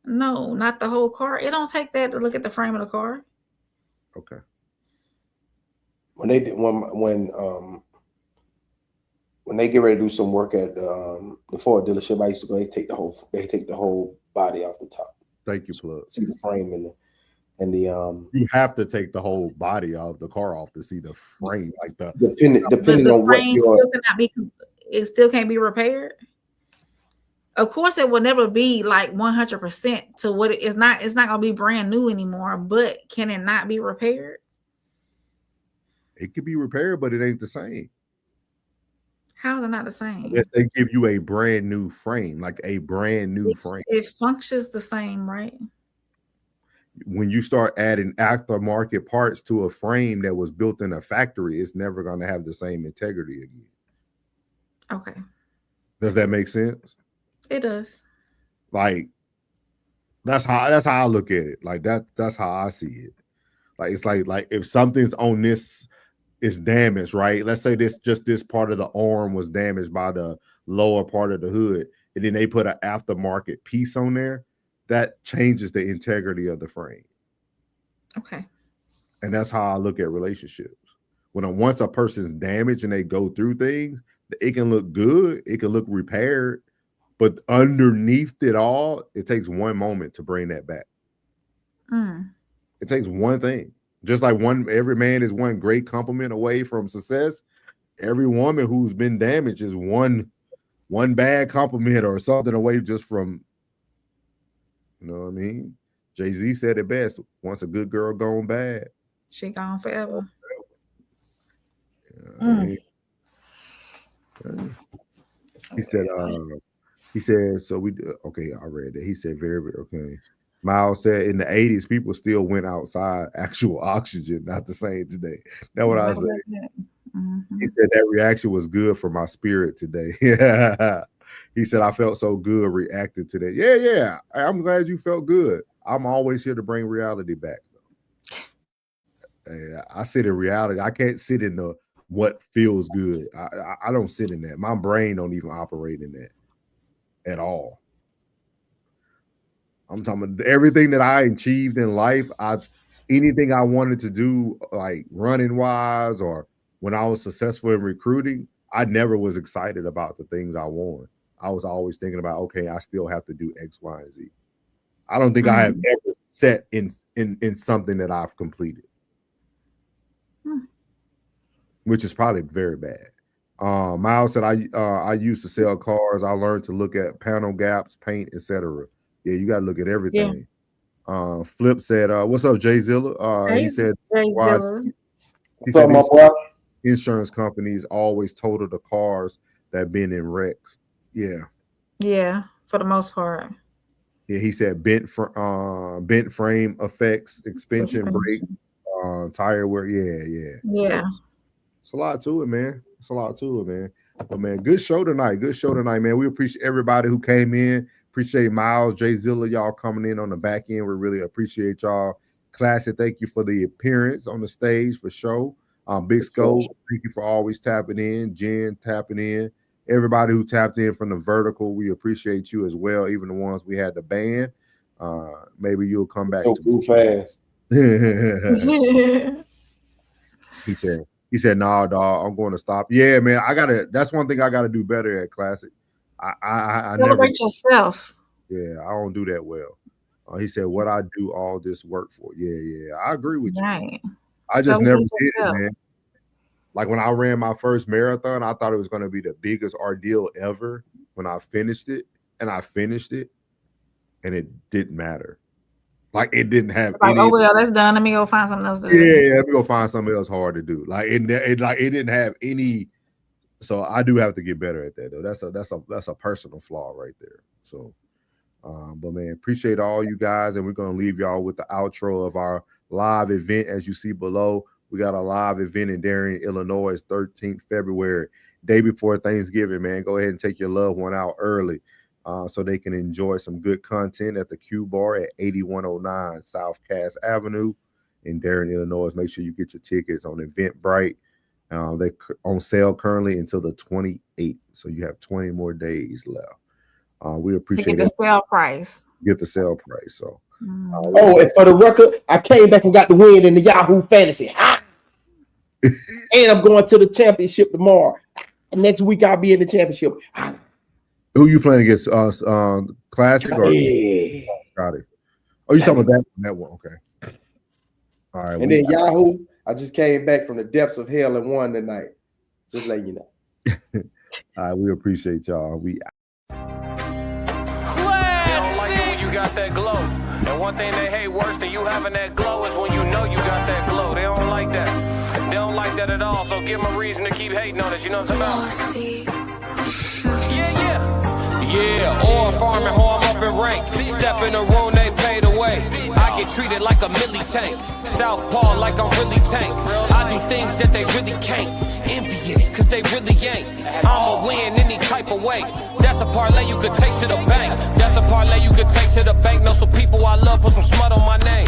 No, not the whole car. It don't take that to look at the frame of the car. Okay. When they get ready to do some work at the Ford dealership I used to go, they take the whole body off the top. Thank you, plug. See the frame and the you have to take the whole body of the car off to see the frame, like depending on what it still can't be repaired. Of course, it will never be like 100% to what it's not. It's not gonna be brand new anymore. But can it not be repaired? It could be repaired, but it ain't the same. How is it not the same? Yes, they give you a brand new frame, like a brand new frame. It functions the same, right? When you start adding aftermarket parts to a frame that was built in a factory, it's never going to have the same integrity again. Okay. Does that make sense? It does. Like that's how I look at it. Like that's how I see it. Like it's like if something's on this is damaged, right? Let's say this part of the arm was damaged by the lower part of the hood, and then they put an aftermarket piece on there. That changes the integrity of the frame. Okay. And that's how I look at relationships. Once a person's damaged and they go through things, it can look good, it can look repaired, but underneath it all, it takes one moment to bring that back. It takes one thing. Just like every man is one great compliment away from success. Every woman who's been damaged is one bad compliment or something away just from, you know what I mean? Jay-Z said it best. Once a good girl gone bad, she gone forever. He said, so we, okay, I read that. He said, very, okay. Miles said in the 80s, people still went outside, actual oxygen, not the same today. That's what I said. He said that reaction was good for my spirit today. Yeah. He said, I felt so good reacting to that. Yeah. I'm glad you felt good. I'm always here to bring reality back. I sit in reality. I can't sit in the what feels good. I don't sit in that. My brain don't even operate in that at all. I'm talking about everything that I achieved in life. Anything I wanted to do, like running wise, or when I was successful in recruiting, I never was excited about the things I won. I was always thinking about, okay, I still have to do X, Y, and Z. I don't think I have ever set in something that I've completed, which is probably very bad. Miles said, I used to sell cars. I learned to look at panel gaps, paint, etc. Yeah, you got to look at everything. Yeah. Flip said, what's up, Jay Zilla? He said, insurance companies always total the cars that been in wrecks. Yeah, for the most part. Yeah, he said bent frame effects, suspension brake, tire wear. Yeah. It's a lot to it, man. But man, good show tonight, man. We appreciate everybody who came in. Appreciate Miles, Jay Zilla, y'all coming in on the back end. We really appreciate y'all. Classic, thank you for the appearance on the stage for show. Big Scope, thank you for always tapping in. Jen tapping in. Everybody who tapped in from the vertical, we appreciate you as well. Even the ones we had to ban. Maybe you'll come back too fast. He said, nah, dog, I'm going to stop. Yeah, man, that's one thing I gotta do better at Classic. I celebrate yourself. Yeah, I don't do that well. He said, what I do all this work for. Yeah, I agree with you. I just So never we did it, felt. man. Like when I ran my first marathon, I thought it was going to be the biggest ordeal ever when I finished it, and it didn't matter. Like it didn't have Like, any. oh well, that's done. Let me go find something else to do. Yeah, let me go find something else hard to do. Like it didn't have any. So I do have to get better at that though. That's a personal flaw right there. So, but man, appreciate all you guys, and we're gonna leave y'all with the outro of our live event. As you see below, we got a live event in Darien, Illinois, 13th February, day before Thanksgiving. Man, go ahead and take your loved one out early, so they can enjoy some good content at the Q Bar at 8109 South Cass Avenue in Darien, Illinois. Make sure you get your tickets on Eventbrite. They're on sale currently until the 28th, so you have 20 more days left. We appreciate Get the sale price. Get the sale price. So, oh, and for the record, I came back and got the win in the Yahoo Fantasy. And I'm going to the championship tomorrow. Next week I'll be in the championship. Who you playing against? Classic or Scotty? Oh, you talking about that one? Okay. All right. And then Yahoo, I just came back from the depths of hell and won tonight. Just letting you know. All right, we appreciate y'all. We don't like it when you got that glow. And one thing they hate worse than you having that glow is when you know you got that glow. They don't like that. They don't like that at all. So give them a reason to keep hating on us. You know what I'm talking about? Yeah, oil farming, how I'm up in rank. Step in the room, they paid away. I get treated like a milli tank. Southpaw like I'm really tank. I do things that they really can't. Envious, cause they really ain't. I'ma win any type of way. That's a parlay you could take to the bank. That's a parlay you could take to the bank. Know some people I love, put some smut on my name.